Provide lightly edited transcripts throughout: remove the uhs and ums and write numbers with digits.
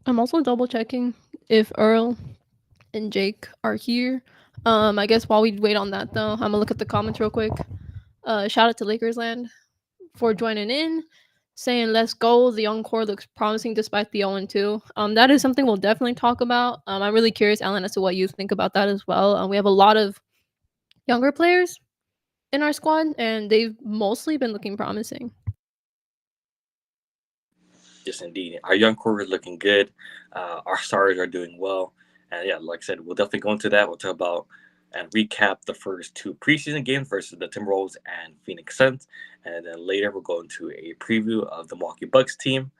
I'm also double checking if Earl and Jake are here. I guess while we wait on that though, I'm gonna look at the comments real quick. Shout out to Lakersland for joining in, saying let's go. The young core looks promising despite the 0-2. That is something we'll definitely talk about. I'm really curious, Alan, as to what you think about that as well. We have a lot of younger players in our squad, and they've mostly been looking promising. Yes, indeed. Our young core is looking good. Our stars are doing well. And yeah, like I said, we'll definitely go into that. We'll talk about and recap the first two preseason games versus the Timberwolves and Phoenix Suns. And then later we'll go into a preview of the Milwaukee Bucks team.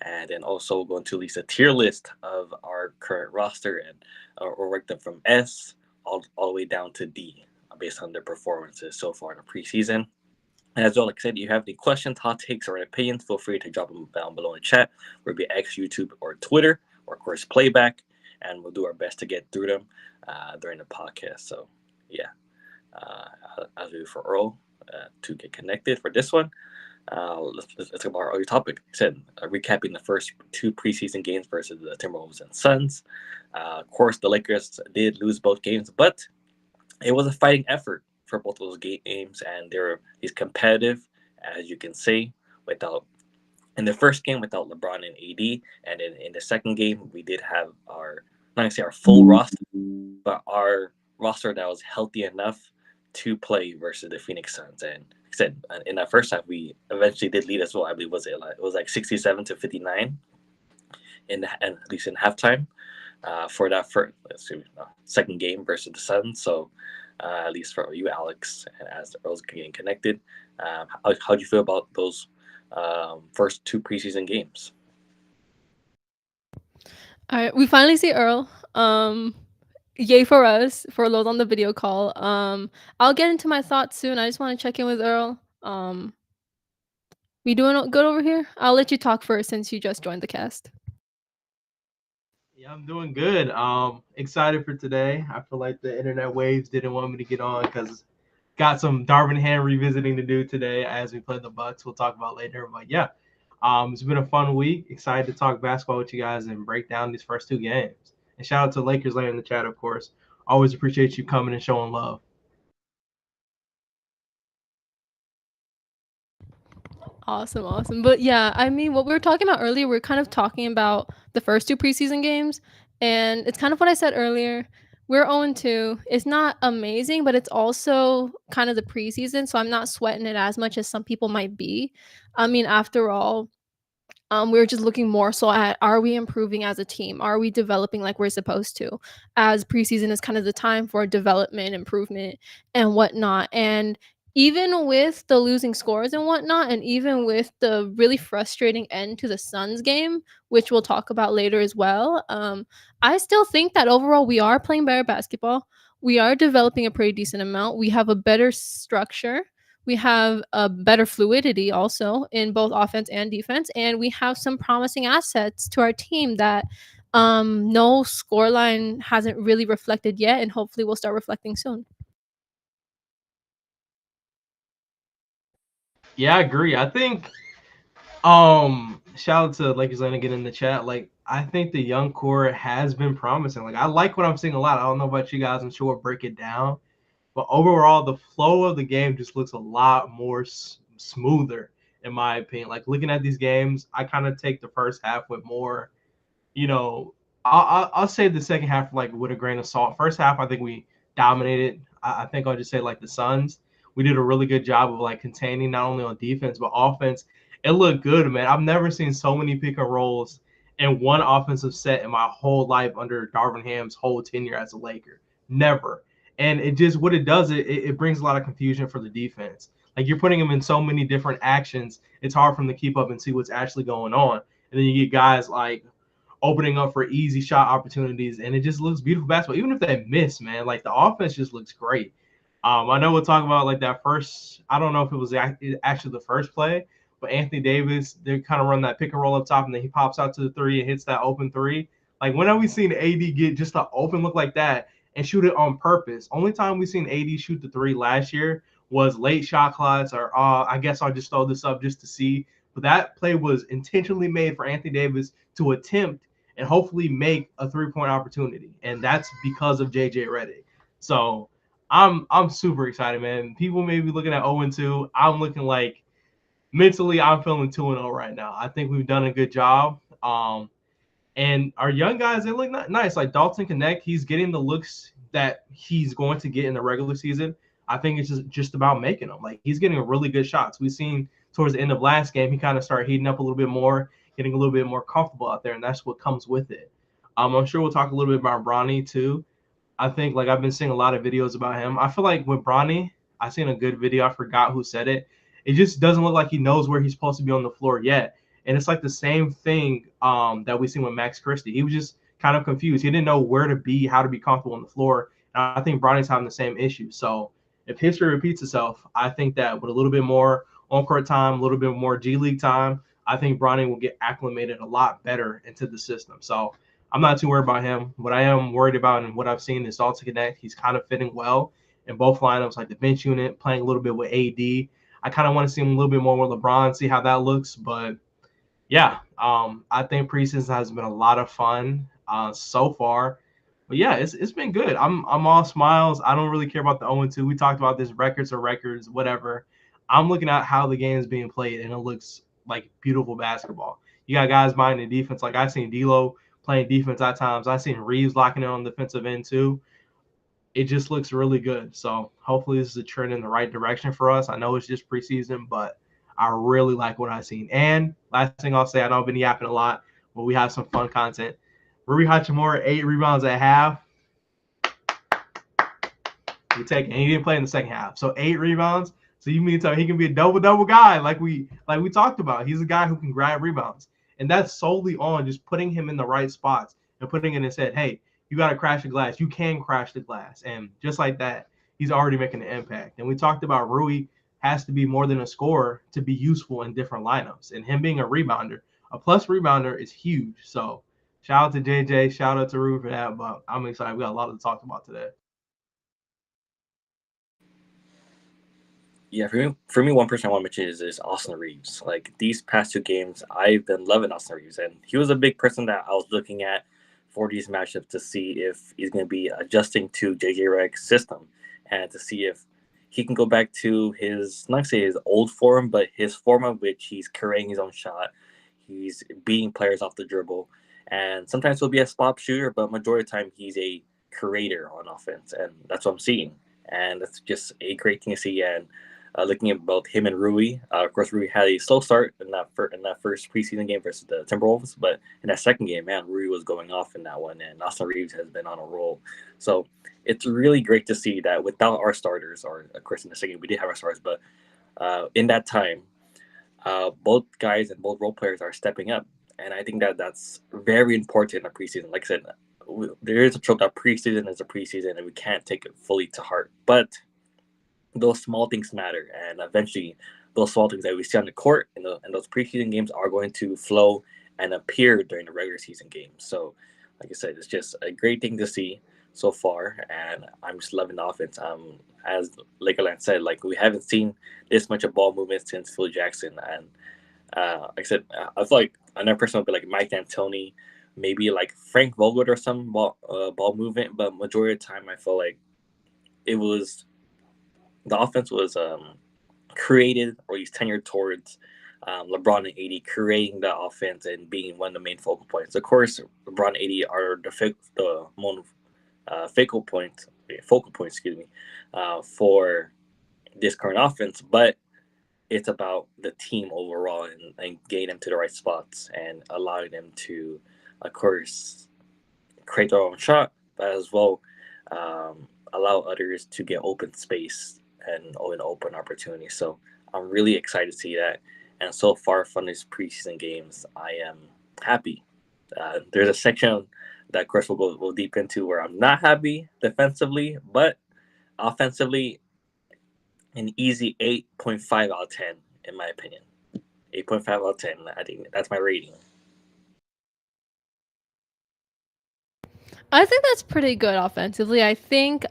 And then also we'll go into at least a tier list of our current roster and we'll rank them from S all the way down to D based on their performances so far in the preseason. And as well, like I said, if you have any questions, hot takes, or opinions, feel free to drop them down below in the chat, whether it be X, YouTube, or Twitter, or of course playback, and we'll do our best to get through them during the podcast. So, yeah, I'll do for Earl to get connected for this one. Let's talk about our other topic. Like I said, recapping the first two preseason games versus the Timberwolves and Suns. Of course, the Lakers did lose both games, but it was a fighting effort for both of those games, and they were he's competitive, as you can see, without in the first game without LeBron and AD, and then in the second game we did have our not gonna say our full roster, but our roster that was healthy enough to play versus the Phoenix Suns. And like I said, in that first half we eventually did lead as well. I believe it was like 67-59 and at least in halftime for that first second game versus the Suns. So at least for you, Alex, and as Earl's getting connected, how do you feel about those first two preseason games? All right, we finally see Earl. Yay for us for those on the video call. I'll get into my thoughts soon. I just want to check in with Earl. We doing good over here? I'll let you talk first since you just joined the cast. Yeah, I'm doing good. Excited for today. I feel like the internet waves didn't want me to get on because got some Darvin Ham revisiting to do today as we play the Bucks. We'll talk about later. But yeah, it's been a fun week. Excited to talk basketball with you guys and break down these first two games. And shout out to Lakers Land in the chat, of course. Always appreciate you coming and showing love. Awesome. But yeah, I mean, what we were talking about earlier, we're kind of talking about the first two preseason games, and it's kind of what I said earlier. We're 0-2. It's not amazing, but it's also kind of the preseason, so I'm not sweating it as much as some people might be. I mean, after all, we're just looking more so at, are we improving as a team? Are we developing like we're supposed to? As preseason is kind of the time for development, improvement, and whatnot. And even with the losing scores and whatnot, and even with the really frustrating end to the Suns game, which we'll talk about later as well, I still think that overall we are playing better basketball. We are developing a pretty decent amount. We have a better structure. We have a better fluidity also in both offense and defense, and we have some promising assets to our team that no scoreline hasn't really reflected yet, and hopefully will start reflecting soon. Yeah, I agree. I think shout out to Lakers Land again in the chat. Like I think the young core has been promising. Like I like what I'm seeing a lot. I don't know about you guys. I'm sure we'll break it down. But overall, the flow of the game just looks a lot more smoother, in my opinion. Like looking at these games, I kind of take the first half with more, you know, I'll say the second half like with a grain of salt. First half, I think we dominated. I think I'll just say like the Suns. We did a really good job of like containing not only on defense but offense. It looked good, man. I've never seen so many pick and rolls in one offensive set in my whole life under Darvin Ham's whole tenure as a Laker. Never. And it just what it does, it brings a lot of confusion for the defense. Like you're putting them in so many different actions, it's hard for them to keep up and see what's actually going on. And then you get guys like opening up for easy shot opportunities, and it just looks beautiful basketball. Even if they miss, man, like the offense just looks great. I know we'll talk about like that first. I don't know if it was actually the first play, but Anthony Davis, they kind of run that pick and roll up top, and then he pops out to the three and hits that open three. Like when have we seen AD get just an open look like that and shoot it on purpose? Only time we seen AD shoot the three last year was late shot clocks, or I guess I'll just throw this up just to see. But that play was intentionally made for Anthony Davis to attempt and hopefully make a 3-point opportunity. And that's because of JJ Redick. So I'm super excited, man. People may be looking at 0-2. I'm looking like mentally I'm feeling 2-0 right now. I think we've done a good job. And our young guys, they look nice. Like Dalton Connect, he's getting the looks that he's going to get in the regular season. I think it's just about making them. Like he's getting really good shots. We've seen towards the end of last game, he kind of started heating up a little bit more, getting a little bit more comfortable out there, and that's what comes with it. I'm sure we'll talk a little bit about Bronny too. I think like I've been seeing a lot of videos about him. I feel like with Bronny, I seen a good video. I forgot who said it. It just doesn't look like he knows where he's supposed to be on the floor yet. And it's like the same thing that we seen with Max Christie. He was just kind of confused. He didn't know where to be, how to be comfortable on the floor. And I think Bronny's having the same issue. So if history repeats itself, I think that with a little bit more on-court time, a little bit more G League time, I think Bronny will get acclimated a lot better into the system. So I'm not too worried about him. What I am worried about and what I've seen is Dalton Connect. He's kind of fitting well in both lineups, like the bench unit, playing a little bit with AD. I kind of want to see him a little bit more with LeBron, see how that looks. But yeah, I think preseason has been a lot of fun so far. But yeah, it's been good. I'm all smiles. I don't really care about the 0-2. We talked about this records or records, whatever. I'm looking at how the game is being played, and it looks like beautiful basketball. You got guys minding defense. Like I've seen D'Lo playing defense at times. I've seen Reeves locking in on the defensive end too. It just looks really good. So hopefully this is a trend in the right direction for us. I know it's just preseason, but I really like what I've seen. And last thing I'll say, I know I've been yapping a lot, but we have some fun content. Rui Hachimura, 8 rebounds at half. We take it. And he didn't play in the second half. So 8 rebounds. So you mean to tell me he can be a double-double guy like we talked about. He's a guy who can grab rebounds. And that's solely on just putting him in the right spots and putting in his head, hey, you got to crash the glass. You can crash the glass. And just like that, he's already making an impact. And we talked about Rui has to be more than a scorer to be useful in different lineups. And him being a rebounder, a plus rebounder is huge. So shout out to JJ. Shout out to Rui for that. But I'm excited. We got a lot to talk about today. Yeah, for me, one person I want to mention is Austin Reeves. Like these past 2 games, I've been loving Austin Reeves, and he was a big person that I was looking at for these matchups to see if he's going to be adjusting to JJ Redick's system, and to see if he can go back to his, not say his old form, but his form of which he's creating his own shot, he's beating players off the dribble, and sometimes he'll be a spot shooter, but majority of the time he's a creator on offense, and that's what I'm seeing, and that's just a great thing to see. And looking at both him and Rui. Of course, Rui had a slow start in that first preseason game versus the Timberwolves, but in that second game, man, Rui was going off in that one, and Austin Reeves has been on a roll. So it's really great to see that without our starters, or of course in the second we did have our starters, but in that time, both guys and both role players are stepping up, and I think that that's very important in the preseason. Like I said, there is a trope that preseason is a preseason, and we can't take it fully to heart, but those small things matter, and eventually those small things that we see on the court in those preseason games are going to flow and appear during the regular season games. So like I said, it's just a great thing to see so far, and I'm just loving the offense. As Lakerland said, like we haven't seen this much of ball movement since Phil Jackson, and like I said, I feel like another person would be like Mike D'Antoni, maybe like Frank Vogel or some ball movement, but majority of the time I feel like it was the offense was created, or he's tenured towards LeBron and AD creating the offense and being one of the main focal points. Of course, LeBron and AD are the focal point, excuse me, for this current offense. But it's about the team overall, and getting them to the right spots and allowing them to, of course, create their own shot, but as well allow others to get open space and an open opportunity. So I'm really excited to see that. And so far from these preseason games, I am happy. There's a section that, of course, we'll go deep into where I'm not happy defensively, but offensively, an easy 8.5 out of 10, in my opinion. 8.5 out of 10. I think that's my rating. I think that's pretty good offensively. I think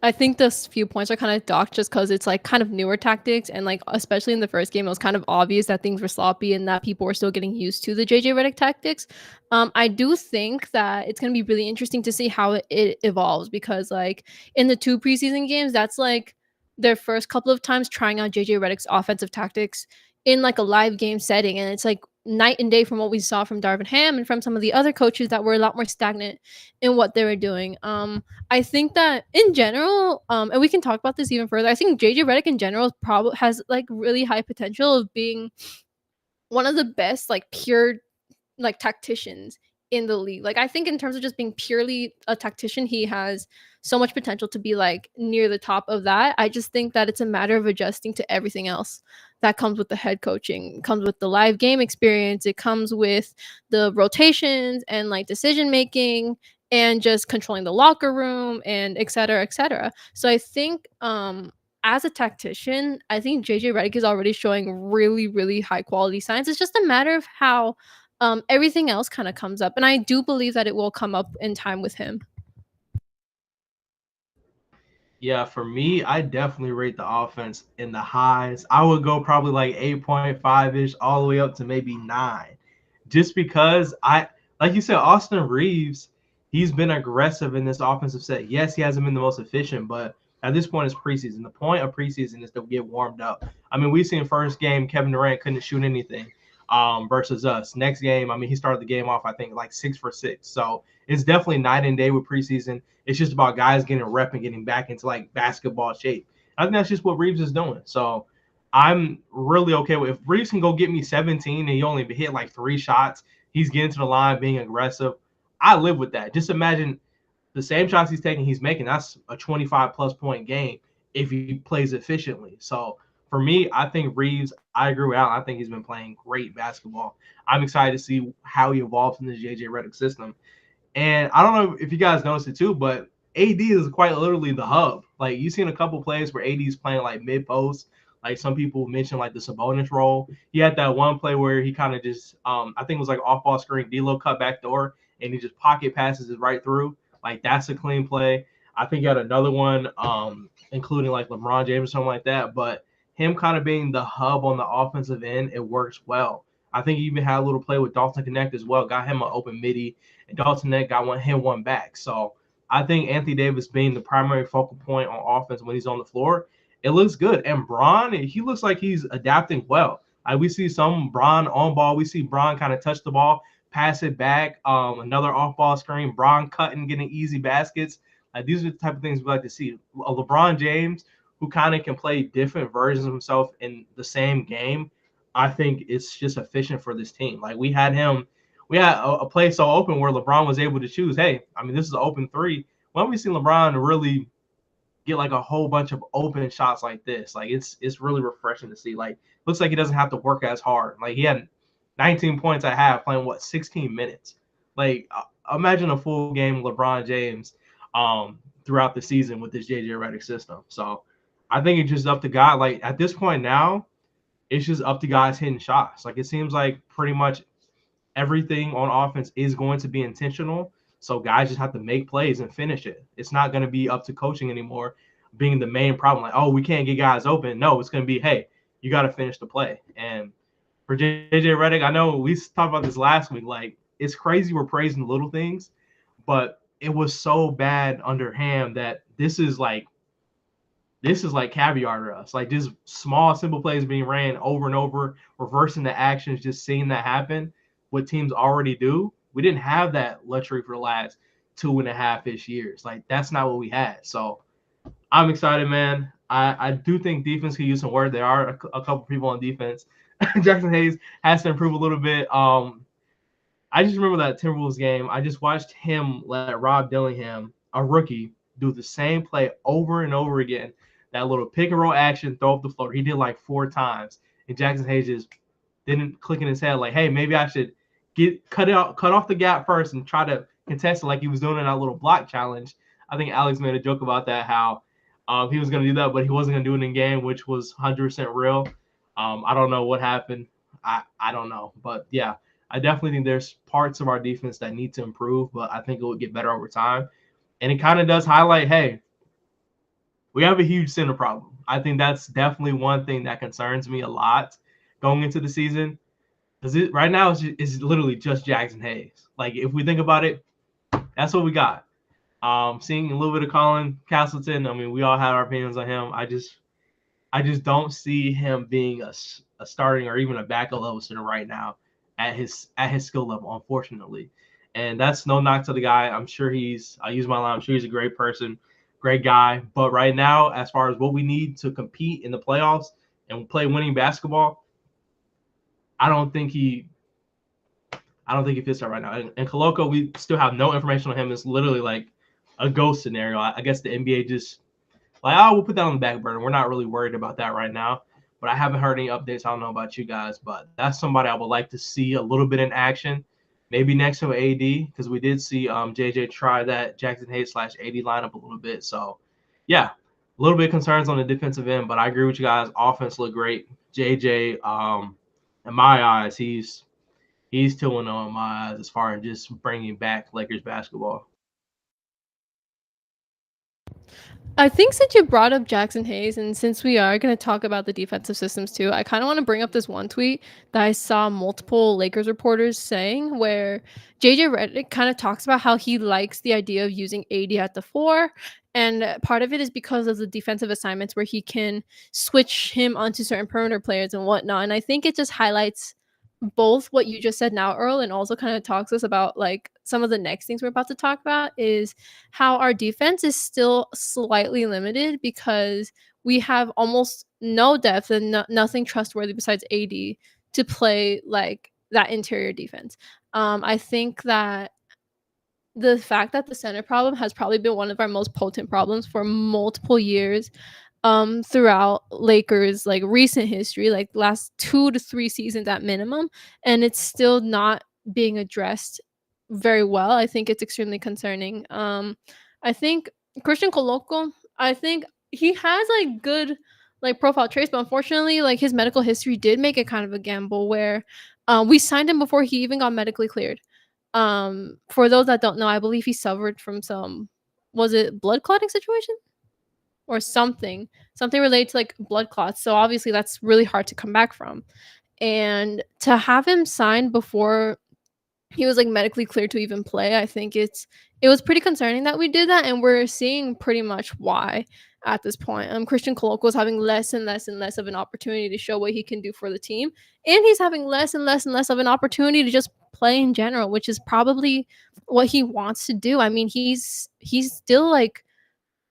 I think those few points are kind of docked just because it's like kind of newer tactics, and like especially in the first game, it was kind of obvious that things were sloppy and that people were still getting used to the JJ Redick tactics. I do think that it's gonna be really interesting to see how it evolves because like in the 2 preseason games, that's like their first couple of times trying out JJ Redick's offensive tactics in like a live game setting, and it's like night and day from what we saw from Darvin Ham and from some of the other coaches that were a lot more stagnant in what they were doing. I think that in general, and we can talk about this even further. I think JJ Redick in general probably has like really high potential of being one of the best like pure like tacticians in the league. Like I think in terms of just being purely a tactician, he has so much potential to be like near the top of that. I just think that it's a matter of adjusting to everything else that comes with the head coaching, it comes with the live game experience, it comes with the rotations and like decision making and just controlling the locker room and et cetera, et cetera. So I think as a tactician, I think JJ Redick is already showing really, really high quality signs. It's just a matter of how everything else kind of comes up, and I do believe that it will come up in time with him. Yeah, for me, I definitely rate the offense in the highs. I would go probably like 8.5-ish all the way up to maybe 9. Just because like you said, Austin Reeves, he's been aggressive in this offensive set. Yes, he hasn't been the most efficient, but at this point it's preseason. The point of preseason is to get warmed up. I mean, we seen first game Kevin Durant couldn't shoot anything versus us. Next game, I mean, he started the game off, I think, like 6 for 6. So it's definitely night and day with preseason. It's just about guys getting a rep and getting back into like basketball shape. I think that's just what Reeves is doing. So I'm really okay with if Reeves can go get me 17 and he only hit like 3 shots, he's getting to the line, being aggressive. I live with that. Just imagine the same shots he's taking, he's making. That's a 25 plus point game if he plays efficiently. So for me, I think Reeves, I agree with Al. I think he's been playing great basketball. I'm excited to see how he evolves in the JJ Redick system. And I don't know if you guys noticed it too, but AD is quite literally the hub. Like you've seen a couple plays where AD is playing like mid post. Like some people mentioned like the Sabonis role. He had that one play where he kind of just I think it was like off ball screen, D'Lo cut back door, and he just pocket passes it right through. Like that's a clean play. I think he had another one, including like LeBron James or something like that. But him kind of being the hub on the offensive end, it works well. I think he even had a little play with Dalton Connect as well. Got him an open midi, and Dalton Connect got one back. So I think Anthony Davis being the primary focal point on offense when he's on the floor, it looks good. And Bron, he looks like he's adapting well. We see some Bron on ball. We see Bron kind of touch the ball, pass it back, another off ball screen, Bron cutting, getting easy baskets. These are the type of things we like to see. LeBron James, who kind of can play different versions of himself in the same game, I think it's just efficient for this team. Like we had a play so open where LeBron was able to choose, hey, I mean, this is an open 3. When have we seen LeBron really get like a whole bunch of open shots like this? Like it's really refreshing to see. Like looks like he doesn't have to work as hard. Like he had 19 points at half playing 16 minutes. Like imagine a full game LeBron James throughout the season with this JJ Redick system. So I think it's just up to God. Like at this point now, it's just up to guys hitting shots. Like it seems like pretty much everything on offense is going to be intentional. So guys just have to make plays and finish it. It's not going to be up to coaching anymore being the main problem. Like, oh, we can't get guys open. No, it's going to be, hey, you got to finish the play. And for JJ Redick, I know we talked about this last week. Like, it's crazy we're praising the little things, but it was so bad under Ham that this is like caviar to us. Like just small, simple plays being ran over and over, reversing the actions, just seeing that happen, what teams already do. We didn't have that luxury for the last 2.5-ish years. Like that's not what we had. So I'm excited, man. I do think defense can use some work. There are a couple people on defense. Jackson Hayes has to improve a little bit. I just remember that Timberwolves game. I just watched him let Rob Dillingham, a rookie, do the same play over and over again. That little pick and roll action, throw up the floor. He did like 4 times. And Jackson Hayes just didn't click in his head like, hey, maybe I should cut off the gap first and try to contest it like he was doing in that little block challenge. I think Alex made a joke about that, how he was going to do that, but he wasn't going to do it in game, which was 100% real. I don't know what happened. I don't know. But, yeah, I definitely think there's parts of our defense that need to improve, but I think it would get better over time. And it kind of does highlight, hey, we have a huge center problem. I think that's definitely one thing that concerns me a lot going into the season. Because right now it's literally just Jackson Hayes. Like, if we think about it, that's what we got. Seeing a little bit of Colin Castleton, I mean, we all have our opinions on him. I just don't see him being a starting or even a backup level center right now at his skill level, unfortunately. And that's no knock to the guy. I'm sure I use my line, I'm sure he's a great person, great guy. But right now, as far as what we need to compete in the playoffs and play winning basketball, I don't think he fits that right now. And Koloko, we still have no information on him. It's literally like a ghost scenario. I guess the NBA just like, oh, we'll put that on the back burner. We're not really worried about that right now. But I haven't heard any updates. I don't know about you guys, but that's somebody I would like to see a little bit in action. Maybe next to AD, because we did see JJ try that Jackson Hayes / AD lineup a little bit. So, yeah, a little bit of concerns on the defensive end, but I agree with you guys. Offense looked great. JJ, in my eyes, he's 2-0 in my eyes as far as just bringing back Lakers basketball. I think since you brought up Jackson Hayes, and since we are going to talk about the defensive systems too, I kind of want to bring up this one tweet that I saw multiple Lakers reporters saying where JJ Redick kind of talks about how he likes the idea of using AD at the 4. And part of it is because of the defensive assignments where he can switch him onto certain perimeter players and whatnot. And I think it just highlights both what you just said now, Earl, and also kind of talks us about like some of the next things we're about to talk about is how our defense is still slightly limited because we have almost no depth and nothing trustworthy besides AD to play like that interior defense. I think that the fact that the center problem has probably been one of our most potent problems for multiple years throughout Lakers like recent history, like last 2 to 3 seasons at minimum, and it's still not being addressed very well. I think it's extremely concerning. I think Christian Koloko, I think he has like good like profile traits, but unfortunately like his medical history did make it kind of a gamble where we signed him before he even got medically cleared. For those that don't know, I believe he suffered from some, was it blood clotting situation? Or something related to like blood clots. So obviously that's really hard to come back from. And to have him signed before he was like medically cleared to even play, I think it was pretty concerning that we did that, and we're seeing pretty much why at this point. Christian Koloko is having less and less and less of an opportunity to show what he can do for the team, and he's having less and less and less of an opportunity to just play in general, which is probably what he wants to do. I mean, he's still like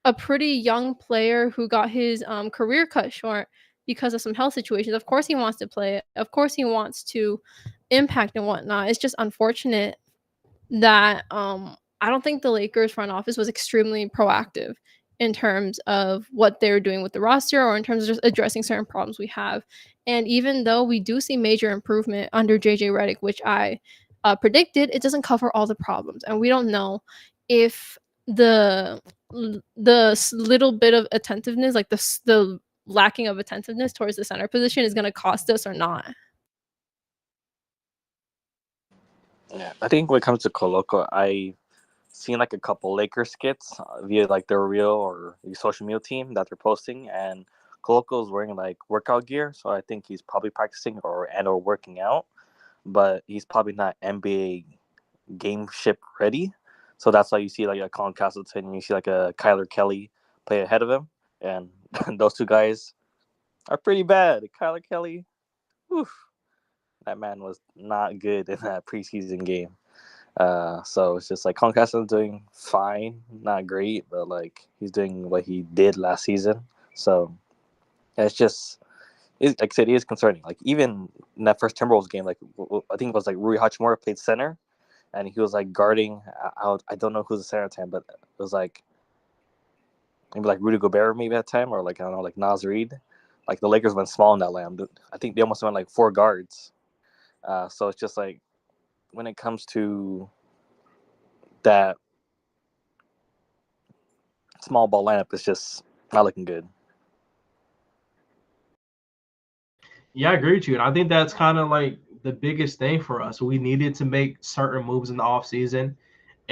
a pretty young player who got his career cut short because of some health situations. Of course, he wants to play it. Of course, he wants to impact and whatnot. It's just unfortunate that I don't think the Lakers front office was extremely proactive in terms of what they're doing with the roster or in terms of just addressing certain problems we have. And even though we do see major improvement under JJ Redick, which I predicted, it doesn't cover all the problems, and we don't know if the little bit of attentiveness, like the lacking of attentiveness towards the center position, is going to cost us or not. Yeah, I think when it comes to Koloko, I seen like a couple Lakers skits via like their real or the social media team that they're posting, and Koloko's wearing like workout gear, so I think he's probably practicing or working out, but he's probably not NBA game ship ready. So that's why you see like a Colin Castleton and you see like a Kyler Kelly play ahead of him, and those two guys are pretty bad. Kyler Kelly, whew, that man was not good in that preseason game. So it's just like Colin Castleton's doing fine, not great, but like he's doing what he did last season. So it's just, like I said, it is concerning. Like even in that first Timberwolves game, like I think it was like Rui Hachimura played center, and he was like guarding out. I don't know who's the center at the time, but it was like maybe like Rudy Gobert maybe at the time, or like I don't know, like Naz Reid. Like the Lakers went small in that lamb. I think they almost went like 4 guards. So it's just like when it comes to that small ball lineup, it's just not looking good. Yeah, I agree with you. And I think that's kind of like the biggest thing for us. We needed to make certain moves in the offseason.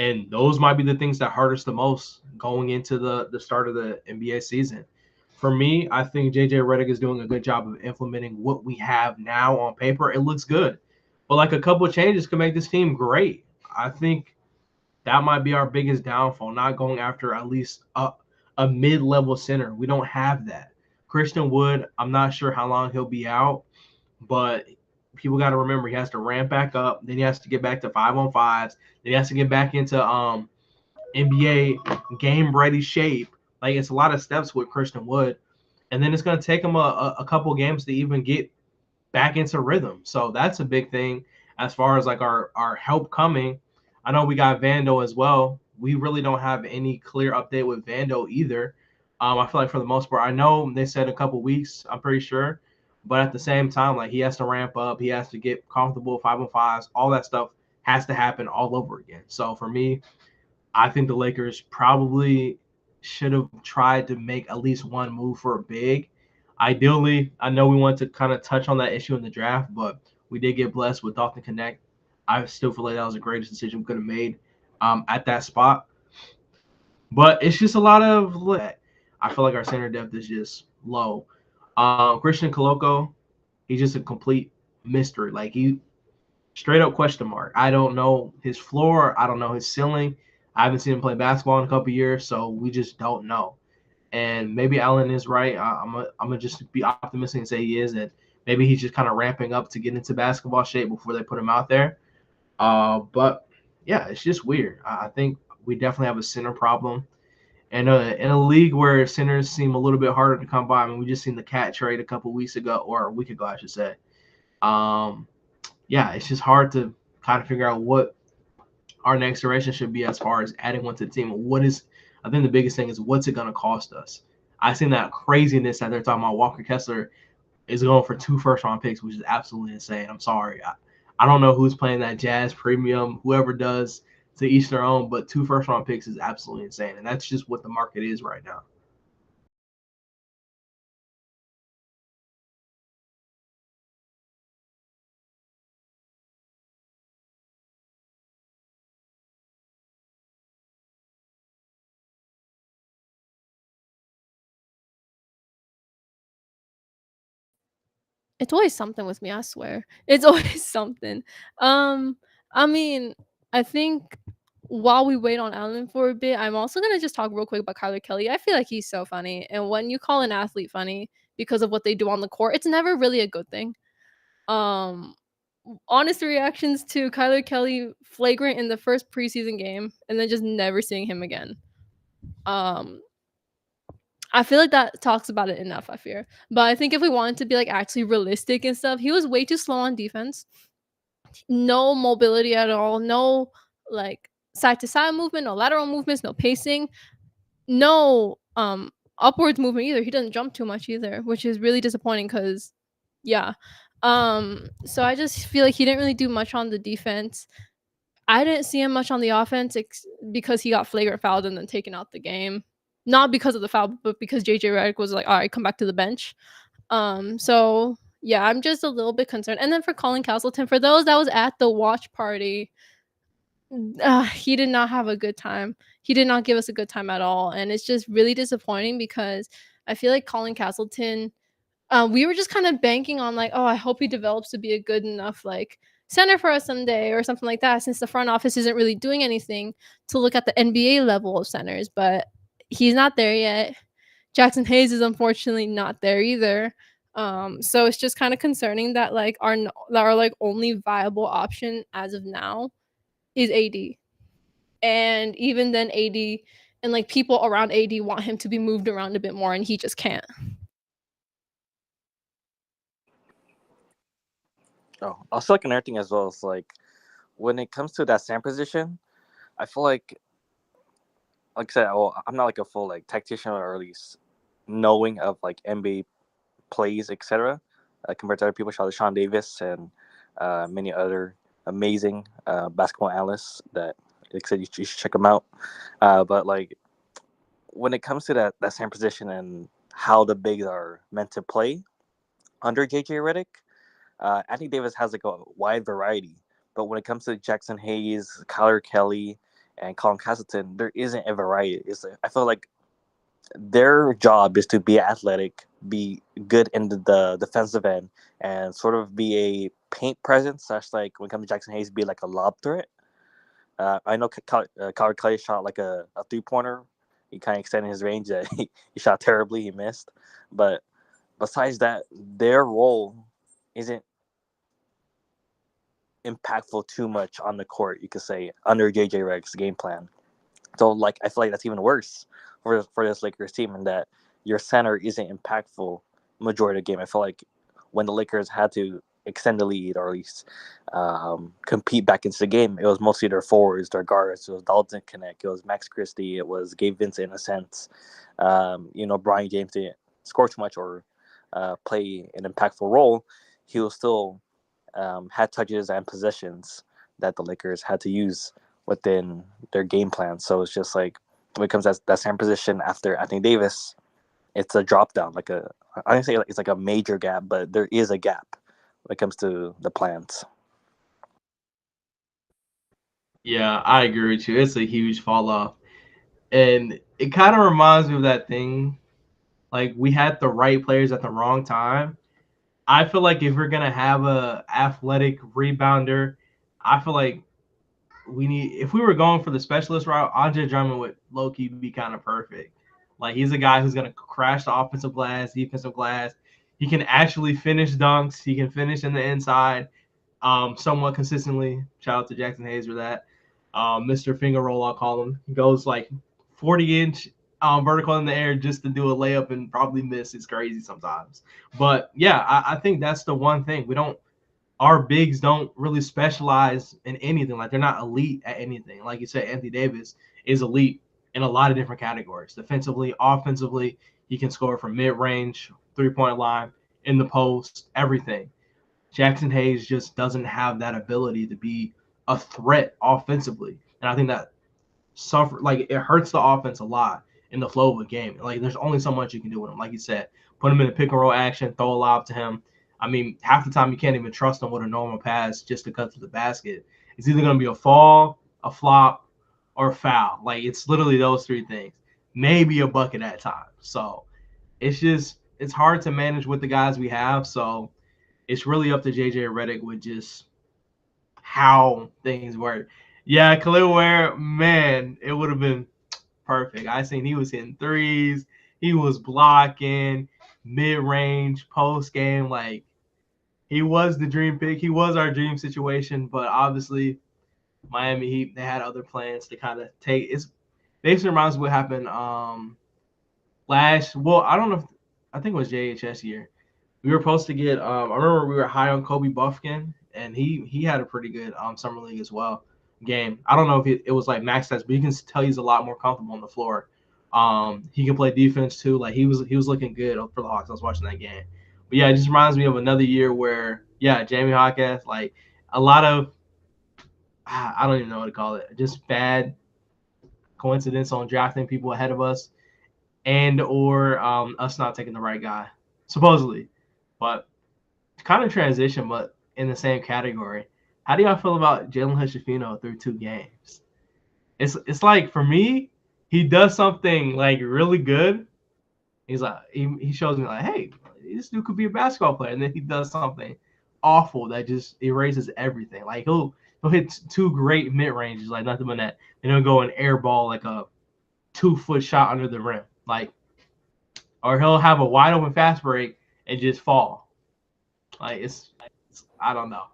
And those might be the things that hurt us the most going into the start of the NBA season. For me, I think JJ Redick is doing a good job of implementing what we have now on paper. It looks good. But like a couple of changes could make this team great. I think that might be our biggest downfall, not going after at least a mid-level center. We don't have that. Christian Wood, I'm not sure how long he'll be out, but people got to remember he has to ramp back up. Then he has to get back to 5-on-5s. Then he has to get back into NBA game ready shape. Like it's a lot of steps with Christian Wood, and then it's going to take him a couple games to even get back into rhythm. So that's a big thing as far as like our help coming. I know we got Vando as well. We really don't have any clear update with Vando either. I feel like for the most part, I know they said a couple weeks, I'm pretty sure. But at the same time, like he has to ramp up, he has to get comfortable 5-on-5s, all that stuff has to happen all over again. So for me, I think the Lakers probably should have tried to make at least one move for a big. Ideally, I know we want to kind of touch on that issue in the draft, but we did get blessed with Dalton Connect. I still feel like that was the greatest decision we could have made at that spot. But it's just a lot of I feel like our center depth is just low. Christian Coloco, he's just a complete mystery. Like he straight up question mark. I don't know his floor. I don't know his ceiling. I haven't seen him play basketball in a couple years, so we just don't know. And maybe Allen is right. I'm gonna just be optimistic and say he is, and maybe he's just kind of ramping up to get into basketball shape before they put him out there. But yeah, it's just weird. I think we definitely have a center problem, and in a league where centers seem a little bit harder to come by. I mean, we just seen the Cat trade a couple weeks ago, or a week ago, I should say. Yeah, it's just hard to kind of figure out what our next iteration should be as far as adding one to the team. I think the biggest thing is what's it going to cost us? I seen that craziness that they're talking about. Walker Kessler is going for 2 first-round picks, which is absolutely insane. I'm sorry. I don't know who's playing that Jazz premium, whoever does, to each their own, but 2 first-round picks is absolutely insane, and that's just what the market is right now. It's always something with me, I swear. It's always something. Um, I mean, I think while we wait on Allen for a bit, I'm also gonna just talk real quick about Kyler Kelly. I feel like he's so funny, and when you call an athlete funny because of what they do on the court, it's never really a good thing. Um, Honest reactions to Kyler Kelly flagrant in the first preseason game, and then just never seeing him again. Um, I feel like that talks about it enough, I fear. But I think if we wanted to be like actually realistic and stuff, he was way too slow on defense. No mobility at all. No like side to side movement, no lateral movements, no pacing, no upwards movement either. He doesn't jump too much either, which is really disappointing cuz yeah. So I just feel like he didn't really do much on the defense. I didn't see him much on the offense because he got flagrant fouled and then taken out the game. Not because of the foul, but because JJ Redick was like, "All right, come back to the bench." So yeah, I'm just a little bit concerned. And then for Colin Castleton, for those that was at the watch party, he did not have a good time. He did not give us a good time at all, and it's just really disappointing because I feel like Colin Castleton we were just kind of banking on like, oh, I hope he develops to be a good enough like center for us someday or something like that. Since the front office isn't really doing anything to look at the NBA level of centers, but he's not there yet. Jackson Hayes is unfortunately not there either. So it's just kind of concerning that like our like only viable option as of now is AD, and even then AD and like people around AD want him to be moved around a bit more, and he just can't. Oh, also like another thing as well is like when it comes to that center position, I feel like I said, well, I'm not like a full like tactician or at least knowing of like NBA plays, etc. Compared to other people, shout out to Sean Davis and many other amazing basketball analysts that, like I said, you should check them out. But like when it comes to that center position and how the bigs are meant to play under JJ Redick, Anthony Davis has like a wide variety. But when it comes to Jackson Hayes, Kyler Kelly, and Colin Castleton, there isn't a variety. I feel like their job is to be athletic, be good in the defensive end, and sort of be a paint presence. Such like when it comes to Jackson Hayes, be like a lob threat. I know Kyler Clay shot like a 3-pointer. He kind of extended his range. That he shot terribly. He missed. But besides that, their role isn't impactful too much on the court. You could say under JJ Redick's game plan. So like I feel like that's even worse for this Lakers team, in that your center isn't impactful majority of the game. I feel like when the Lakers had to extend the lead, or at least compete back into the game, it was mostly their forwards, their guards. It was Dalton Connect, it was Max Christie, it was Gabe Vincent in a sense. Brian James didn't score too much or play an impactful role. He was still had touches and possessions that the Lakers had to use within their game plan. So it's just like when it comes to that same position after Anthony Davis, it's a drop down. I don't say it's like a major gap, but there is a gap when it comes to the plans. Yeah, I agree with you. It's a huge fall off. And it kind of reminds me of that thing. Like, we had the right players at the wrong time. I feel like if we're going to have a athletic rebounder, I feel like if we were going for the specialist route, Andre Drummond would low-key be kind of perfect. Like, he's a guy who's going to crash the offensive glass, defensive glass. He can actually finish dunks. He can finish in the inside somewhat consistently. Shout out to Jackson Hayes for that. Mr. Finger Roll, I'll call him. He goes like 40-inch vertical in the air just to do a layup and probably miss. It's crazy sometimes. But, yeah, I think that's the one thing. Our bigs don't really specialize in anything. Like, they're not elite at anything. Like you said, Anthony Davis is elite in a lot of different categories. Defensively, offensively, he can score from mid-range, three-point line, in the post, everything. Jackson Hayes just doesn't have that ability to be a threat offensively. And I think that it hurts the offense a lot in the flow of a game. Like, there's only so much you can do with him. Like you said, put him in a pick and roll action, throw a lob to him. I mean, half the time you can't even trust him with a normal pass just to cut to the basket. It's either going to be a fall, a flop, or a foul. Like, it's literally those three things. Maybe a bucket at times. So it's hard to manage with the guys we have. So it's really up to JJ Redick with just how things work. Yeah, Khalil Ware, man, it would have been perfect. I seen he was hitting threes. He was blocking mid-range, post-game. Like, he was the dream pick. He was our dream situation. But obviously, Miami Heat, they had other plans to kind of take. It's basically reminds me what happened I don't know. I think it was JHS year. We were supposed to get I remember we were high on Kobe Buffkin, and he had a pretty good summer league as well game. I don't know if it was like max stats, but you can tell he's a lot more comfortable on the floor. He can play defense too. Like, he was looking good for the Hawks. I was watching that game. But yeah, it just reminds me of another year where, yeah, Jamie Hawkins, like, a lot of I don't even know what to call it. Just bad coincidence on drafting people ahead of us, or us not taking the right guy, supposedly. But kind of transition, but in the same category. How do y'all feel about Jalen Hood-Schifino through 2 games? It's like, for me, he does something like really good. He's like, he shows me like, hey, this dude could be a basketball player, and then he does something awful that just erases everything. Like, he'll hit 2 great mid ranges, like nothing but that, and he'll go and airball like a 2-foot shot under the rim, like, or he'll have a wide open fast break and just fall. Like, it's I don't know.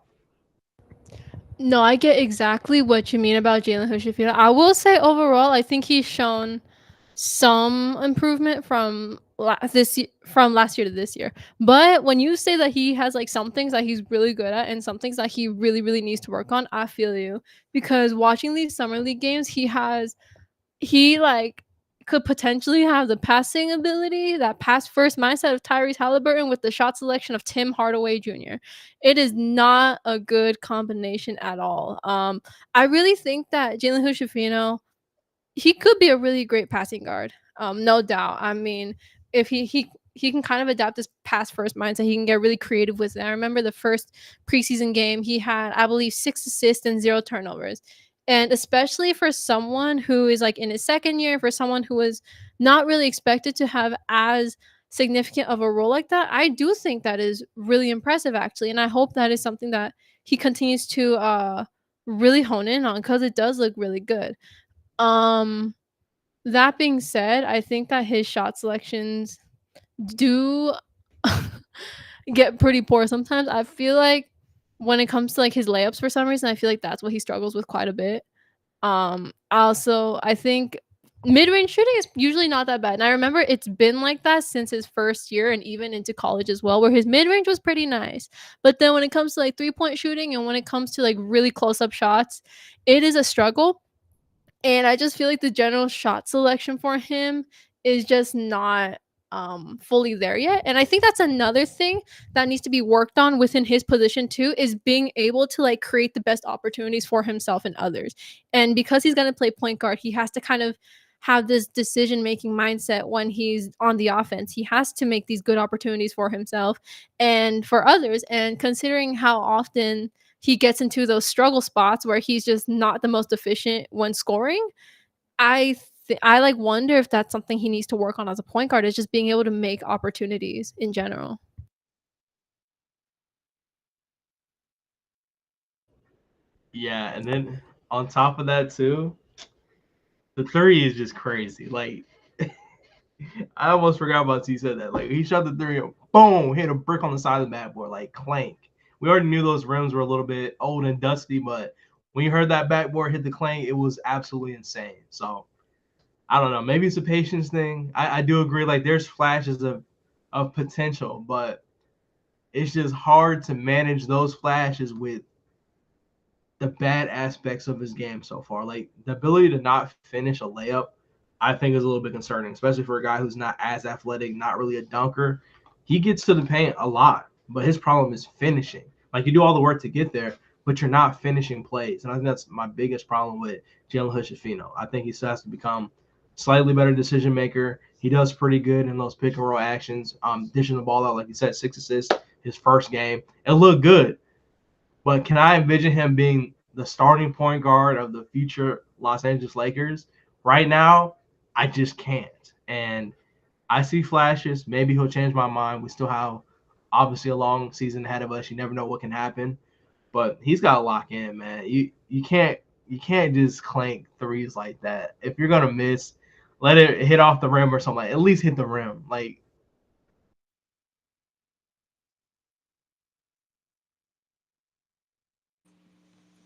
No, I get exactly what you mean about Jalen Hood-Schifino. I will say overall, I think he's shown some improvement from last year to this year. But when you say that he has like some things that he's really good at and some things that he really, really needs to work on, I feel you. Because watching these summer league games, he like could potentially have the passing ability, that pass first mindset of Tyrese Halliburton with the shot selection of Tim Hardaway Jr. It is not a good combination at all. I really think that Jalen Hood-Schifino, he could be a really great passing guard. No doubt. I mean, if he can kind of adapt this pass first mindset, he can get really creative with it. I remember the first preseason game, he had, I believe, 6 assists and 0 turnovers. And especially for someone who is like in his second year, for someone who was not really expected to have as significant of a role like that, I do think that is really impressive actually. And I hope that is something that he continues to really hone in on because it does look really good. Um that being said, I think that his shot selections do get pretty poor sometimes. I feel like when it comes to like his layups for some reason, I feel like that's what he struggles with quite a bit. Also, I think mid-range shooting is usually not that bad. And I remember it's been like that since his first year and even into college as well, where his mid-range was pretty nice. But then when it comes to like three-point shooting and when it comes to like really close-up shots, it is a struggle. And I just feel like the general shot selection for him is just not fully there yet. And I think that's another thing that needs to be worked on within his position too, is being able to like create the best opportunities for himself and others. And because he's going to play point guard, he has to kind of have this decision making mindset when he's on the offense. He has to make these good opportunities for himself and for others. And considering how often he gets into those struggle spots where he's just not the most efficient when scoring, I like wonder if that's something he needs to work on as a point guard, is just being able to make opportunities in general. Yeah, and then on top of that too, the three is just crazy. Like I almost forgot about T said that. Like he shot the three and boom, hit a brick on the side of the backboard, like clank. We already knew those rims were a little bit old and dusty, but when you heard that backboard hit the clank, it was absolutely insane. So I don't know. Maybe it's a patience thing. I do agree. Like there's flashes of potential, but it's just hard to manage those flashes with the bad aspects of his game so far. Like the ability to not finish a layup, I think is a little bit concerning, especially for a guy who's not as athletic, not really a dunker. He gets to the paint a lot, but his problem is finishing. Like you do all the work to get there, but you're not finishing plays. And I think that's my biggest problem with Jalen Hood-Schifino. I think he still has to become slightly better decision maker. He does pretty good in those pick and roll actions, dishing the ball out, like you said, 6 assists his first game. It looked good. But can I envision him being the starting point guard of the future Los Angeles Lakers? Right now, I just can't. And I see flashes. Maybe he'll change my mind. We still have obviously a long season ahead of us. You never know what can happen. But he's got to lock in, man. You can't just clank threes like that. If you're gonna miss, let it hit off the rim or something. Like, at least hit the rim. Like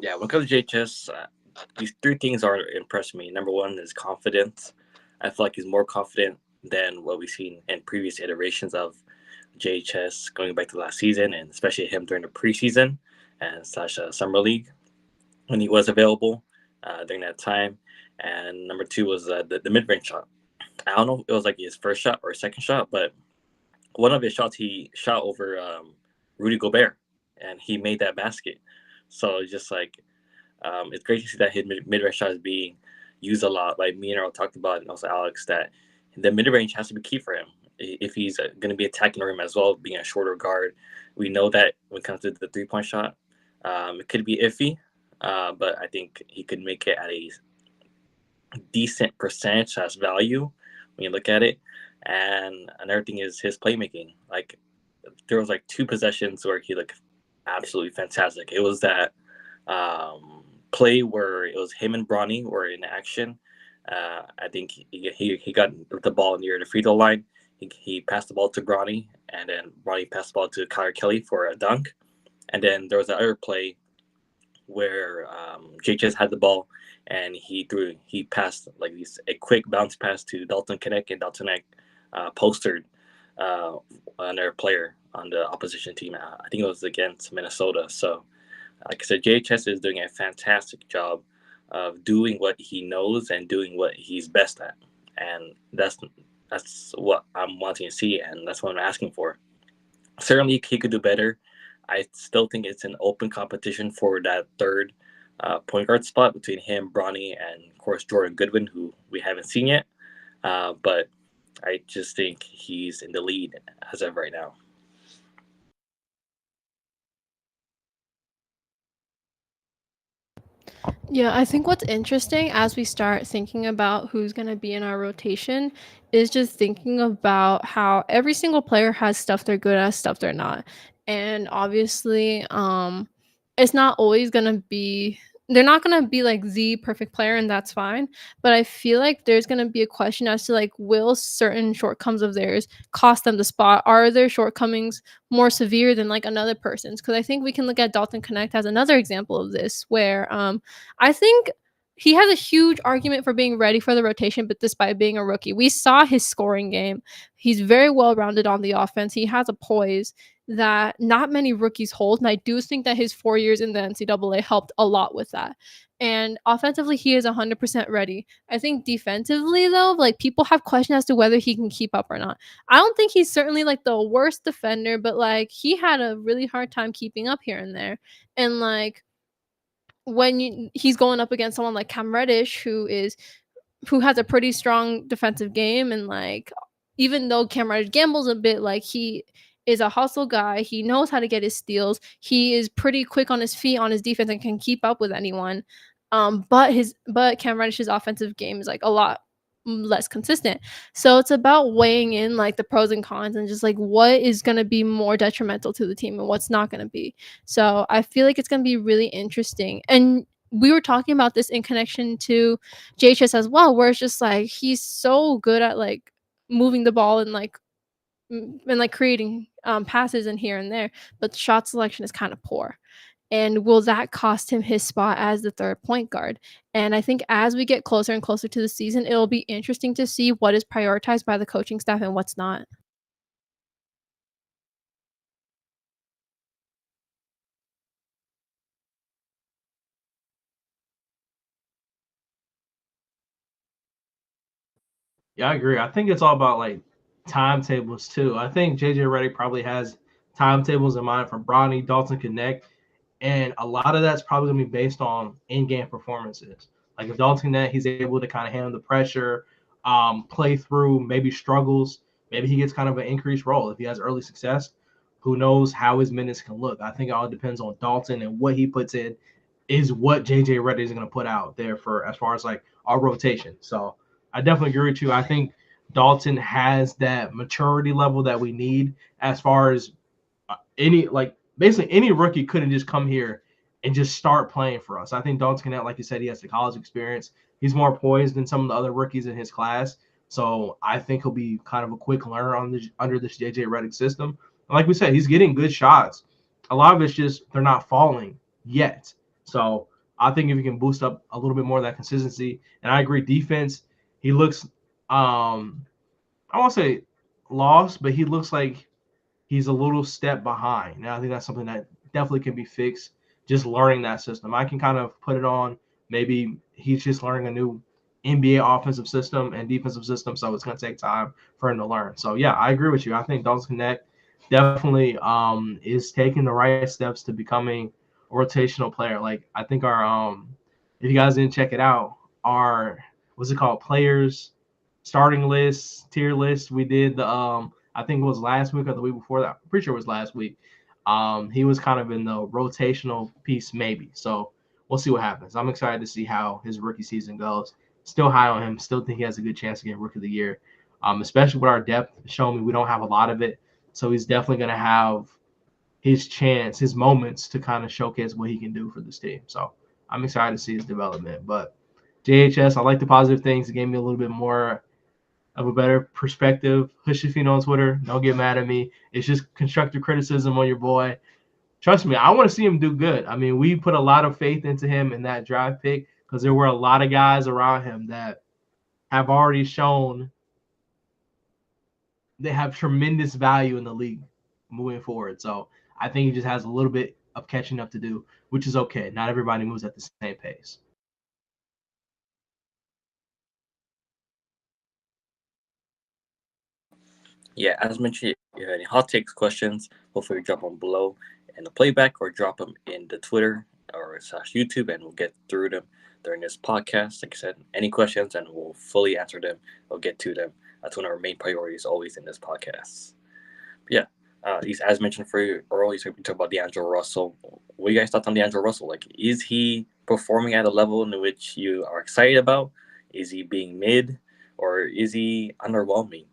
Yeah, when it comes to JHS, these three things are impressing me. Number one is confidence. I feel like he's more confident than what we've seen in previous iterations of JHS going back to last season, and especially him during the preseason and slash summer league when he was available during that time. And number two was the mid range shot. I don't know if it was like his first shot or second shot, but one of his shots he shot over Rudy Gobert, and he made that basket. So it's just like it's great to see that his mid-range shot is being used a lot. Like me and Earl talked about, and also Alex, that the mid-range has to be key for him if he's going to be attacking the rim as well, being a shorter guard. We know that when it comes to the three-point shot, it could be iffy, but I think he could make it at a decent percentage as value when you look at it. And another thing is his playmaking. Like there was like two possessions where he looked absolutely fantastic. It was that play where it was him and Bronny were in action. I think he got the ball near the free throw line. He passed the ball to Bronny, and then Bronny passed the ball to Kyler Kelly for a dunk. And then there was another play where JHS had the ball, and he passed like a quick bounce pass to Dalton Knecht, and Dalton Knecht postered another player on the opposition team. I think it was against Minnesota. So, like I said, JHS is doing a fantastic job of doing what he knows and doing what he's best at, and that's what I'm wanting to see, and that's what I'm asking for. Certainly, he could do better. I still think it's an open competition for that third point guard spot between him, Bronny, and of course Jordan Goodwin, who we haven't seen yet. But I just think he's in the lead as of right now. Yeah, I think what's interesting as we start thinking about who's going to be in our rotation is just thinking about how every single player has stuff they're good at, stuff they're not. And obviously, it's not always going to be they're not going to be like the perfect player and that's fine, but I feel like there's going to be a question as to like will certain shortcomings of theirs cost them the spot? Are their shortcomings more severe than like another person's? Cuz I think we can look at Dalton Connect as another example of this where I think he has a huge argument for being ready for the rotation, but despite being a rookie, we saw his scoring game. He's very well rounded on the offense. He has a poise that not many rookies hold. And I do think that his 4 years in the NCAA helped a lot with that. And offensively, he is 100% ready. I think defensively, though, like people have questions as to whether he can keep up or not. I don't think he's certainly like the worst defender, but like he had a really hard time keeping up here and there. And like he's going up against someone like Cam Reddish, who has a pretty strong defensive game, and like even though Cam Reddish gambles a bit, like he is a hustle guy. He knows how to get his steals. He is pretty quick on his feet on his defense and can keep up with anyone. But Cam Reddish's offensive game is like a lot less consistent. So it's about weighing in like the pros and cons and just like what is going to be more detrimental to the team and what's not going to be. So I feel like it's going to be really interesting. And we were talking about this in connection to JHS as well, where it's just like he's so good at like moving the ball and like creating passes in here and there, but shot selection is kind of poor. And will that cost him his spot as the third point guard? And I think as we get closer and closer to the season, it'll be interesting to see what is prioritized by the coaching staff and what's not. Yeah, I agree. I think it's all about like timetables too. I think JJ Redick probably has timetables in mind for Bronny, Dalton Connect, and a lot of that's probably gonna be based on in-game performances. Like if Dalton Connect, he's able to kind of handle the pressure, play through, maybe struggles, maybe he gets kind of an increased role. If he has early success, who knows how his minutes can look. I think it all depends on Dalton and what he puts in is what JJ Redick is gonna put out there for as far as like our rotation. So I definitely agree with you. I think Dalton has that maturity level that we need as far as any like basically any rookie couldn't just come here and just start playing for us. I think Dalton Connect, like you said, he has the college experience. He's more poised than some of the other rookies in his class. So I think he'll be kind of a quick learner under this JJ Redick system. And like we said, he's getting good shots. A lot of it's just they're not falling yet. So I think if you can boost up a little bit more of that consistency, and I agree, defense, he looks I won't say lost, but he looks like he's a little step behind. And I think that's something that definitely can be fixed. Just learning that system. I can kind of put it on. Maybe he's just learning a new NBA offensive system and defensive system, so it's going to take time for him to learn. So yeah, I agree with you. I think Dalton Connect definitely is taking the right steps to becoming a rotational player. Like I think our if you guys didn't check it out, our what's it called, players starting list, tier list. We did the I think it was last week or the week before that. I'm pretty sure it was last week. He was kind of in the rotational piece, maybe. So we'll see what happens. I'm excited to see how his rookie season goes. Still high on him. Still think he has a good chance to get rookie of the year. Especially with our depth showing me we don't have a lot of it. So he's definitely going to have his chance, his moments to kind of showcase what he can do for this team. So I'm excited to see his development. But JHS, I like the positive things. It gave me a little bit more of a better perspective. Hushifino on Twitter. Don't get mad at me. It's just constructive criticism on your boy. Trust me, I want to see him do good. I mean, we put a lot of faith into him in that draft pick because there were a lot of guys around him that have already shown they have tremendous value in the league moving forward. So I think he just has a little bit of catching up to do, which is okay. Not everybody moves at the same pace. Yeah, as mentioned, if you have any hot takes, questions, hopefully drop them below in the playback or drop them in the Twitter or / YouTube, and we'll get through them during this podcast. Like I said, any questions, and we'll fully answer them. We'll get to them. That's one of our main priorities always in this podcast. But yeah, He's as mentioned for you earlier. So we talked about D'Angelo Russell. What are you guys thoughts on D'Angelo Russell? Like, is he performing at a level in which you are excited about? Is he being mid, or is he underwhelming?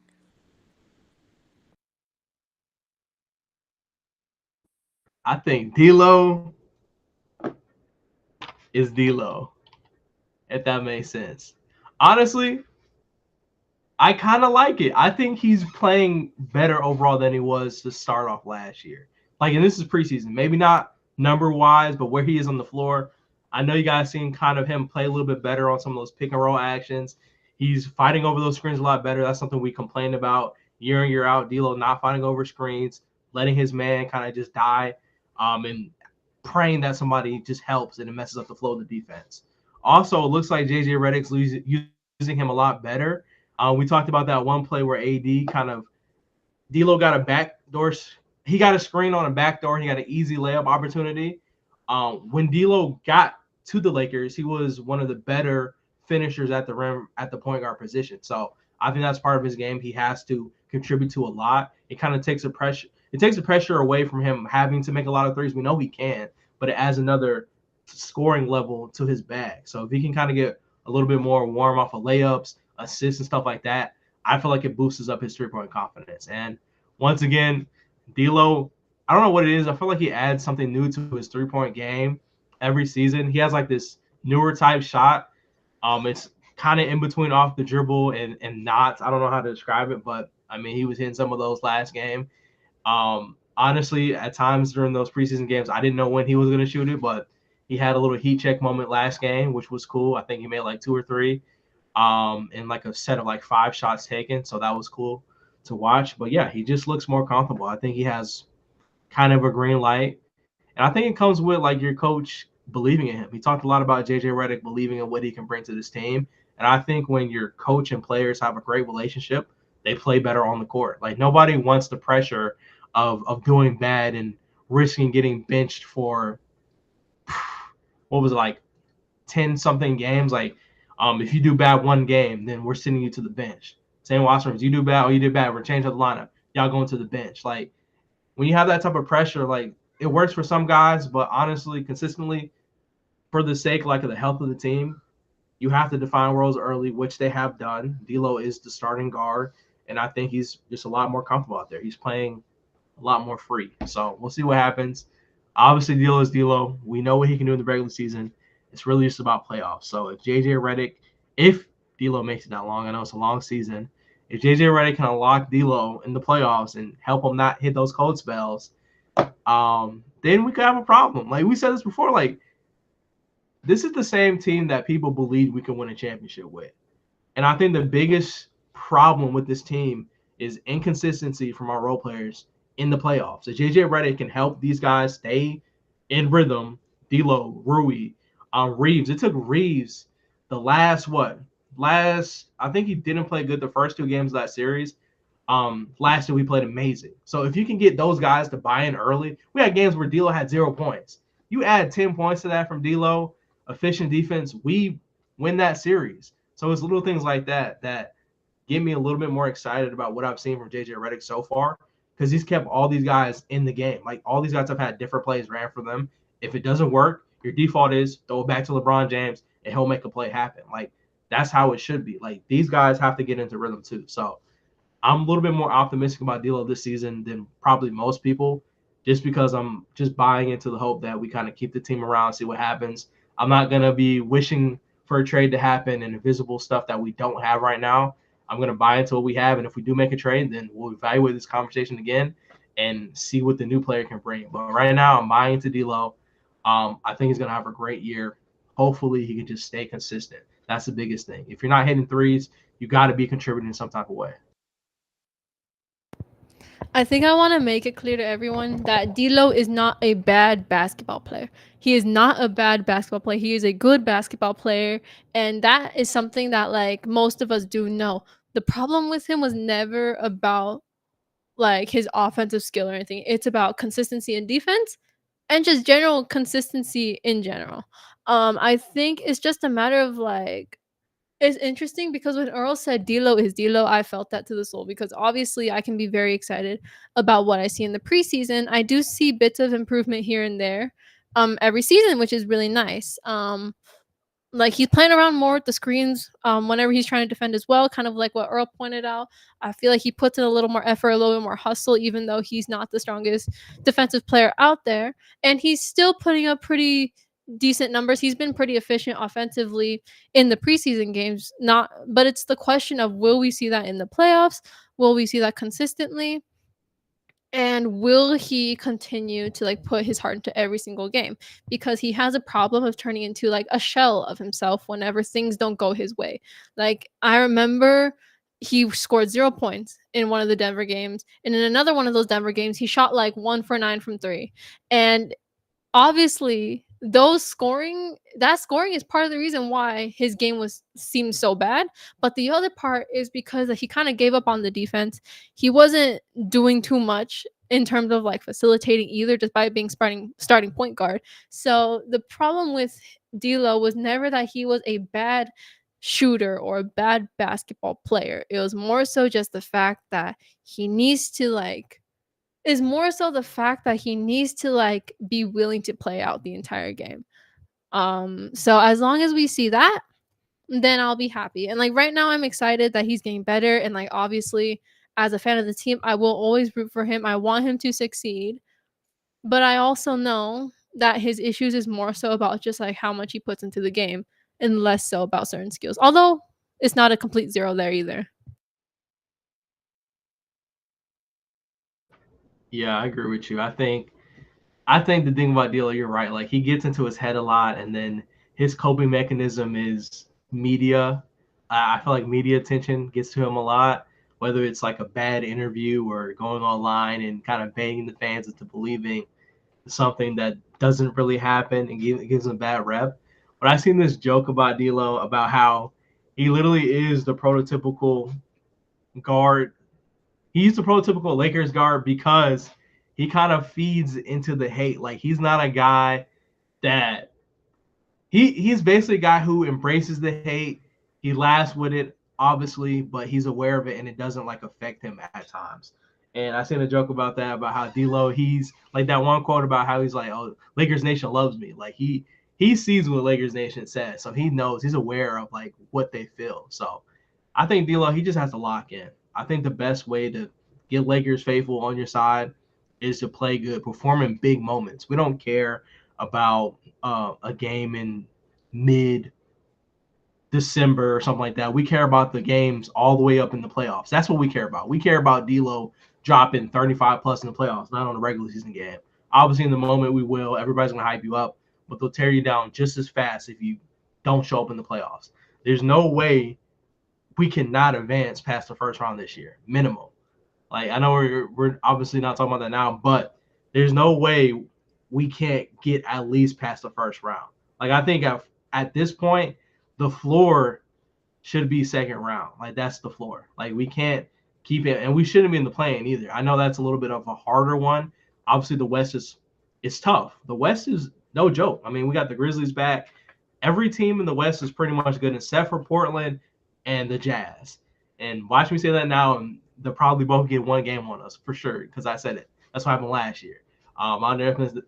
I think D'Lo is D'Lo, if that makes sense. Honestly, I kind of like it. I think he's playing better overall than he was to start off last year. Like, and this is preseason, maybe not number wise, but where he is on the floor. I know you guys seen kind of him play a little bit better on some of those pick and roll actions. He's fighting over those screens a lot better. That's something we complained about year in, year out. D'Lo not fighting over screens, letting his man kind of just die, and praying that somebody just helps and it messes up the flow of the defense. Also, it looks like JJ Redick's using him a lot better. We talked about that one play where AD kind of D'Lo got a backdoor. He got a screen on a backdoor. He got an easy layup opportunity. When D'Lo got to the Lakers, he was one of the better finishers at the rim at the point guard position. So I think that's part of his game. He has to contribute to a lot. It kind of takes the pressure. It takes the pressure away from him having to make a lot of threes. We know he can, but it adds another scoring level to his bag. So if he can kind of get a little bit more warm off of layups, assists, and stuff like that, I feel like it boosts up his 3-point confidence. And once again, D'Lo, I don't know what it is. I feel like he adds something new to his 3-point game every season. He has like this newer type shot. It's kind of in between off the dribble and knots. I don't know how to describe it, but I mean, he was hitting some of those last game. Honestly, at times during those preseason games, I didn't know when he was going to shoot it, but he had a little heat check moment last game, which was cool. I think he made like 2 or 3 in like a set of like 5 shots taken. So that was cool to watch. But yeah, he just looks more comfortable. I think he has kind of a green light. And I think it comes with like your coach believing in him. He talked a lot about JJ Redick believing in what he can bring to this team. And I think when your coach and players have a great relationship, they play better on the court. Like nobody wants the pressure of doing bad and risking getting benched for what was it, like 10 something games. Like if you do bad one game, then we're sending you to the bench. Same Washrooms, you do bad, you did bad, we're changing the lineup. Y'all going to the bench. Like when you have that type of pressure, like it works for some guys, but honestly, consistently, for the sake like of the health of the team, you have to define roles early, which they have done. D'Lo is the starting guard, and I think he's just a lot more comfortable out there. He's playing a lot more free. So we'll see what happens. Obviously, D'Lo is D'Lo. We know what he can do in the regular season. It's really just about playoffs. So if JJ Redick, if D'Lo makes it that long, I know it's a long season. If JJ Redick can unlock D'Lo in the playoffs and help him not hit those cold spells, then we could have a problem. Like we said this before, like this is the same team that people believe we can win a championship with. And I think the biggest problem with this team is inconsistency from our role players in the playoffs. So JJ Redick can help these guys stay in rhythm. D'Lo, Rui, Reeves. It took Reeves the last what? Last I think he didn't play good the first 2 games of that series. Last year we played amazing. So if you can get those guys to buy in early, we had games where D'Lo had 0 points. You add 10 points to that from D'Lo, efficient defense, we win that series. So it's little things like that that get me a little bit more excited about what I've seen from JJ Redick so far because he's kept all these guys in the game. Like all these guys have had different plays ran for them. If it doesn't work, your default is throw it back to LeBron James and he'll make a play happen. Like that's how it should be. Like these guys have to get into rhythm too. So I'm a little bit more optimistic about D'Lo this season than probably most people, just because I'm just buying into the hope that we kind of keep the team around, see what happens. I'm not gonna be wishing for a trade to happen and invisible stuff that we don't have right now. I'm gonna buy into what we have, and if we do make a trade, then we'll evaluate this conversation again and see what the new player can bring. But right now, I'm buying into D'Lo. I think he's gonna have a great year. Hopefully, he can just stay consistent. That's the biggest thing. If you're not hitting threes, you got to be contributing in some type of way. I think I want to make it clear to everyone that D'Lo is not a bad basketball player. He is not a bad basketball player. He is a good basketball player, and that is something that like most of us do know. The problem with him was never about like his offensive skill or anything. It's about consistency in defense and just general consistency in general. I think it's just a matter of like It's interesting because when Earl said D'Lo is D'Lo, I felt that to the soul because obviously I can be very excited about what I see in the preseason. I do see bits of improvement here and there every season, which is really nice. Like he's playing around more with the screens whenever he's trying to defend as well, kind of like what Earl pointed out. I feel like he puts in a little more effort, a little bit more hustle, even though he's not the strongest defensive player out there. And he's still putting up pretty decent numbers. He's been pretty efficient offensively in the preseason games. Not, but it's the question of will we see that in the playoffs? Will we see that consistently? And will he continue to like put his heart into every single game, because he has a problem of turning into like a shell of himself whenever things don't go his way. Like I remember he scored 0 points in one of the Denver games, and in another one of those Denver games he shot like 1 for 9 from 3. And obviously that scoring is part of the reason why his game was seemed so bad, but the other part is because he kind of gave up on the defense. He wasn't doing too much in terms of like facilitating either, despite being starting point guard. So the problem with D'Lo was never that he was a bad shooter or a bad basketball player. It was more so just the fact that he needs to like is more so the fact that he needs to like be willing to play out the entire game. So as long as we see that, then I'll be happy. And like right now I'm excited that he's getting better, and like obviously as a fan of the team, I will always root for him. I want him to succeed. But I also know that his issues is more so about just like how much he puts into the game and less so about certain skills. Although it's not a complete zero there either. Yeah, I agree with you. I think the thing about D'Lo, you're right. Like he gets into his head a lot, and then his coping mechanism is media. I feel like media attention gets to him a lot, whether it's like a bad interview or going online and kind of baiting the fans into believing something that doesn't really happen and gives him a bad rep. But I seen this joke about D'Lo about how he literally is the prototypical guard. He's the prototypical Lakers guard because he kind of feeds into the hate. Like he's not a guy that he's basically a guy who embraces the hate. He laughs with it, obviously, but he's aware of it and it doesn't like affect him at times. And I seen a joke about that, about how D'Lo, he's like that one quote about how he's like, "Oh, Lakers Nation loves me." Like he sees what Lakers Nation says, so he knows, he's aware of like what they feel. So I think D'Lo, he just has to lock in. I think the best way to get Lakers faithful on your side is to play good, perform in big moments. We don't care about a game in mid December or something like that. We care about the games all the way up in the playoffs. That's what we care about. We care about D'Lo dropping 35 plus in the playoffs, not on a regular season game. Obviously, in the moment we will. Everybody's gonna hype you up, but they'll tear you down just as fast if you don't show up in the playoffs. There's no way we cannot advance past the first round this year, minimum. Like I know we're obviously not talking about that now, but there's no way we can't get at least past the first round. Like I think at this point, the floor should be second round. Like that's the floor. Like we can't keep it, and we shouldn't be in the play-in either. I know that's a little bit of a harder one. Obviously, the West is it's tough. The West is no joke. I mean, we got the Grizzlies back. Every team in the West is pretty much good, except for Portland and the Jazz. And watch me say that now, and they'll probably both get one game on us for sure, because I said it. That's what happened last year. I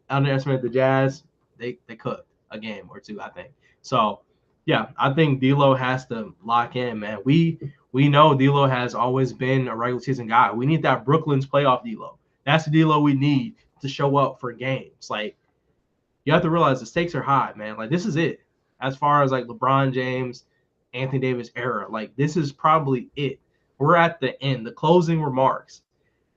underestimated the Jazz. They cooked a game or two, I think. So yeah, I think D'Lo has to lock in, man. We know D'Lo has always been a regular season guy. We need that Brooklyn's playoff D'Lo. That's the D'Lo we need to show up for games. Like you have to realize the stakes are high, man. Like this is it. As far as like LeBron James, Anthony Davis era, like this is probably it. We're at the end, the closing remarks.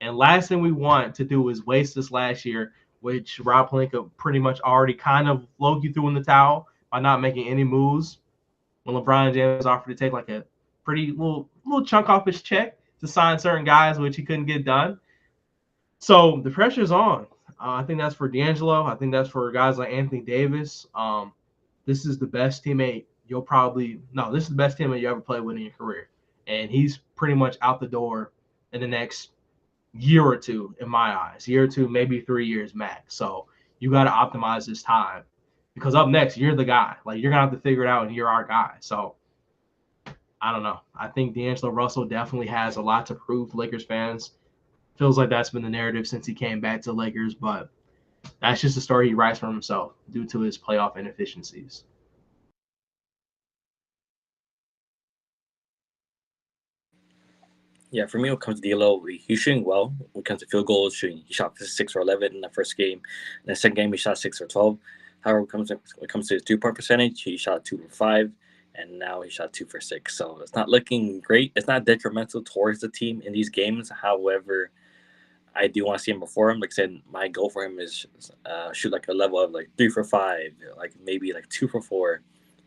And last thing we want to do is waste this last year, which Rob Pelinka pretty much already kind of low-key threw in the towel by not making any moves when LeBron James offered to take like a pretty little chunk off his check to sign certain guys, which he couldn't get done. So the pressure's on. I think that's for D'Angelo. I think that's for guys like Anthony Davis. This is the best teammate this is the best teammate you ever played with in your career. And he's pretty much out the door in the next year or two, in my eyes. Year or two, maybe 3 years max. So you got to optimize this time, because up next, you're the guy. Like you're going to have to figure it out, and you're our guy. So I don't know. I think D'Angelo Russell definitely has a lot to prove to Lakers fans. Feels like that's been the narrative since he came back to the Lakers, but that's just a story he writes for himself due to his playoff inefficiencies. Yeah, for me, when it comes to D'Lo, he's shooting well. When it comes to field goals, shooting, he shot 6 or 11 in the first game. In the second game, he shot 6 or 12. However, when it comes to his 2 point percentage, he shot 2 for 5, and now he shot 2 for 6. So it's not looking great. It's not detrimental towards the team in these games. However, I do want to see him before him. Like I said, my goal for him is shoot like a level of like 3 for 5, like maybe like 2 for 4,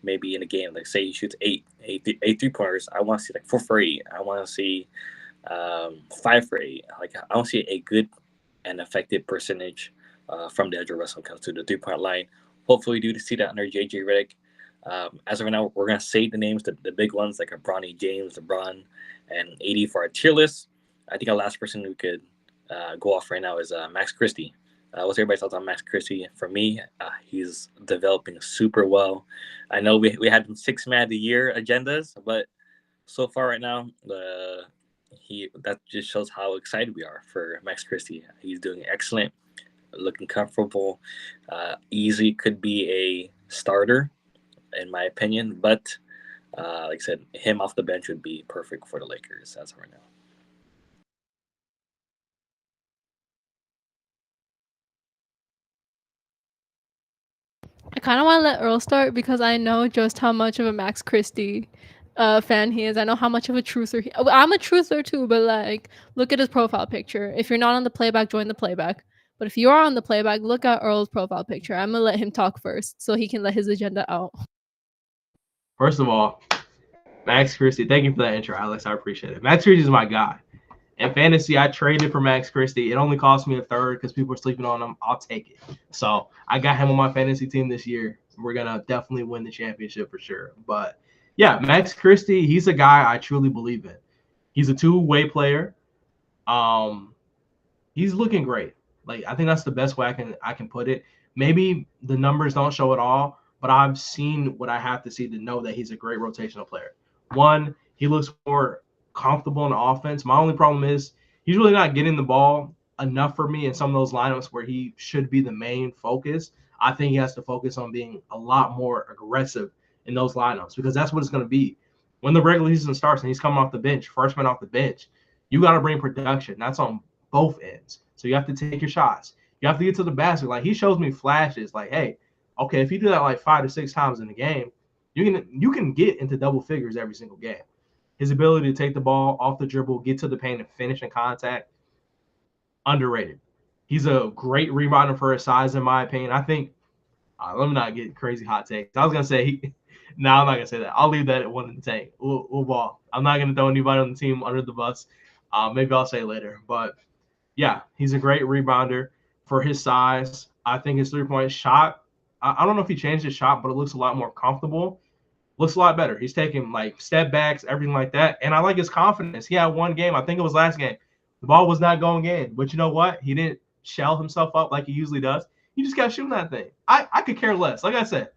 maybe in a game. Like say he shoots eight 3 pointers. I want to see like 4 for 8. I want to see 5 for 8. Like I want to see a good and effective percentage from the edge of Russell comes to the 3 point line. Hopefully, we do see that under JJ Redick. As of right now, we're gonna say the names, the big ones like Bronny James, LeBron, and AD for our tier list. I think our last person who could go off right now is Max Christie. What's everybody's thoughts on Max Christie? For me, he's developing super well. I know we had 6 man of the year agendas, but so far right now, that just shows how excited we are for Max Christie. He's doing excellent, looking comfortable. Easy could be a starter, in my opinion, but like I said, him off the bench would be perfect for the Lakers as of right now. I kind of want to let Earl start because I know just how much of a Max Christie fan he is. I know how much of a truther I'm a truther too, but like, look at his profile picture. If you're not on the playback, join the playback. But if you are on the playback, look at Earl's profile picture. I'm gonna let him talk first so he can let his agenda out. First of all, Max Christie, thank you for that intro, Alex. I appreciate it. Max Christie is my guy. In fantasy, I traded for Max Christie. It only cost me a third because people are sleeping on him. I'll take it. So I got him on my fantasy team this year. We're going to definitely win the championship for sure. But yeah, Max Christie, he's a guy I truly believe in. He's a two-way player. He's looking great. Like I think that's the best way I can put it. Maybe the numbers don't show it all, but I've seen what I have to see to know that he's a great rotational player. One, he looks more comfortable in offense. My only problem is he's really not getting the ball enough for me in some of those lineups where he should be the main focus. I think he has to focus on being a lot more aggressive in those lineups because that's what it's going to be. When the regular season starts and he's coming off the bench, first man off the bench, you got to bring production. That's on both ends. So you have to take your shots. You have to get to the basket. Like he shows me flashes like, hey, okay, if you do that like 5 to 6 times in a game, you can get into double figures every single game. His ability to take the ball off the dribble, get to the paint, and finish in contact, underrated. He's a great rebounder for his size, in my opinion. I think, let me not get crazy hot takes. I was going to say, no, I'm not going to say that. I'll leave that at one in the tank. We'll ball. I'm not going to throw anybody on the team under the bus. Maybe I'll say later. But, yeah, he's a great rebounder for his size. I think his three-point shot, I don't know if he changed his shot, but it looks a lot more comfortable. Looks a lot better. He's taking like step backs, everything like that. And I like his confidence. He had one game, I think it was last game. The ball was not going in. But you know what? He didn't shell himself up like he usually does. He just got shooting that thing. I could care less. Like I said,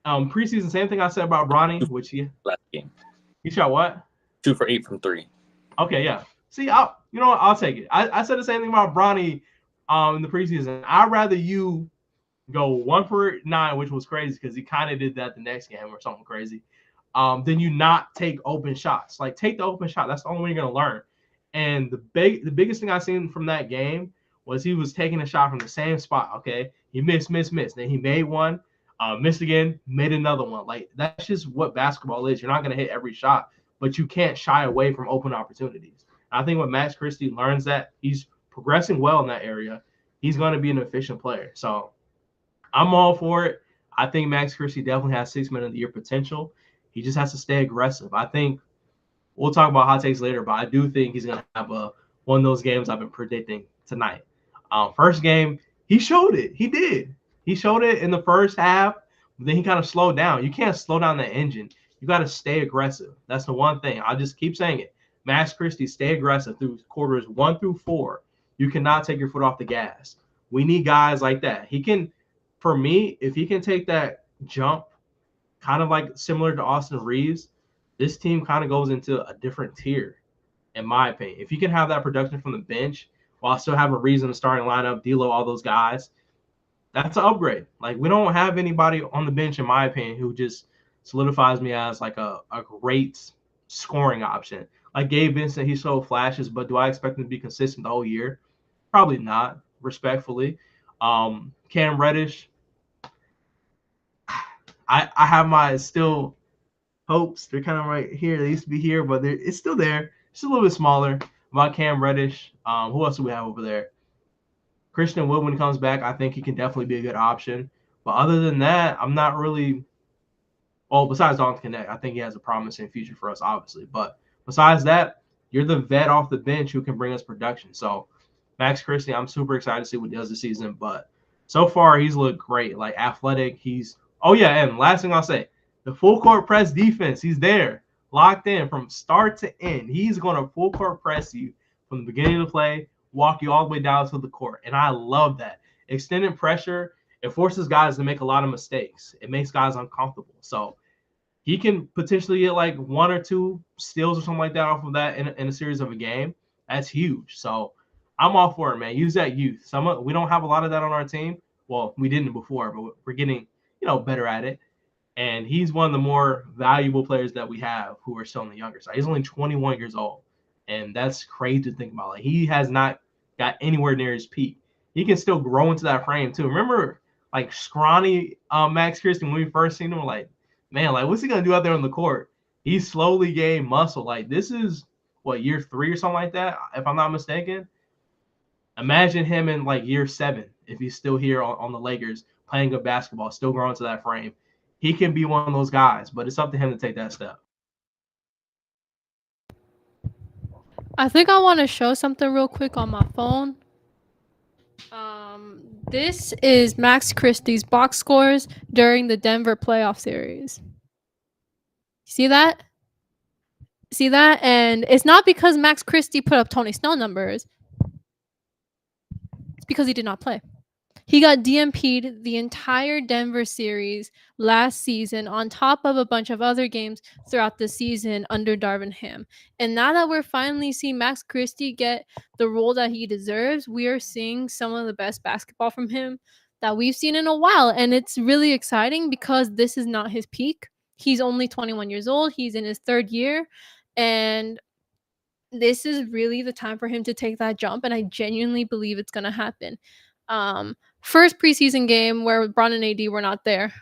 preseason, same thing I said about Bronny, which Last game, he shot what? 2 for 8 from 3. Okay, yeah. See, you know what? I'll take it. I said the same thing about Bronny in the preseason. I'd rather you go 1 for 9, which was crazy because he kind of did that the next game or something crazy. Then you not take open shots. Like take the open shot. That's the only way you're gonna learn. And the biggest thing I seen from that game was he was taking a shot from the same spot. Okay, he missed. Then he made one, missed again, made another one. Like that's just what basketball is. You're not gonna hit every shot, but you can't shy away from open opportunities. I think when Max Christie learns that, he's progressing well in that area. He's going to be an efficient player. So I'm all for it. I think Max Christie definitely has 6 man of the year potential. He just has to stay aggressive. I think we'll talk about hot takes later, but I do think he's going to have one of those games I've been predicting tonight. First game, he showed it. He did. He showed it in the first half, but then he kind of slowed down. You can't slow down that engine. You got to stay aggressive. That's the one thing. I'll just keep saying it. Max Christie, stay aggressive through quarters 1 through 4. You cannot take your foot off the gas. We need guys like that. He can, for me, if he can take that jump, kind of like similar to Austin Reeves, this team kind of goes into a different tier, in my opinion. If you can have that production from the bench while still have a reason to starting lineup, D'Lo, all those guys, that's an upgrade. Like, we don't have anybody on the bench, in my opinion, who just solidifies me as like a great scoring option. Like Gabe Vincent, he showed flashes, but do I expect him to be consistent the whole year? Probably not, respectfully. Cam Reddish, I have my still hopes. They're kind of right here. They used to be here, but it's still there. It's a little bit smaller. About Cam Reddish, who else do we have over there? Christian Wood, when he comes back, I think he can definitely be a good option. But other than that, I'm not really. Well, besides Dalton Connect, I think he has a promising future for us, obviously. But besides that, you're the vet off the bench who can bring us production. So Max Christie, I'm super excited to see what he does this season. But so far, he's looked great. Like, athletic. Oh yeah, and last thing I'll say, the full court press defense. He's there, locked in from start to end. He's going to full court press you from the beginning of the play, walk you all the way down to the court, and I love that. Extended pressure, it forces guys to make a lot of mistakes. It makes guys uncomfortable. So he can potentially get like 1 or 2 steals or something like that off of that in a series of a game. That's huge. So I'm all for it, man. Use that youth. We don't have a lot of that on our team. Well, we didn't before, but we're getting better at it. And he's one of the more valuable players that we have who are still on the younger side. He's only 21 years old, and that's crazy to think about. Like, he has not got anywhere near his peak. He can still grow into that frame too. Remember, like, scrawny Max Christie, when we first seen him, we're like, man, like, what's he gonna do out there on the court? He slowly gained muscle. Like, this is what, year 3 or something like that, if I'm not mistaken. Imagine him in like year 7 if he's still here on the Lakers playing good basketball, still growing to that frame. He can be one of those guys, but it's up to him to take that step. I think I want to show something real quick on my phone. This is Max Christie's box scores during the Denver playoff series. See that? See that? And it's not because Max Christie put up Tony Snell numbers. It's because he did not play. He got DNP'd the entire Denver series last season on top of a bunch of other games throughout the season under Darvin Ham. And now that we're finally seeing Max Christie get the role that he deserves, we are seeing some of the best basketball from him that we've seen in a while. And it's really exciting because this is not his peak. He's only 21 years old. He's in his 3rd year. And this is really the time for him to take that jump. And I genuinely believe it's going to happen. First preseason game where Bron and AD were not there,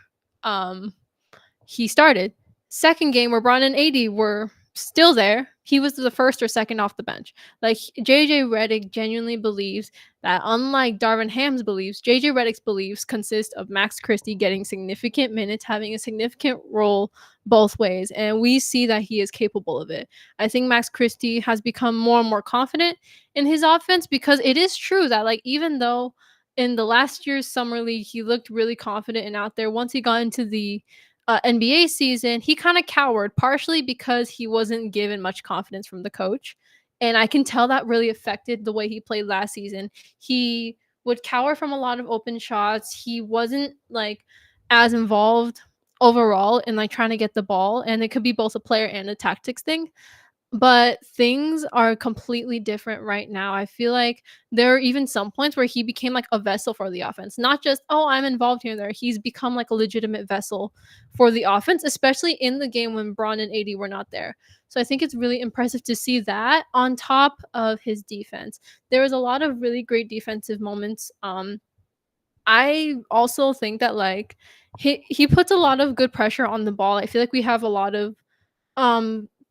he started. Second game where Bron and AD were still there, he was the first or second off the bench. Like, JJ Redick genuinely believes that, unlike Darvin Ham's beliefs, JJ Redick's beliefs consist of Max Christie getting significant minutes, having a significant role both ways, and we see that he is capable of it. I think Max Christie has become more and more confident in his offense, because it is true that, like, even though in the last year's summer league he looked really confident and out there, once he got into the NBA season, he kind of cowered, partially because he wasn't given much confidence from the coach. And I can tell that really affected the way he played last season. He would cower from a lot of open shots. He wasn't like as involved overall in like trying to get the ball. And it could be both a player and a tactics thing. But things are completely different right now. I feel like there are even some points where he became like a vessel for the offense. Not just, oh, I'm involved here and there. He's become like a legitimate vessel for the offense, especially in the game when Bron and AD were not there. So I think it's really impressive to see that on top of his defense. There was a lot of really great defensive moments. I also think that like he puts a lot of good pressure on the ball. I feel like we have a lot of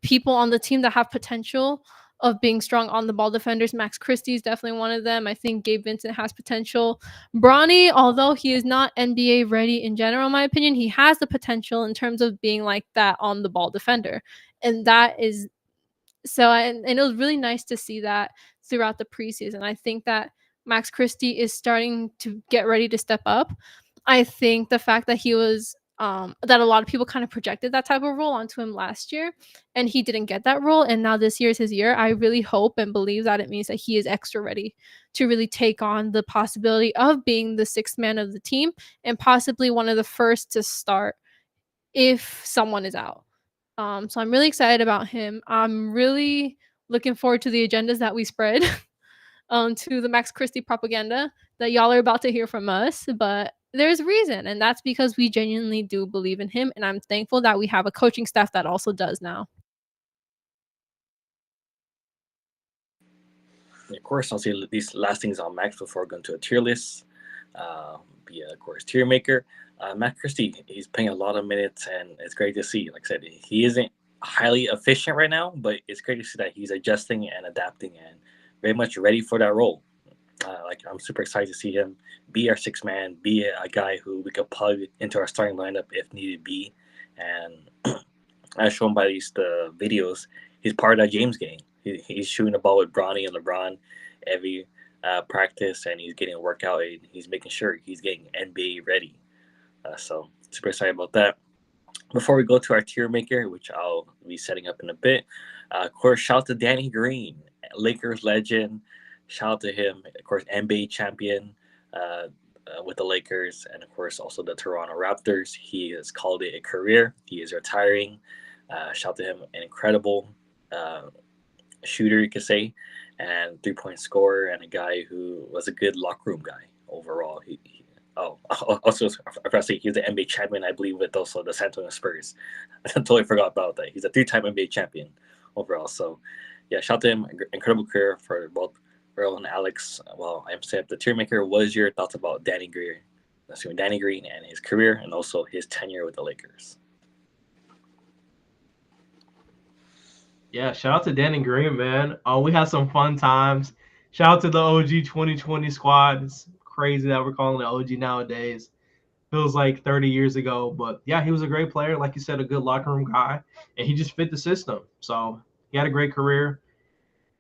people on the team that have potential of being strong on the ball defenders. Max Christie is definitely one of them. I think Gabe Vincent has potential. Bronny, although he is not NBA ready in general, in my opinion, he has the potential in terms of being like that on the ball defender. And that is so, and it was really nice to see that throughout the preseason. I think that Max Christie is starting to get ready to step up. I think the fact that he was that a lot of people kind of projected that type of role onto him last year, and he didn't get that role, and now this year is his year. I really hope and believe that it means that he is extra ready to really take on the possibility of being the 6th man of the team and possibly one of the first to start if someone is out. So I'm really excited about him. I'm really looking forward to the agendas that we spread to the Max Christie propaganda that y'all are about to hear from us. But there's reason, and that's because we genuinely do believe in him, and I'm thankful that we have a coaching staff that also does now. Of course, I'll say these last things on Max before going to a tier list. Be of course tier maker. Matt Christie, he's playing a lot of minutes, and it's great to see. Like I said, he isn't highly efficient right now, but it's great to see that he's adjusting and adapting and very much ready for that role. Like I'm super excited to see him be our sixth man, be a guy who we could plug into our starting lineup if needed be, and as shown by the videos, he's part of that James gang. He's shooting the ball with Bronny and LeBron every practice, and he's getting a workout, and he's making sure he's getting NBA ready. So super excited about that. Before we go to our tier maker, which I'll be setting up in a bit, of course, shout out to Danny Green, Lakers legend. Shout out to him, of course, NBA champion with the Lakers, and of course also the Toronto Raptors. He has called it a career. He is retiring. Shout out to him, an incredible shooter, you could say, and 3-point scorer, and a guy who was a good locker room guy overall. Also, I forgot to say, he's the NBA champion, I believe, with also the San Antonio Spurs. I totally forgot about that. He's a 3-time NBA champion overall. So, yeah, shout out to him. Incredible career for both Earl and Alex. Well, I'm saying the tier maker. What is your thoughts about Danny Green? Danny Green and his career, and also his tenure with the Lakers. Yeah, shout out to Danny Green, man. We had some fun times. Shout out to the OG 2020 squad. It's crazy that we're calling it OG nowadays. Feels like 30 years ago, but yeah, he was a great player. Like you said, a good locker room guy, and he just fit the system. So he had a great career.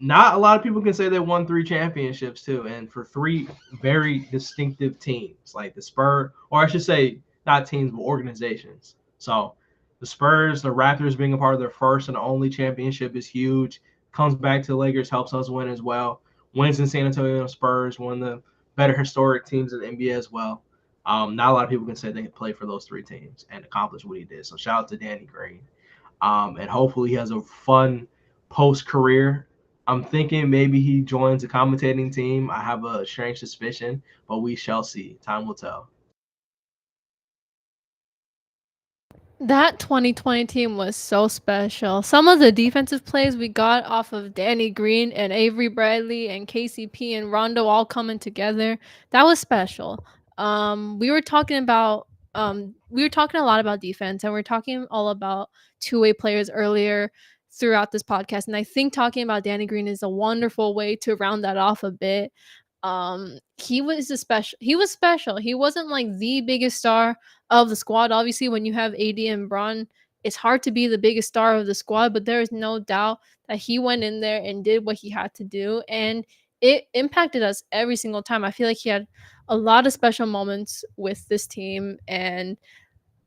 Not a lot of people can say they won 3 championships too, and for 3 very distinctive teams, like the Spurs, or I should say, not teams, but organizations. So the Spurs, the Raptors being a part of their first and only championship is huge. Comes back to the Lakers, helps us win as well. Wins in San Antonio Spurs, one of the better historic teams in the NBA as well. Not a lot of people can say they can play for those 3 teams and accomplish what he did. So shout out to Danny Green. And hopefully he has a fun post career. I'm thinking maybe he joins a commentating team. I have a strange suspicion, but we shall see. Time will tell. That 2020 team was so special. Some of the defensive plays we got off of Danny Green and Avery Bradley and KCP and Rondo all coming together, that was special. We were talking about we were talking a lot about defense, and we are talking all about two-way players earlier throughout this podcast, and I think talking about Danny Green is a wonderful way to round that off a bit. He was special. He wasn't like the biggest star of the squad. Obviously, when you have AD and Bron, it's hard to be the biggest star of the squad, but there is no doubt that he went in there and did what he had to do, and it impacted us every single time. I feel like he had a lot of special moments with this team, and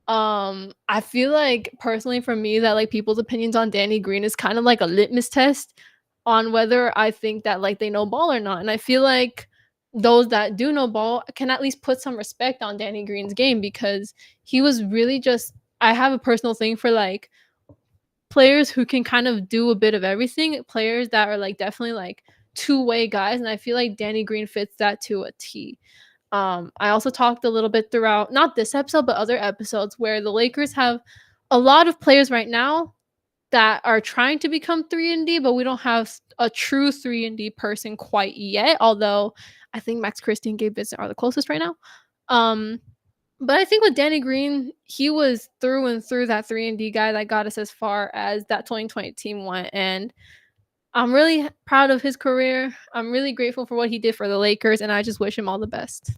I feel like personally for me that like people's opinions on Danny Green is kind of like a litmus test on whether I think that like they know ball or not. And I feel like those that do know ball can at least put some respect on Danny Green's game, because he was really just, I have a personal thing for like players who can kind of do a bit of everything, players that are like definitely like two-way guys, and I feel like Danny Green fits that to a T. I also talked a little bit throughout not this episode but other episodes where the Lakers have a lot of players right now that are trying to become 3 and D, but we don't have a true 3 and D person quite yet. Although I think Max Christie and Gabe Vincent are the closest right now. But I think with Danny Green, he was through and through that 3 and D guy that got us as far as that 2020 team went, and I'm really proud of his career. I'm really grateful for what he did for the Lakers, and I just wish him all the best.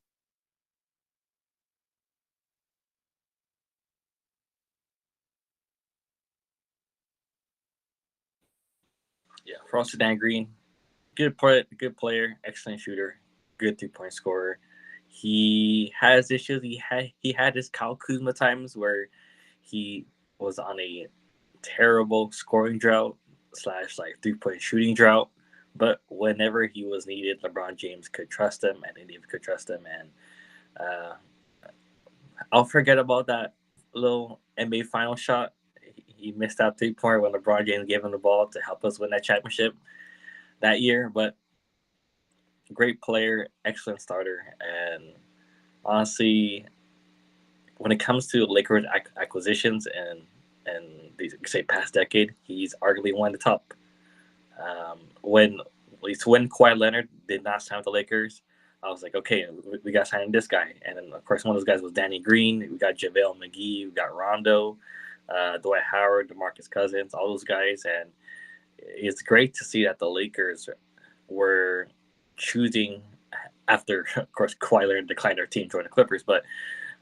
Yeah, for us, Dan Green, good player, excellent shooter, good 3-point scorer. He has issues. He had his Kyle Kuzma times where he was on a terrible scoring drought slash like 3-point shooting drought. But whenever he was needed, LeBron James could trust him, and India could trust him. And uh, I'll forget about that little NBA final shot He missed that 3-point when LeBron James gave him the ball to help us win that championship that year. But great player, excellent starter, and honestly, when it comes to Lakers acquisitions and these say past decade, he's arguably one of the top. When at least when Kawhi Leonard did not sign with the Lakers, I was like, okay, we got signing this guy, and then of course one of those guys was Danny Green. We got JaVale McGee, we got Rondo, Dwight Howard, DeMarcus Cousins, all those guys, and it's great to see that the Lakers were choosing after, of course, Kawhi Leonard declined their team, joined the Clippers, but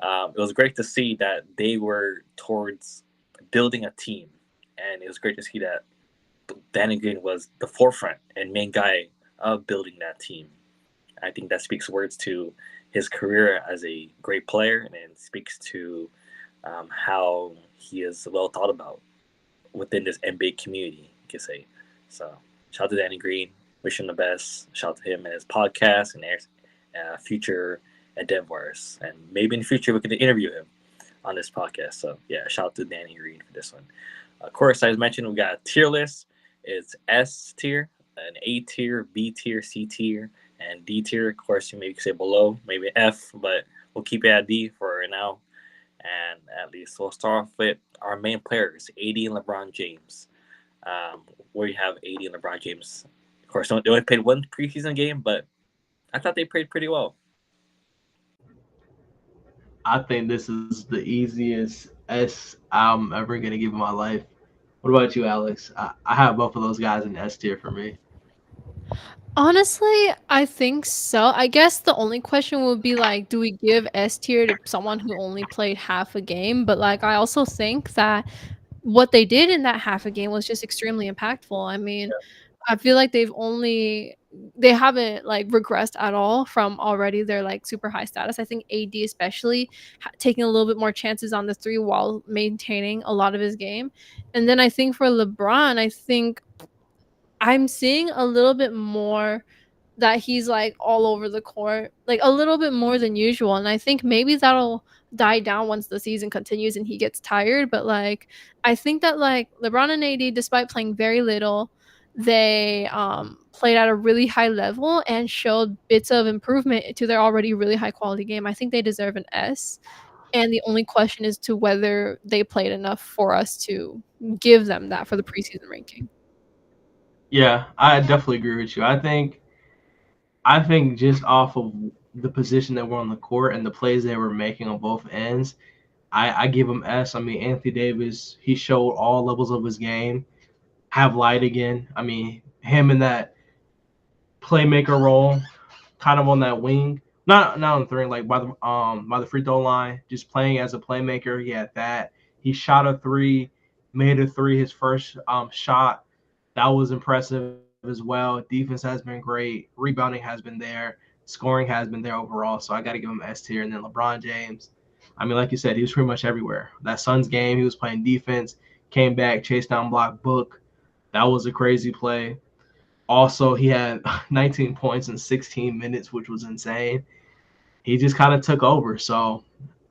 it was great to see that they were towards building a team, and it was great to see that Danny Green was the forefront and main guy of building that team. I think that speaks words to his career as a great player, and it speaks to how he is well thought about within this NBA community, you could say. So, shout out to Danny Green. Wish him the best. Shout out to him and his podcast and future endeavors. And maybe in the future we can interview him on this podcast. So, yeah, shout out to Danny Green for this one. Of course, as mentioned, we got a tier list. It's S tier, an A tier, B tier, C tier, and D tier. Of course, you maybe could say below, maybe F, but we'll keep it at D for right now. And at least we'll start off with our main players, AD and LeBron James. Where you have AD and LeBron James. Of course, they only played one preseason game, but I thought they played pretty well. I think this is the easiest S I'm ever going to give in my life. What about you, Alex? I have both of those guys in S tier for me. Honestly, I think so. I guess the only question would be like, do we give S tier to someone who only played half a game? But like, I also think that what they did in that half a game was just extremely impactful. I mean, I feel like they haven't like regressed at all from already their like super high status. I think AD especially taking a little bit more chances on the three while maintaining a lot of his game. And then I think for LeBron, I think I'm seeing a little bit more that he's like all over the court, like a little bit more than usual. And I think maybe that'll die down once the season continues and he gets tired. But like, I think that like LeBron and AD, despite playing very little, they played at a really high level and showed bits of improvement to their already really high quality game. I think they deserve an S. And the only question is to whether they played enough for us to give them that for the preseason ranking. Yeah, I definitely agree with you. I think just off of the position that were on the court and the plays they were making on both ends, I give him S. I mean, Anthony Davis, he showed all levels of his game, have light again. I mean, him in that playmaker role, kind of on that wing, not on the three, like by the free throw line, just playing as a playmaker. He had that. He shot a three, made a three, his first shot. That was impressive as well. Defense has been great. Rebounding has been there. Scoring has been there overall. So I got to give him S tier. And then LeBron James, I mean, like you said, he was pretty much everywhere. That Suns game, he was playing defense, came back, chased down block book. That was a crazy play. Also, he had 19 points in 16 minutes, which was insane. He just kind of took over. So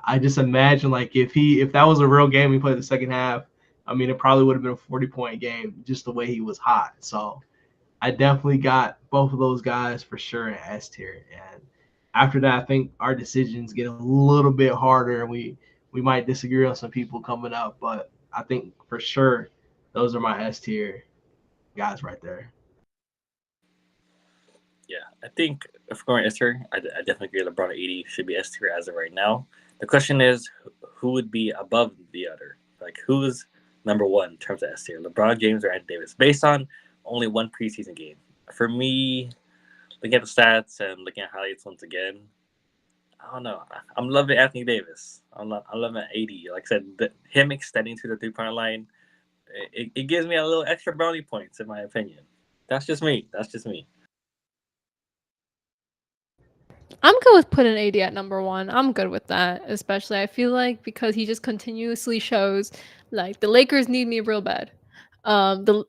I just imagine like if that was a real game, he played the second half. I mean, it probably would have been a 40-point game just the way he was hot. So I definitely got both of those guys for sure in S tier. And after that, I think our decisions get a little bit harder, and we might disagree on some people coming up. But I think for sure those are my S tier guys right there. Yeah, I think if we're going S tier, I definitely agree LeBron 80 should be S tier as of right now. The question is, who would be above the other? Like, who's number one in terms of S tier, LeBron James or Anthony Davis, based on only one preseason game? For me, looking at the stats and looking at highlights once again, I don't know. I'm loving Anthony Davis. I'm loving AD. Like I said, him extending to the three-point line, it gives me a little extra brownie points, in my opinion. That's just me. I'm good with putting AD at number one. I'm good with that, especially I feel like because he just continuously shows like the Lakers need me real bad. The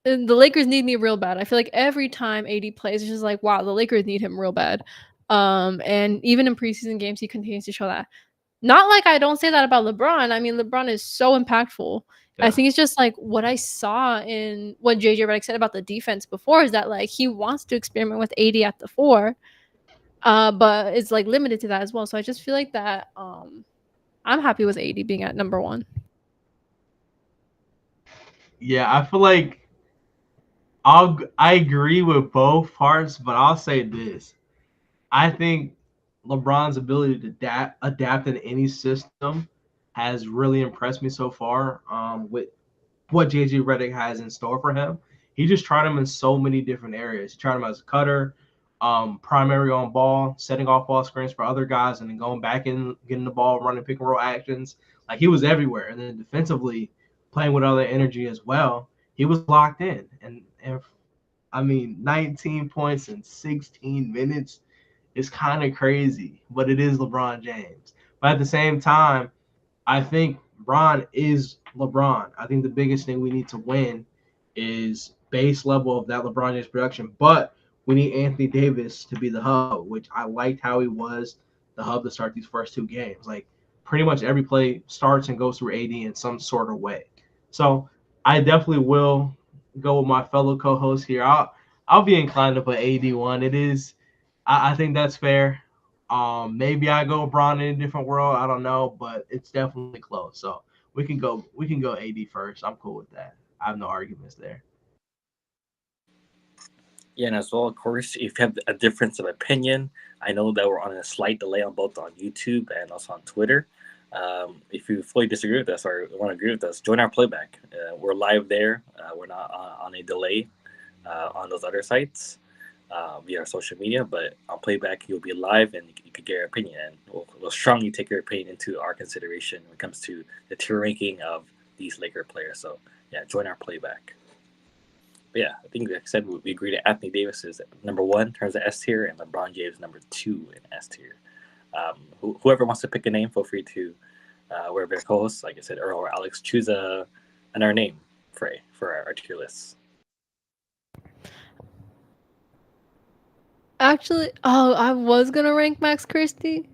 Lakers need me real bad. I feel like every time AD plays, it's just like, wow, the Lakers need him real bad. And even in preseason games, he continues to show that. Not like I don't say that about LeBron. I mean, LeBron is so impactful. I Yeah. think it's just like what I saw in what JJ Redick said about the defense before is that like he wants to experiment with 80 at the four, but it's like limited to that as well. So I just feel like that I'm happy with 80 being at number one. Yeah, I feel like I agree with both parts, but I'll say this. I think LeBron's ability to adapt in any system has really impressed me so far. With what JJ Redick has in store for him, he just tried him in so many different areas. He tried him as a cutter, primary on ball, setting off ball screens for other guys, and then going back in, getting the ball, running pick and roll actions. Like he was everywhere, and then defensively playing with other energy as well. He was locked in, and I mean, 19 points in 16 minutes is kind of crazy, but it is LeBron James. But at the same time, I think LeBron is LeBron. I think the biggest thing we need to win is base level of that LeBron James production, but we need Anthony Davis to be the hub, which I liked how he was the hub to start these first two games. Like pretty much every play starts and goes through AD in some sort of way. So I definitely will go with my fellow co-host here. I'll be inclined to put AD1. It is I think that's fair. Maybe I go Braun in a different world. I don't know, but it's definitely close. So we can go AD first. I'm cool with that. I have no arguments there. Yeah, and as well, of course, if you have a difference of opinion, I know that we're on a slight delay on both on YouTube and also on Twitter. If you fully disagree with us or want to agree with us, join our playback. We're live there. We're not on a delay on those other sites via our social media, but on playback, you'll be live and you can get your opinion. And we'll strongly take your opinion into our consideration when it comes to the tier ranking of these Laker players. So, yeah, join our playback. But yeah, I think like I said, we agree that Anthony Davis is number one in terms of S tier, and LeBron James number two in S tier. Whoever wants to pick a name, feel free to. Wherever their co-hosts, like I said, Earl or Alex, choose another name for our tier lists. Actually, oh, I was gonna rank Max Christie,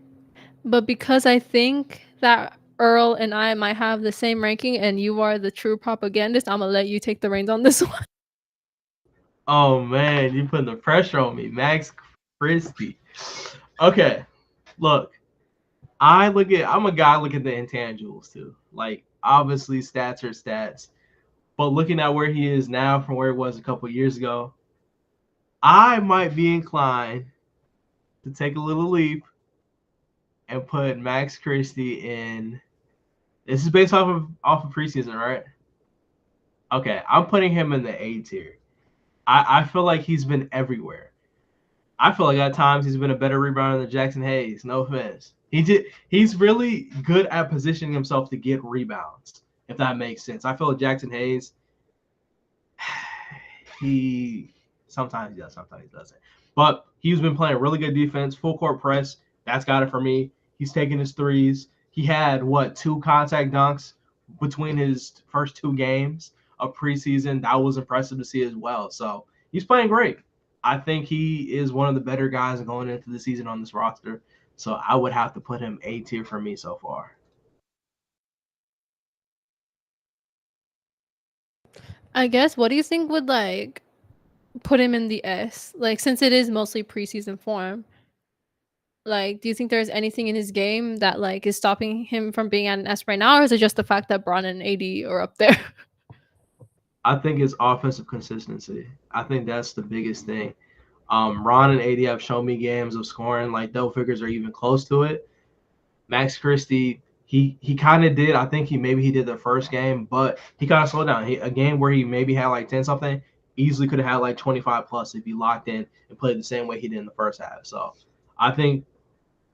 but because I think that Earl and I might have the same ranking and you are the true propagandist, I'm gonna let you take the reins on this one. Oh man, you putting the pressure on me, Max Christie. Okay, look, I'm a guy looking at the intangibles too. Like obviously stats are stats, but looking at where he is now from where he was a couple years ago, I might be inclined to take a little leap and put Max Christie in. This is based off of preseason, right? Okay, I'm putting him in the A tier. I feel like he's been everywhere. I feel like at times he's been a better rebounder than Jackson Hayes. No offense. He's really good at positioning himself to get rebounds, if that makes sense. I feel like Jackson Hayes, he sometimes he does, sometimes he doesn't. But he's been playing really good defense, full court press. That's got it for me. He's taking his threes. He had two contact dunks between his first two games of preseason. That was impressive to see as well. So he's playing great. I think he is one of the better guys going into the season on this roster. So I would have to put him A tier for me so far. I guess. What do you think would like put him in the S? Like since it is mostly preseason form. Like, do you think there's anything in his game that like is stopping him from being at an S right now, or is it just the fact that Braun and AD are up there? I think it's offensive consistency. I think that's the biggest thing. Ron and AD have shown me games of scoring like double figures or even close to it. Max Christie, he kind of did. I think he did the first game, but he kind of slowed down. A game where he maybe had like 10 something, easily could have had like 25 plus if he locked in and played the same way he did in the first half. So I think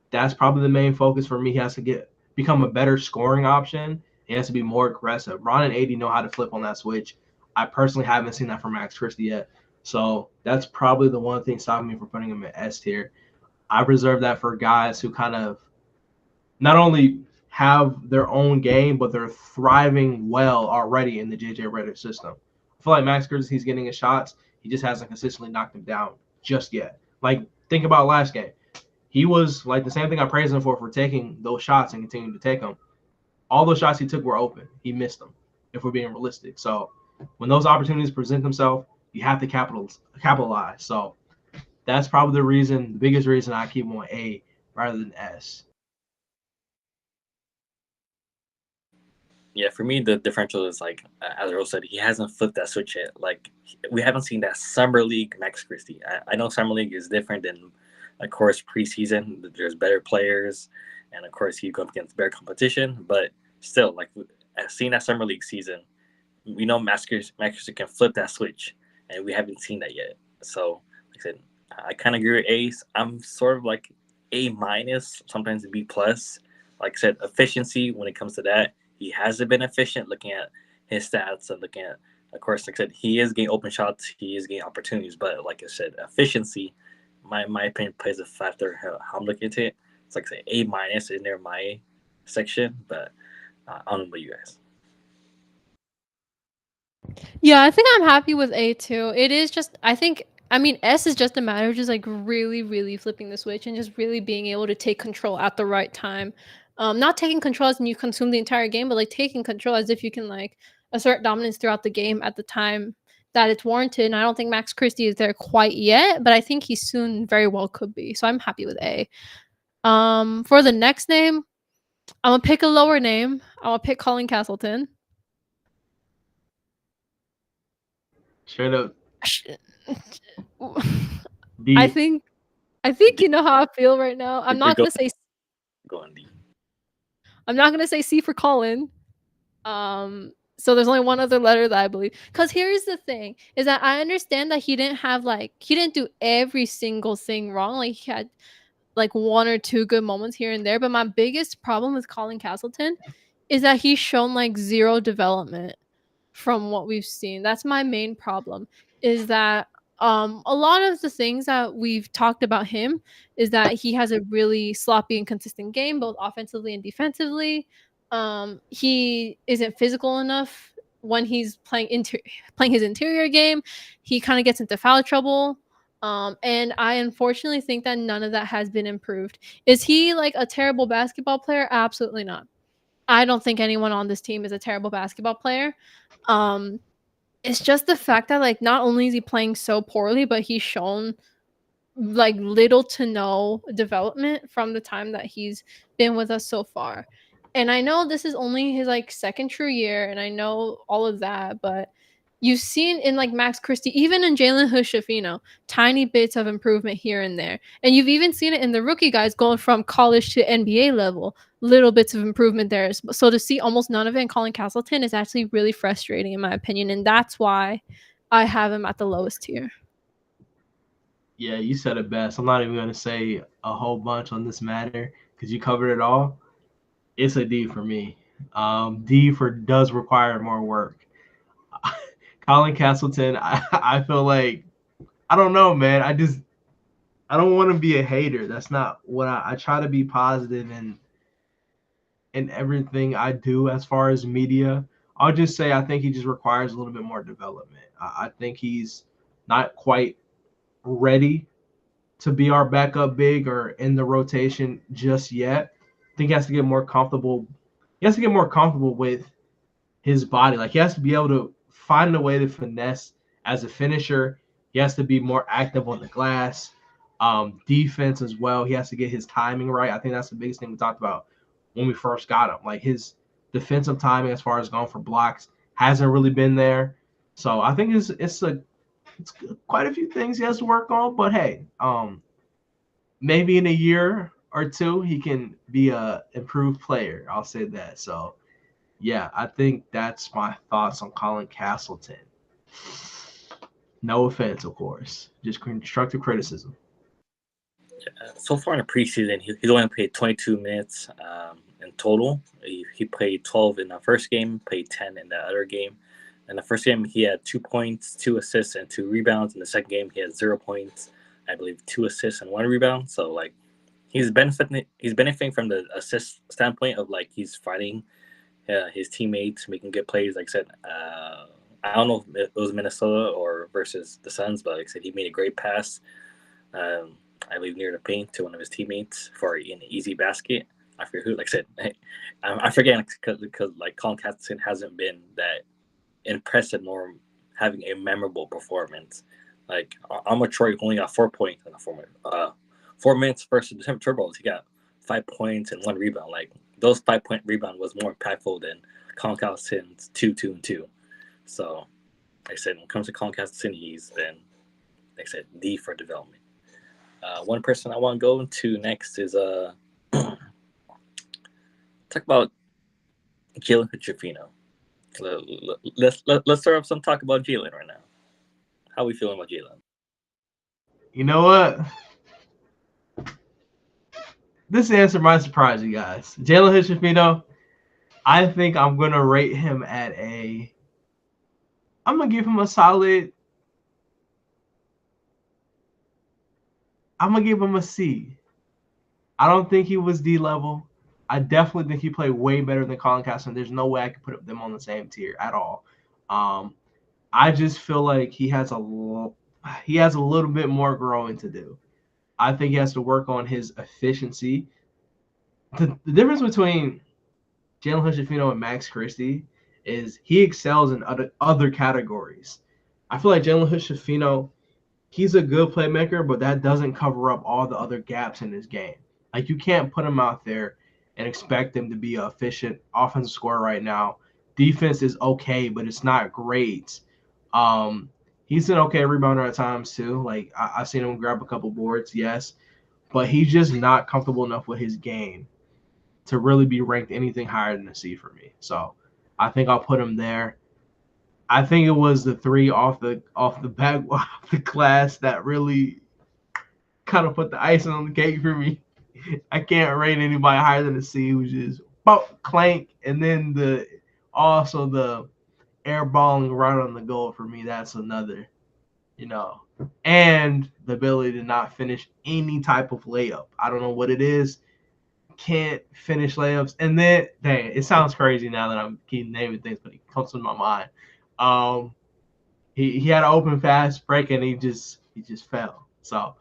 that's probably the main focus for me. He has to become a better scoring option. He has to be more aggressive. Ron and AD know how to flip on that switch. I personally haven't seen that from Max Christie yet. So that's probably the one thing stopping me from putting him in S tier. I reserve that for guys who kind of not only have their own game, but they're thriving well already in the JJ Redick system. I feel like Max Christie, he's getting his shots. He just hasn't consistently knocked him down just yet. Like, think about last game. he was like the same thing I praised him for taking those shots and continuing to take them. All those shots he took were open. He missed them, if we're being realistic. So when those opportunities present themselves, you have to capitalize. So that's probably the biggest reason I keep him on A rather than S. Yeah, for me, the differential is like, as Earl said, he hasn't flipped that switch yet. Like, we haven't seen that summer league Max Christie. I know summer league is different than, of course, preseason. There's better players, and of course, he goes against better competition. But still, like, seeing that summer league season, we know Max Christie can flip that switch, and we haven't seen that yet. So, like I said, I kind of agree with Ace. I'm sort of like A minus, sometimes B plus. Like I said, efficiency when it comes to that, he hasn't been efficient. Looking at his stats and looking at, of course, like I said, he is getting open shots, he is getting opportunities, but like I said, efficiency, my opinion plays a factor how I'm looking at it. It's like say A minus in there my section, but I don't know about you guys. Yeah, I think I'm happy with A too. It is just I mean S is just a matter of just like really, really flipping the switch and just really being able to take control at the right time. Not taking control as in you consume the entire game, but like taking control as if you can like assert dominance throughout the game at the time that it's warranted. And I don't think Max Christie is there quite yet, but I think he soon very well could be. So I'm happy with A. For the next name, I'm gonna pick a lower name. I'm gonna pick Colin Castleton. Straight up I D. think you know how I feel right now. You're going D. I'm not gonna say C for Colin. So there's only one other letter that I believe. Cause here's the thing: is that I understand that he didn't do every single thing wrong. Like he had like one or two good moments here and there. But my biggest problem with Colin Castleton is that he's shown like zero development from what we've seen. That's my main problem is that a lot of the things that we've talked about him is that he has a really sloppy and consistent game both offensively and defensively. He isn't physical enough when he's playing his interior game. He kind of gets into foul trouble. And I unfortunately think that none of that has been improved. Is he like a terrible basketball player? Absolutely not. I don't think anyone on this team is a terrible basketball player. Um, it's just the fact that like not only is he playing so poorly, but he's shown like little to no development from the time that he's been with us so far. And I know this is only his like second true year, and I know all of that, but you've seen in like Max Christie, even in Jalen Hood-Schifino, tiny bits of improvement here and there. And you've even seen it in the rookie guys going from college to NBA level, little bits of improvement there. So to see almost none of it in Colin Castleton is actually really frustrating in my opinion. And that's why I have him at the lowest tier. Yeah, you said it best. I'm not even going to say a whole bunch on this matter because you covered it all. It's a D for me. D for does require more work. Colin Castleton, I feel like, I don't know, man. I don't want to be a hater. That's not what I try to be positive in everything I do as far as media. I'll just say I think he just requires a little bit more development. I think he's not quite ready to be our backup big or in the rotation just yet. I think he has to get more comfortable. He has to get more comfortable with his body. Like he has to be able to find a way to finesse as a finisher. He has to be more active on the glass. Defense as well. He has to get his timing right. I think that's the biggest thing we talked about when we first got him. Like his defensive timing as far as going for blocks hasn't really been there. So I think it's quite a few things he has to work on. But hey, maybe in a year or two he can be a improved player. I'll say that. So yeah, I think that's my thoughts on Colin Castleton. No offense, of course, just constructive criticism. So far in the preseason, he's only played 22 minutes in total. He played 12 in the first game, played 10 in the other game. In the first game, he had 2 points, 2 assists, and 2 rebounds. In the second game, he had 0 points, I believe 2 assists and 1 rebound. So like he's benefiting from the assist standpoint of like he's fighting his teammates, making good plays. Like I said, I don't know if it was Minnesota or versus the Suns, but like I said, he made a great pass. I believe, near the paint to one of his teammates for an easy basket. I forget who. Like I said, I forget because like Colin Castleton hasn't been that impressive nor having a memorable performance. Like Armor Troy only got 4 points in the 4 minutes versus the Timberwolves. He got 5 points and 1 rebound. Like those 5 point rebound was more impactful than Colin Castleton's 2, 2, and 2. So, like I said, when it comes to Colin Castleton, he's been, like I said, D for development. One person I want to go into next is talk about Jalen Hood-Schifino. Let's start off some talk about Jalen right now. How are we feeling about Jalen? You know what? This answer might surprise you guys. Jalen Hood-Schifino, I think I'm going to rate him at I'm going to give him a solid, I'm going to give him a C. I don't think he was D level. I definitely think he played way better than Colin Castleton. There's no way I could put them on the same tier at all. I just feel like he has a little bit more growing to do. I think he has to work on his efficiency. The difference between Jalen Hood-Schifino and Max Christie is he excels in other categories. I feel like Jalen Hood-Schifino, he's a good playmaker, but that doesn't cover up all the other gaps in his game. Like, you can't put him out there and expect him to be an efficient offensive scorer right now. Defense is okay, but it's not great. He's an okay rebounder at times too. Like, I've seen him grab a couple boards, yes, but he's just not comfortable enough with his game to really be ranked anything higher than a C for me. So I think I'll put him there. I think it was the three off the back of the class that really kind of put the icing on the cake for me. I can't rate anybody higher than a C, which is clank, and then the airballing right on the goal for me. That's another, and the ability to not finish any type of layup. I don't know what it is. Can't finish layups. And then, dang, it sounds crazy now that I'm keep naming things, but it comes to my mind. He had an open fast break and he just fell. So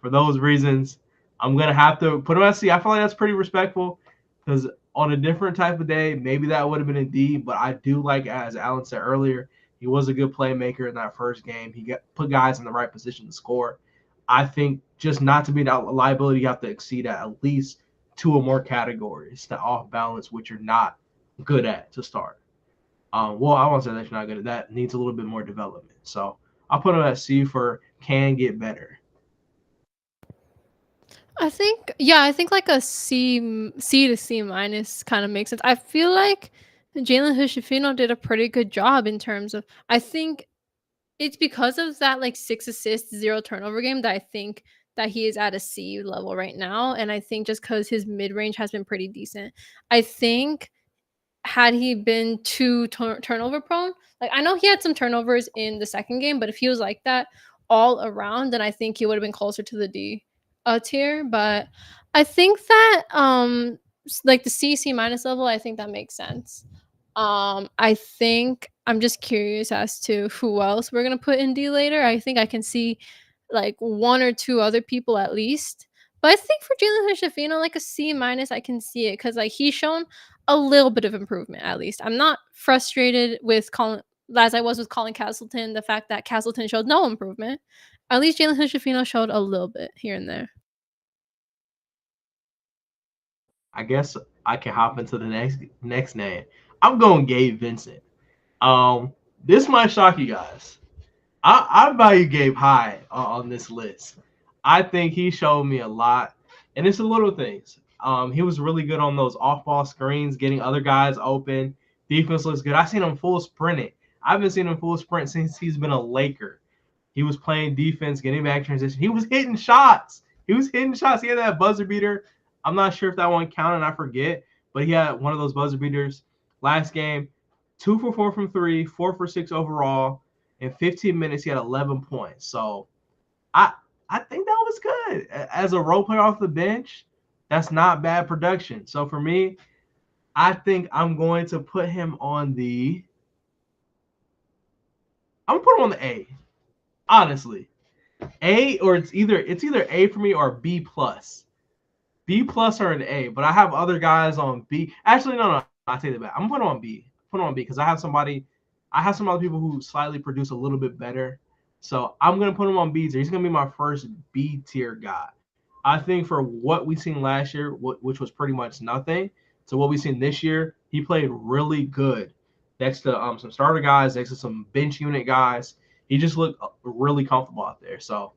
for those reasons, I'm gonna have to put him at C. I feel like that's pretty respectful because on a different type of day, maybe that would have been a D. But I do like, as Alan said earlier, he was a good playmaker in that first game. He put guys in the right position to score. I think just not to be that liability, you have to exceed at least 2 or more categories to off balance, which you're not good at to start. Well, I won't say that you're not good at that. Needs a little bit more development. So I'll put him at C for can get better. I think like a C to C minus kind of makes sense. I feel like Jalen Hood-Schifino did a pretty good job in terms of, I think it's because of that like 6 assists, 0 turnover game that I think that he is at a C level right now. And I think just because his mid range has been pretty decent, I think had he been too turnover prone, like I know he had some turnovers in the second game, but if he was like that all around, then I think he would have been closer to the D tier. But I think that like the C minus level, I think that makes sense. I think I'm just curious as to who else we're gonna put in D later. I think I can see like 1 or 2 other people at least. But I think for Jalen Hood-Schifino, like a C minus, I can see it because like he's shown a little bit of improvement at least. I'm not frustrated with Colin as I was with Colin Castleton. The fact that Castleton showed no improvement, at least Jalen Hood-Schifino showed a little bit here and there. I guess I can hop into the next name. I'm going Gabe Vincent. This might shock you guys. I value Gabe high on this list. I think he showed me a lot, and it's the little things. He was really good on those off-ball screens, getting other guys open. Defense looks good. I've seen him full sprinting. I haven't seen him full sprint since he's been a Laker. He was playing defense, getting back transition. He was hitting shots. He had that buzzer beater. I'm not sure if that one counted. I forget, but he had one of those buzzer beaters last game. 2 for 4 from 3, 4 for 6 overall. In 15 minutes, he had 11 points. So I think that was good. As a role player off the bench, that's not bad production. So for me, I think I'm going to put him on I'm going to put him on the A, honestly. A, or it's either A for me or B plus. B plus or an A, but I have other guys on B. Actually, no, I take it back. I'm putting on B. Put on B because I have some other people who slightly produce a little bit better. So I'm gonna put him on B tier. He's gonna be my first B tier guy. I think for what we seen last year, which was pretty much nothing, to what we seen this year, he played really good next to some starter guys, next to some bench unit guys. He just looked really comfortable out there. So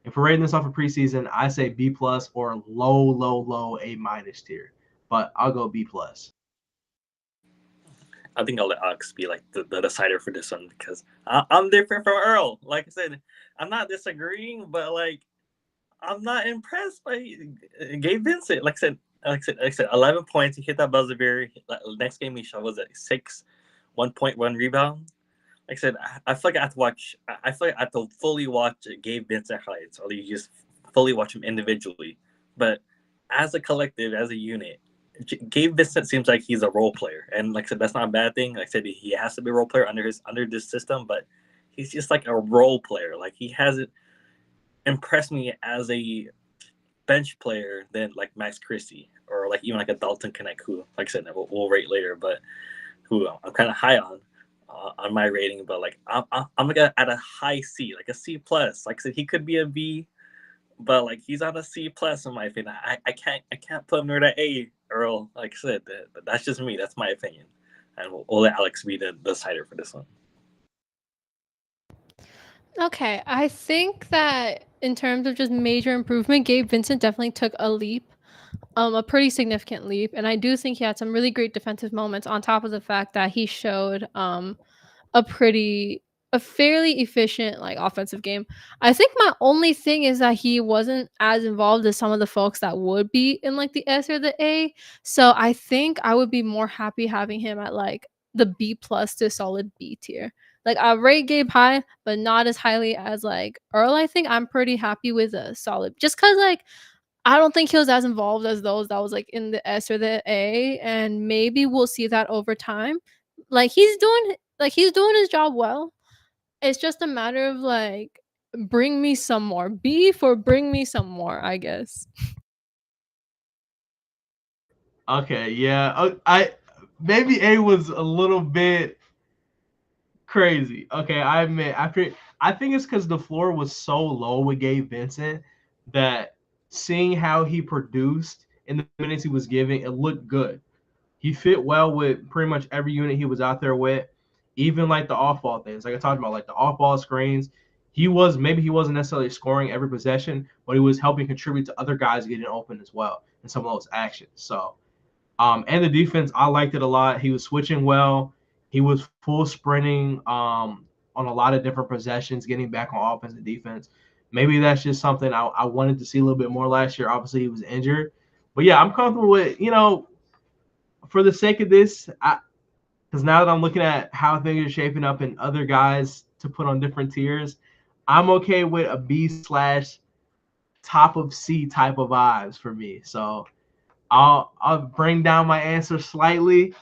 if we're rating this off of preseason, I say B plus or low A minus tier. But I'll go B plus. I think I'll let Alex be like the decider for this one because I'm different from Earl. Like I said, I'm not disagreeing, but like I'm not impressed by Gabe Vincent. Like I said, 11 points. He hit that buzzer beater. Next game he shot was at 1.1 rebound. Like I said, I feel like I have to watch. I feel like I have to fully watch Gabe Vincent highlights, or you just fully watch him individually. But as a collective, as a unit, Gabe Vincent seems like he's a role player, and like I said, that's not a bad thing. Like I said, he has to be a role player under this system, but he's just like a role player. Like he hasn't impressed me as a bench player than like Max Christie or like even like a Dalton Connect, who like I said we'll rate later, but who I'm kind of high on my rating, but like I'm like at a high C, like a C plus. Like I said, he could be a B, but like he's on a C plus in my opinion. I can't put him near that A, Earl. Like I said, that's just me. That's my opinion, and we'll let Alex be the decider for this one. Okay, I think that in terms of just major improvement, Gabe Vincent definitely took a leap, a pretty significant leap, and I do think he had some really great defensive moments on top of the fact that he showed a pretty a fairly efficient like offensive game. I think my only thing is that he wasn't as involved as some of the folks that would be in like the S or the A. So I think I would be more happy having him at like the B plus to solid B tier. Like I rate Gabe high, but not as highly as like Earl. I think I'm pretty happy with a solid just cause like I don't think he was as involved as those that was like in the S or the A, and maybe we'll see that over time. He's doing his job well. It's just a matter of like bring me some more beef or bring me some more, I guess. Okay, yeah. I maybe A was a little bit crazy. Okay, I admit. I think it's because the floor was so low with Gabe Vincent that seeing how he produced in the minutes he was giving, it looked good. He fit well with pretty much every unit he was out there with, even like the off ball things. Like I talked about, like the off ball screens. He wasn't necessarily scoring every possession, but he was helping contribute to other guys getting open as well in some of those actions. So and the defense, I liked it a lot. He was switching well. He was full sprinting on a lot of different possessions, getting back on offense and defense. Maybe that's just something I wanted to see a little bit more last year. Obviously, he was injured. But yeah, I'm comfortable with, for the sake of this, because now that I'm looking at how things are shaping up and other guys to put on different tiers, I'm okay with a B slash top of C type of vibes for me. So I'll bring down my answer slightly,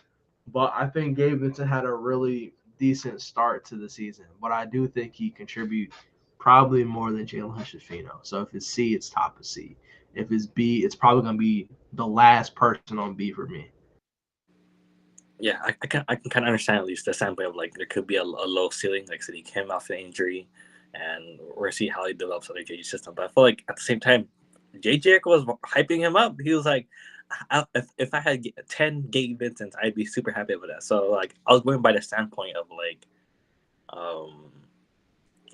but I think Gabe Vincent had a really decent start to the season. But I do think he contributes probably more than Jalen Hood-Schifino. So if it's C, it's top of C. If it's B, it's probably gonna be the last person on B for me. Yeah, I can kind of understand at least the standpoint of like there could be a low ceiling. Like I said, he came off the injury, and we're see how he develops on the JJ system. But I feel like at the same time, JJ was hyping him up. He was like, if I had 10 Gabe Vincents, I'd be super happy with that. So like I was going by the standpoint of like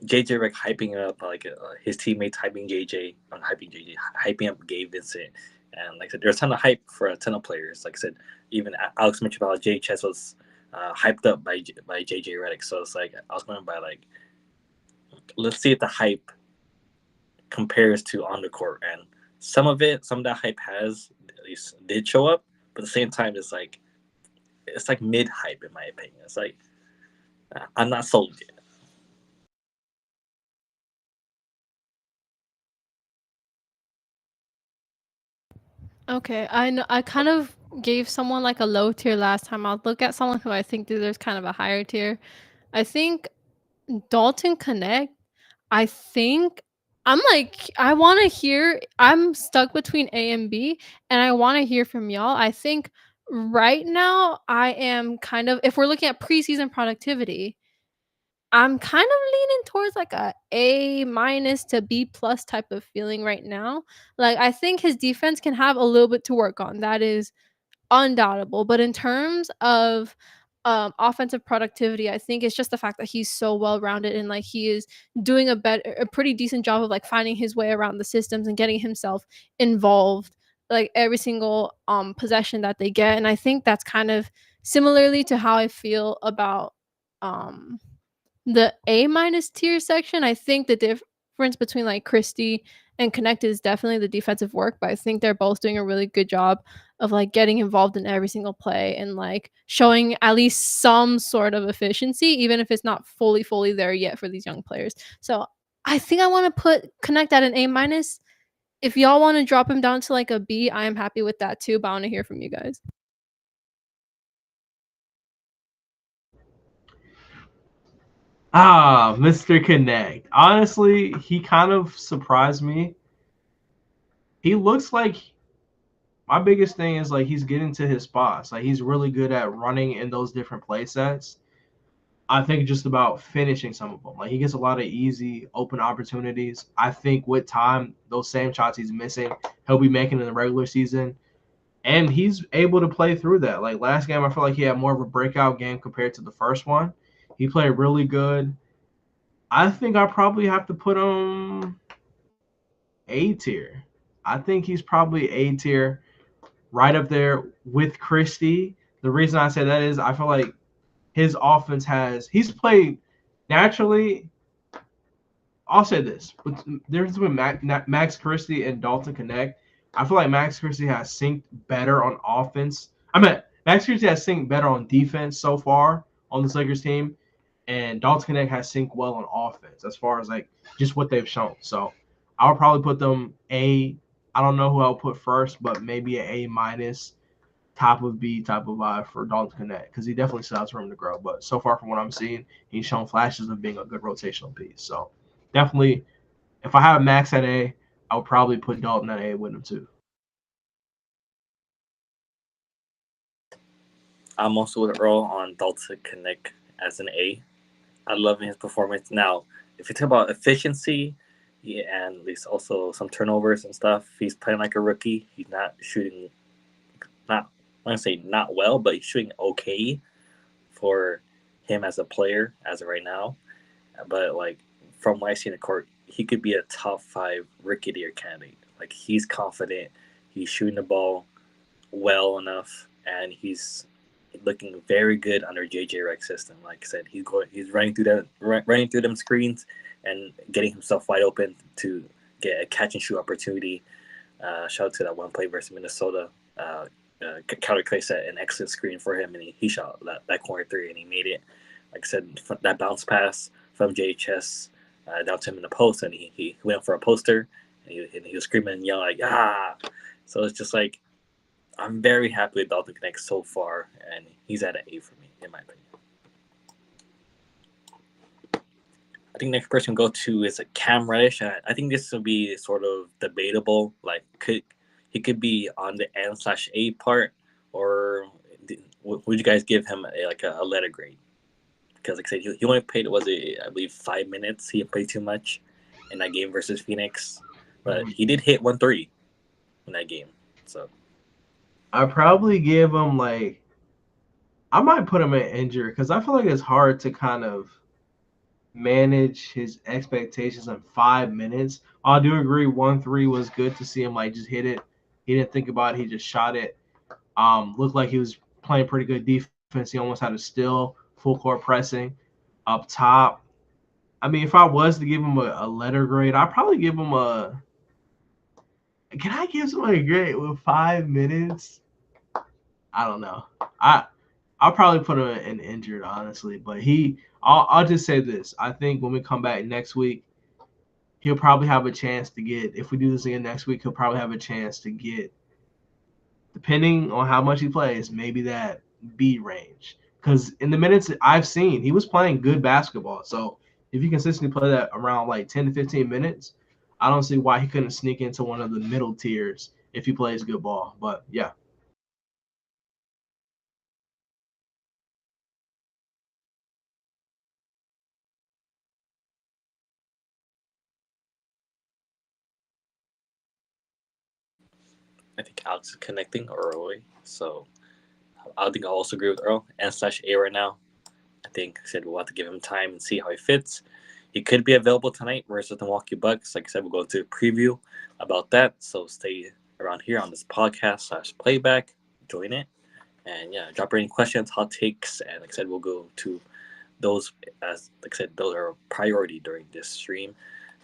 JJ like hyping up like his teammates hyping up Gabe Vincent, and like I said, there's a ton of hype for a ton of players. Like I said, even Alex mentioned about Jay Chess was hyped up by JJ Redick. So it's like I was going by like, let's see if the hype compares to on the court, and some of that hype has at least did show up, but at the same time it's like mid hype in my opinion. It's like I'm not sold yet. Okay, I know I kind of gave someone like a low tier last time. I'll look at someone who I think deserves kind of a higher tier. I think Dalton Connect. I think I want to hear. I'm stuck between A and B, and I want to hear from y'all. I think right now I am kind of, if we're looking at preseason productivity, I'm kind of leaning towards like A minus to B plus type of feeling right now. Like I think his defense can have a little bit to work on. That is undoubtable. But in terms of offensive productivity, I think it's just the fact that he's so well rounded and like he is doing a pretty decent job of like finding his way around the systems and getting himself involved like every single possession that they get. And I think that's kind of similarly to how I feel about um the A minus tier section. I think the difference between like Christie and Connect is definitely the defensive work, but I think they're both doing a really good job of like getting involved in every single play and like showing at least some sort of efficiency, even if it's not fully there yet for these young players. So I think I want to put Connect at an A minus. If y'all want to drop him down to like a B, I am happy with that too, but I want to hear from you guys. Mr. Connect. Honestly, he kind of surprised me. He looks like my biggest thing is like he's getting to his spots. Like he's really good at running in those different play sets. I think just about finishing some of them. Like he gets a lot of easy open opportunities. I think with time, those same shots he's missing, he'll be making in the regular season. And he's able to play through that. Like last game, I feel like he had more of a breakout game compared to the first one. He played really good. I think I probably have to put him A tier. I think he's probably A tier, right up there with Christie. The reason I say that is I feel like his offense he's played naturally. I'll say this: there's between Max Christie and Dalton Connect. I feel like Max Christie has synced better on offense. Max Christie has synced better on defense so far on this Lakers team, and Dalton Connect has synced well on offense as far as like just what they've shown. So I'll probably put them A. I don't know who I'll put first, but maybe an A minus, top of B, top of I for Dalton Connect because he definitely still has room to grow. But so far from what I'm seeing, he's shown flashes of being a good rotational piece. So definitely, if I have Max at A, I would probably put Dalton at A with him too. I'm also with Earl on Dalton Connect as an A. I love his performance. Now, if you talk about efficiency, yeah, and at least also some turnovers and stuff, he's playing like a rookie. He's not shooting, not I want to say not well, but he's shooting okay for him as a player as of right now. But like from what I see in the court, he could be a top 5 rookie of the year candidate. Like he's confident, he's shooting the ball well enough, and he's looking very good under JJ Redick's system. Like I said, he's running through them screens and getting himself wide open to get a catch and shoot opportunity. Shout out to that one play versus Minnesota. Calvin Clay set an excellent screen for him, and he shot that corner 3, and he made it. Like I said, that bounce pass from JHS down to him in the post, and he went for a poster, and he was screaming and yelling like, ah! So it's just like, I'm very happy with Dalton Connect so far, and he's at an A for me, in my opinion. I think next person go to is a Cam Reddish. I think this will be sort of debatable. Like, he could be on the N/A part, or would you guys give him a letter grade? Because like I said, he only played, I believe 5 minutes. He didn't play too much in that game versus Phoenix, but he did hit 1-3 in that game. So I probably give him I might put him at injured because I feel like it's hard to kind of manage his expectations in 5 minutes. I do agree 1-3 was good to see him just hit it. He didn't think about it. He just shot it. Looked like he was playing pretty good defense. He almost had a steal, full court pressing up top. I mean, if I was to give him a letter grade, I'd probably give him a – can I give somebody a grade with 5 minutes? I don't know. I'll probably put him in injured, honestly. But I'll just say this. I think when we come back next week, he'll probably have a chance to get – if we do this again next week, he'll probably have a chance to get, depending on how much he plays, maybe that B range. Because in the minutes I've seen, he was playing good basketball. So if you consistently play that around 10 to 15 minutes, I don't see why he couldn't sneak into one of the middle tiers if he plays good ball. But yeah. I think Alex is connecting early, so I think I also agree with Earl and slash A right now. I think I said we'll have to give him time and see how he fits. He could be available tonight versus the Milwaukee Bucks. Like I said, we'll go into a preview about that. So stay around here on this podcast slash playback. Join it. And yeah, drop any questions, hot takes, and like I said, we'll go to those as like I said, those are a priority during this stream.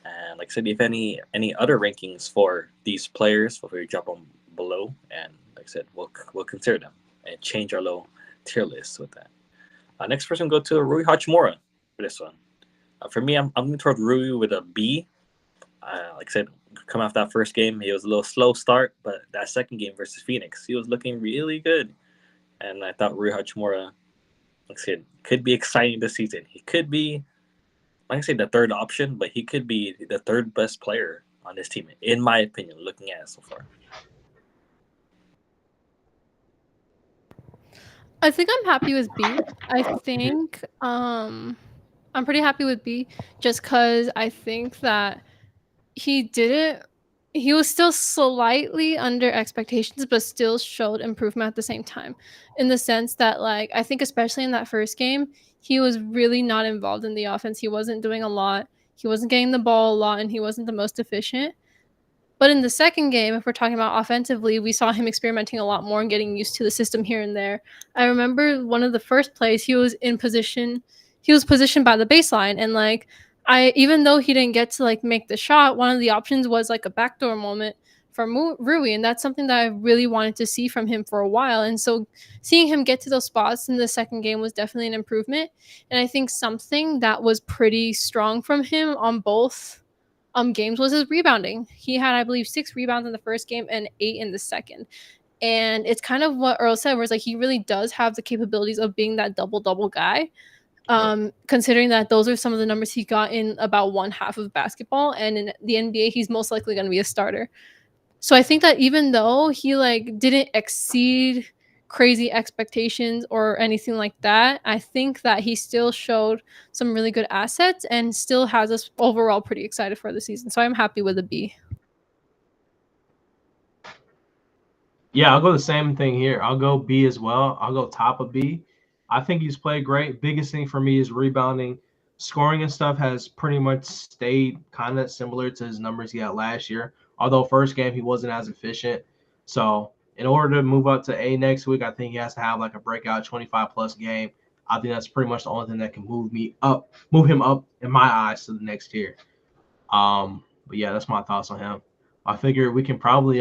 And like I said, if any other rankings for these players, feel free to drop them below. And like I said, we'll consider them and change our low tier list with that. Next person, go to Rui Hachimura for this one. For me, I'm going toward Rui with a B. Like I said, coming off that first game, he was a little slow start, but that second game versus Phoenix, he was looking really good. And I thought Rui Hachimura, like I said, could be exciting this season. He could be, like I said, the third option, but he could be the third best player on this team, in my opinion, looking at it so far. I think I'm happy with B. I think I'm pretty happy with B just because I think that he didn't he was still slightly under expectations but still showed improvement at the same time, in the sense that, like, I think especially in that first game he was really not involved in the offense. He wasn't doing a lot, he wasn't getting the ball a lot, and he wasn't the most efficient. But in the second game, if we're talking about offensively, we saw him experimenting a lot more and getting used to the system here and there. I remember one of the first plays, he was positioned by the baseline, and like, I even though he didn't get to like make the shot, one of the options was like a backdoor moment for Rui, and that's something that I really wanted to see from him for a while. And so seeing him get to those spots in the second game was definitely an improvement. And I think something that was pretty strong from him on both games was his rebounding. He had, I believe, 6 rebounds in the first game and 8 in the second. And it's kind of what Earl said, where it's like he really does have the capabilities of being that double guy. Considering that those are some of the numbers he got in about one half of basketball, and in the NBA, he's most likely going to be a starter. So I think that even though he like didn't exceed crazy expectations or anything like that, I think that he still showed some really good assets and still has us overall pretty excited for the season. So I'm happy with a B. Yeah, I'll go the same thing here. I'll go B as well. I'll go top of B. I think he's played great. Biggest thing for me is rebounding. Scoring and stuff has pretty much stayed kind of similar to his numbers he had last year. Although first game he wasn't as efficient. So in order to move up to A next week, I think he has to have like a breakout 25 plus game. I think that's pretty much the only thing that can move him up in my eyes to the next tier. But yeah, that's my thoughts on him. I figure we can probably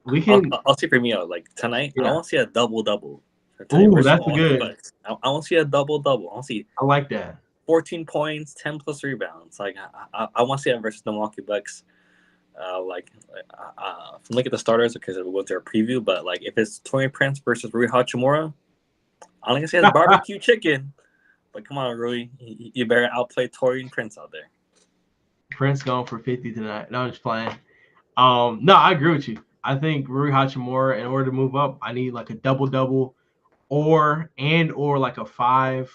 we can. I'll see for me out like tonight. I Yeah. want to see a double. Ooh, Versus that's Milwaukee good. Bucks. I want to see a double. I want to see I like that. 14 points, 10 plus rebounds. Like I want to see that versus the Milwaukee Bucks. From looking at the starters, because we'll go to our preview. But like, if it's Torian Prince versus Rui Hachimura, I'm gonna say it's barbecue chicken. But come on, Rui, you better outplay Torian Prince out there. Prince going for 50 tonight. No, I'm just playing. No, I agree with you. I think Rui Hachimura, in order to move up, I need like a double, or like a 5,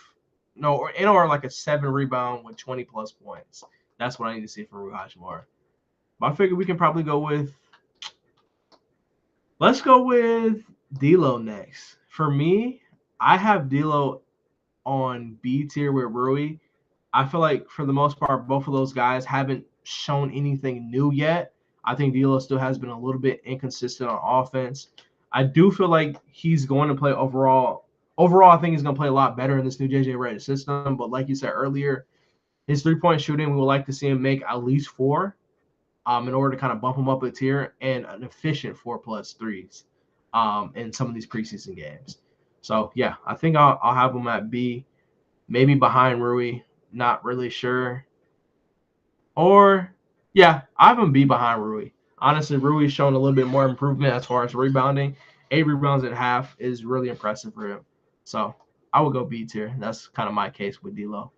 no, or like a 7 rebound with 20 plus points. That's what I need to see from Rui Hachimura. But I figure we can probably let's go with D'Lo next. For me, I have D'Lo on B tier with Rui. I feel like for the most part, both of those guys haven't shown anything new yet. I think D'Lo still has been a little bit inconsistent on offense. I do feel like he's going to play overall. Overall, I think he's going to play a lot better in this new JJ Redick system. But like you said earlier, his 3-point shooting, we would like to see him make at least 4 in order to kind of bump him up a tier, and an efficient 4+ threes in some of these preseason games. So, yeah, I think I'll have him at B, maybe behind Rui. Not really sure. Or, yeah, I have him B behind Rui. Honestly, Rui's shown a little bit more improvement as far as rebounding. 8 rebounds at half is really impressive for him. So I would go B tier. That's kind of my case with D'Lo.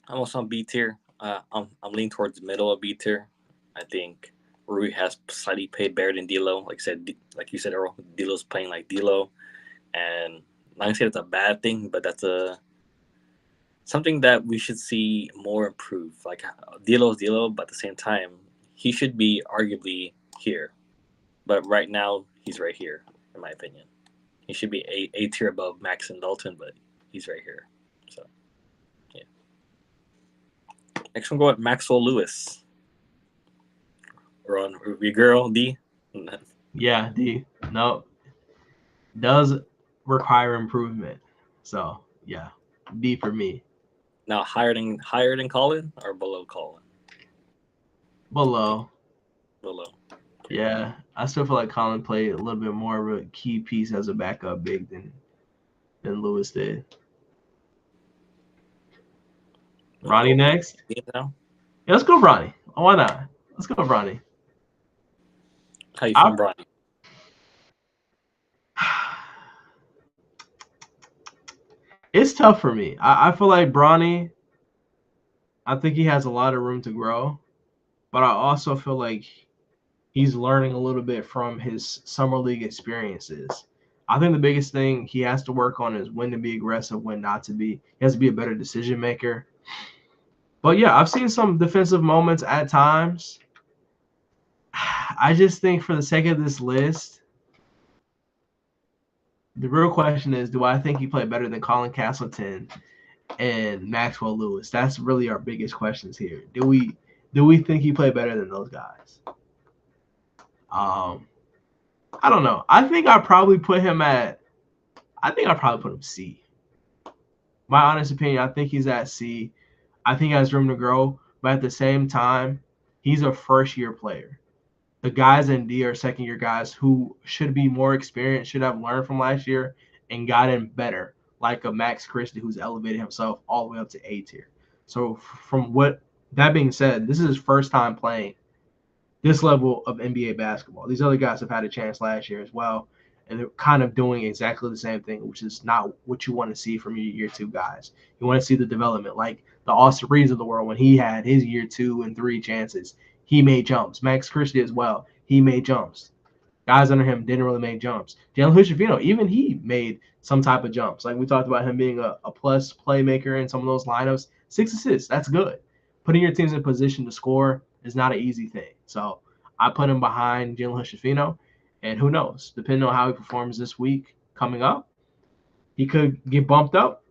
I'm also on B tier. I'm leaning towards the middle of B tier. I think Rui has slightly played better than D'Lo. Like you said, Earl, D'Lo's playing like D'Lo, and not gonna say it's a bad thing, but that's a something that we should see more improve. Like D'Lo's D'Lo, but at the same time, he should be arguably here. But right now, he's right here, in my opinion. He should be a tier above Max and Dalton, but he's right here. So yeah. Next one, go at Maxwell Lewis. We're on your girl D. Yeah, D. No, does require improvement. So yeah, D for me. Now higher than Colin or below Colin? Below. Below. Yeah, I still feel like Colin played a little bit more of a key piece as a backup big than Lewis did. Ronnie next. Now? Yeah, let's go Ronnie. Oh, why not? Let's go Ronnie. How you feeling, Ronnie? It's tough for me. I feel like Bronny, I think he has a lot of room to grow, but I also feel like he's learning a little bit from his summer league experiences. I think the biggest thing he has to work on is when to be aggressive, when not to be. He has to be a better decision maker. But yeah, I've seen some defensive moments at times. I just think for the sake of this list, the real question is, do I think he played better than Colin Castleton and Maxwell Lewis? That's really our biggest questions here. Do we think he played better than those guys? I don't know. I think I probably put him C. My honest opinion, I think he's at C. I think he has room to grow, but at the same time, he's a first-year player. The guys in D are second-year guys who should be more experienced, should have learned from last year and gotten better, like a Max Christie who's elevated himself all the way up to A tier. So from what that being said, this is his first time playing this level of NBA basketball. These other guys have had a chance last year as well, and they're kind of doing exactly the same thing, which is not what you want to see from your year two guys. You want to see the development, like the Austin Reeves of the world when he had his year 2 and 3 chances. He made jumps. Max Christie as well. He made jumps. Guys under him didn't really make jumps. Jalen Hood-Schifino, even he made some type of jumps. Like we talked about him being a plus playmaker in some of those lineups. 6 assists, that's good. Putting your teams in position to score is not an easy thing. So I put him behind Jalen Hood-Schifino, and who knows? Depending on how he performs this week coming up, he could get bumped up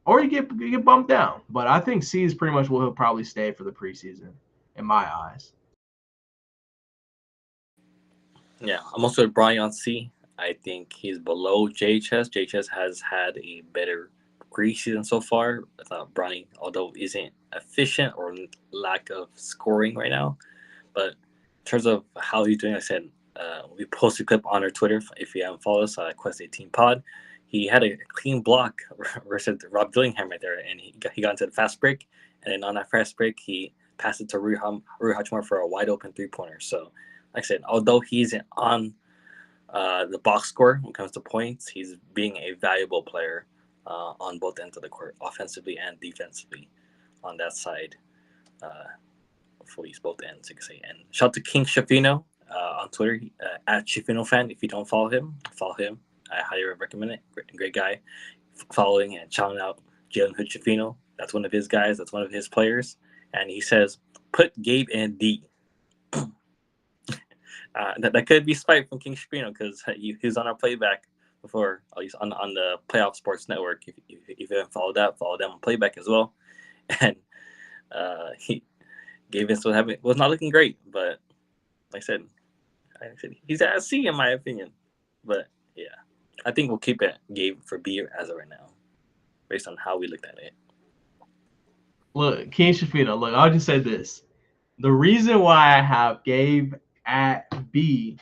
or he get bumped down. But I think C is pretty much where he'll probably stay for the preseason, in my eyes. Yeah, I'm also with Brian on C. I think he's below JHS. JHS has had a better preseason so far. I thought Bronny, although isn't efficient or lack of scoring right now, but in terms of how he's doing, I said we posted a clip on our Twitter. If you haven't followed us, Quest 18 Pod, he had a clean block versus Rob Dillingham right there, and he got into the fast break, and then on that fast break, he passed it to Rui Hachimura for a wide open 3-pointer. So, like I said, although he's on the box score when it comes to points, he's being a valuable player on both ends of the court, offensively and defensively on that side. For these both ends, you can say. And shout out to King Shafino on Twitter, at Shafino fan. If you don't follow him. I highly recommend it. Great guy. Following and shouting out Jalen Hood Shafino. That's one of his guys. That's one of his players. And he says, put Gabe in D. That could be spite from King Shapiro because he was on our playback before. He's on the Playoff Sports Network. If you haven't followed that, follow them on playback as well. And he gave us was not looking great, but like I said he's at C in my opinion. But yeah, I think we'll keep it Gabe for B as of right now, based on how we looked at it. Look, King Shafino, look, I'll just say this. The reason why I have Gabe at B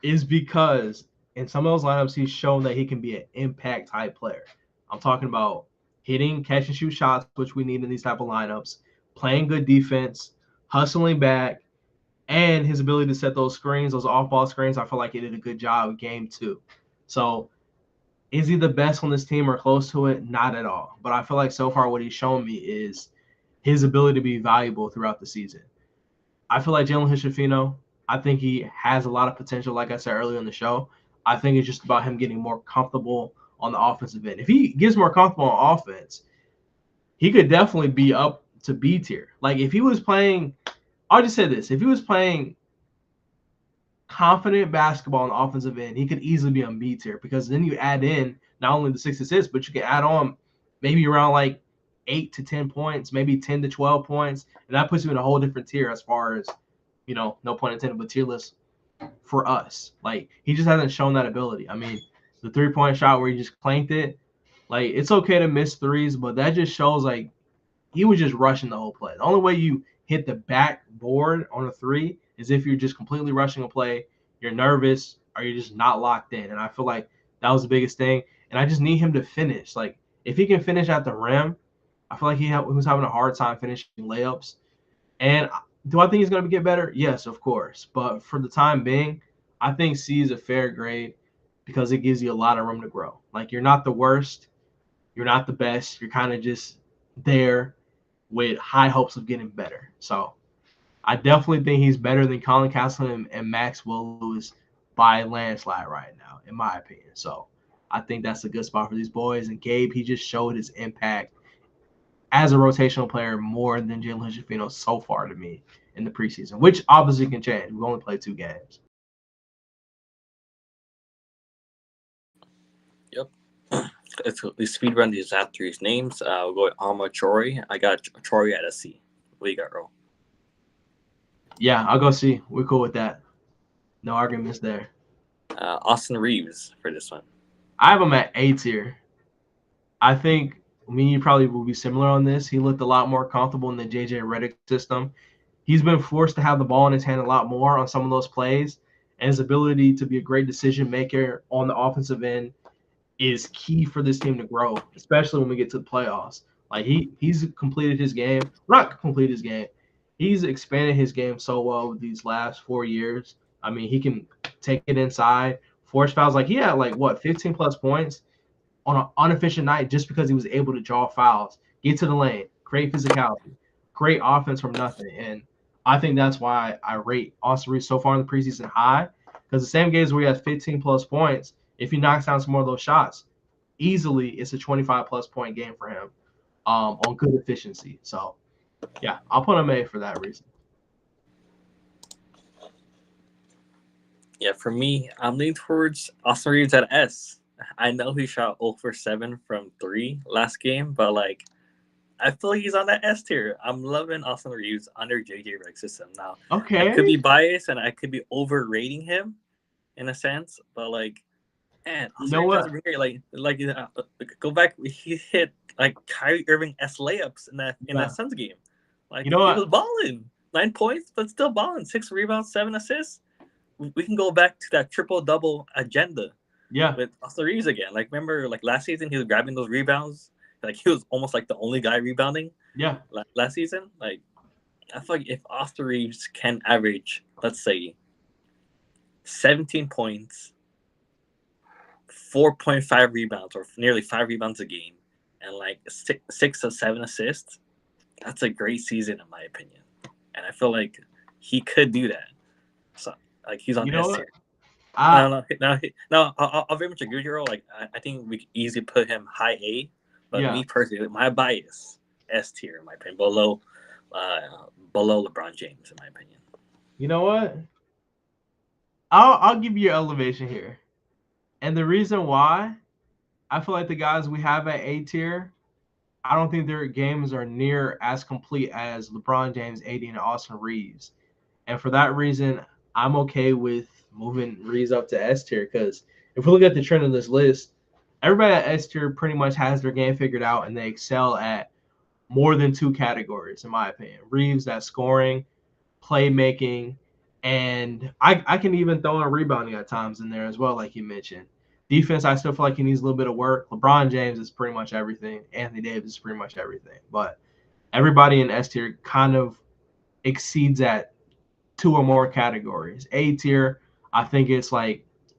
is because in some of those lineups, he's shown that he can be an impact type player. I'm talking about hitting catch and shoot shots, which we need in these type of lineups, playing good defense, hustling back, and his ability to set those screens, those off-ball screens. I feel like he did a good job in game 2. So is he the best on this team or close to it? Not at all. But I feel like so far what he's shown me is his ability to be valuable throughout the season. I feel like Jalen Hood-Schifino, I think he has a lot of potential, like I said earlier in the show. I think it's just about him getting more comfortable on the offensive end. If he gets more comfortable on offense, he could definitely be up to B tier. Like if he was playing, I'll just say this, if he was playing confident basketball on the offensive end, he could easily be on B tier because then you add in not only the 6 assists, but you can add on maybe around like 8 to 10 points, maybe 10 to 12 points, and that puts you in a whole different tier as far as, you know, no pun intended, but tier list for us. Like he just hasn't shown that ability. I mean, the 3-point shot where he just clanked it, like it's okay to miss threes, but that just shows like he was just rushing the whole play. The only way you hit the backboard on a 3 is if you're just completely rushing a play, you're nervous, or you're just not locked in. And I feel like that was the biggest thing. And I just need him to finish. Like if he can finish at the rim, I feel like he was having a hard time finishing layups. And do I think he's going to get better? Yes, of course. But for the time being, I think C is a fair grade because it gives you a lot of room to grow. Like you're not the worst, you're not the best, you're kind of just there with high hopes of getting better. So I definitely think he's better than Colin Castleton and Maxwell Lewis by landslide right now, in my opinion. So I think that's a good spot for these boys. And Gabe, he just showed his impact as a rotational player more than Jalen Hood-Schifino so far to me in the preseason, which obviously can change. We've only played 2 games. Yep. We speed run these last 3 names. We'll go with Alma Troy. I got Troy at a C. What do you got, Ro? Yeah, I'll go C. We're cool with that. No arguments there. Austin Reeves for this one. I have him at A tier. I think me and you probably will be similar on this. He looked a lot more comfortable in the JJ Redick system. He's been forced to have the ball in his hand a lot more on some of those plays, and his ability to be a great decision maker on the offensive end is key for this team to grow, especially when we get to the playoffs. Like he's completed his game, not completed his game. He's expanded his game so well with these last 4 years. I mean, he can take it inside, force fouls. Like he had 15 plus points on an inefficient night just because he was able to draw fouls, get to the lane, create physicality, great offense from nothing. And I think that's why I rate Austin Reeves so far in the preseason high, because the same games where he has 15 plus points, if he knocks down some more of those shots, easily it's a 25 plus point game for him on good efficiency. So, yeah, I'll put him A for that reason. Yeah, for me, I'm leaning towards Austin Reeves at S. I know he shot 0 for 7 from 3 last game, but I feel like he's on that S tier. I'm loving Austin Reeves under JJ Redick's system now. Okay. I could be biased and I could be overrating him in a sense, but man, you know what? Go back. He hit Kyrie Irving S layups in that Suns game. You know he was balling 9 points, but still balling 6 rebounds, 7 assists. We can go back to that triple double agenda. Yeah. With Austin Reeves again. Remember last season he was grabbing those rebounds. He was almost the only guy rebounding. Yeah. Last season, I feel like if Austin Reeves can average, let's say, 17 points, 4.5 rebounds, or nearly 5 rebounds a game, and 6 or 7 assists, that's a great season in my opinion. And I feel like he could do that. So he's on S tier. No, I'll very much agree with you. I think we could easily put him high A, but me personally, my bias S tier in my opinion, below LeBron James in my opinion. You know what? I'll give you your elevation here, and the reason why I feel like the guys we have at A tier, I don't think their games are near as complete as LeBron James, AD, and Austin Reeves, and for that reason, I'm okay with moving Reeves up to S tier, because if we look at the trend of this list, everybody at S tier pretty much has their game figured out and they excel at more than 2 categories, in my opinion. Reeves at scoring, playmaking, and I can even throw in rebounding at times in there as well, like you mentioned. Defense, I still feel like he needs a little bit of work. LeBron James is pretty much everything. Anthony Davis is pretty much everything. But everybody in S tier kind of exceeds at 2 or more categories. A tier, I think it's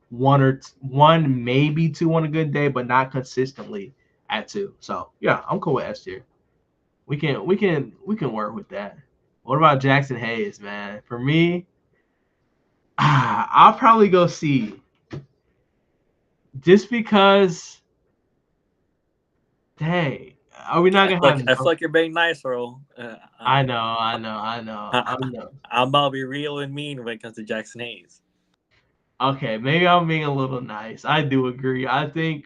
one, maybe 2 on a good day, but not consistently at 2. So yeah, I'm cool with S tier. we can work with that. What about Jackson Hayes, man? For me, I'll probably go C, just because. Dang, are we not gonna have I feel no? like you're being nice, bro. I know. I, I'm about to be real and mean when it comes to Jackson Hayes. Okay, maybe I'm being a little nice. I do agree. I think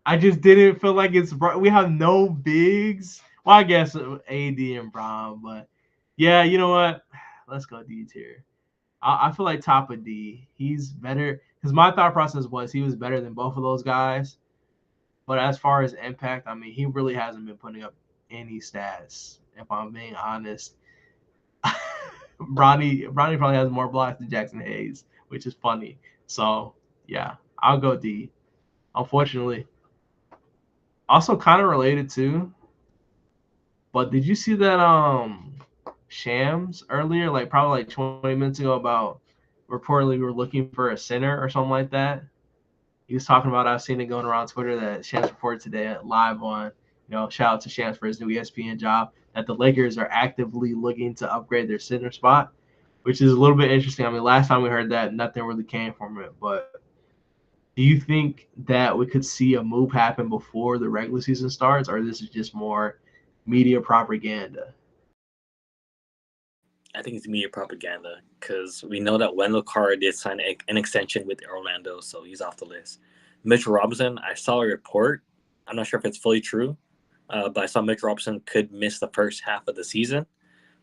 I just didn't feel like it's we have no bigs. Well, I guess AD and Brown, but yeah, you know what? Let's go D tier. I feel like top of D. He's better because my thought process was he was better than both of those guys. But as far as impact, I mean, he really hasn't been putting up any stats. If I'm being honest, Bronny probably has more blocks than Jackson Hayes, which is funny. So yeah, I'll go D. Unfortunately, also kind of related too. But did you see that Shams earlier, like probably like 20 minutes ago, about reportedly we were looking for a center or something like that? He was talking about, I've seen it going around Twitter that Shams reported today live on, shout out to Shams for his new ESPN job, that the Lakers are actively looking to upgrade their center spot, which is a little bit interesting. I mean, last time we heard that, nothing really came from it. But do you think that we could see a move happen before the regular season starts, or this is just more media propaganda? I think it's media propaganda because we know that Wendell Carter did sign an extension with Orlando, so he's off the list. Mitchell Robinson, I saw a report. I'm not sure if it's fully true, but I saw Mitchell Robinson could miss the first half of the season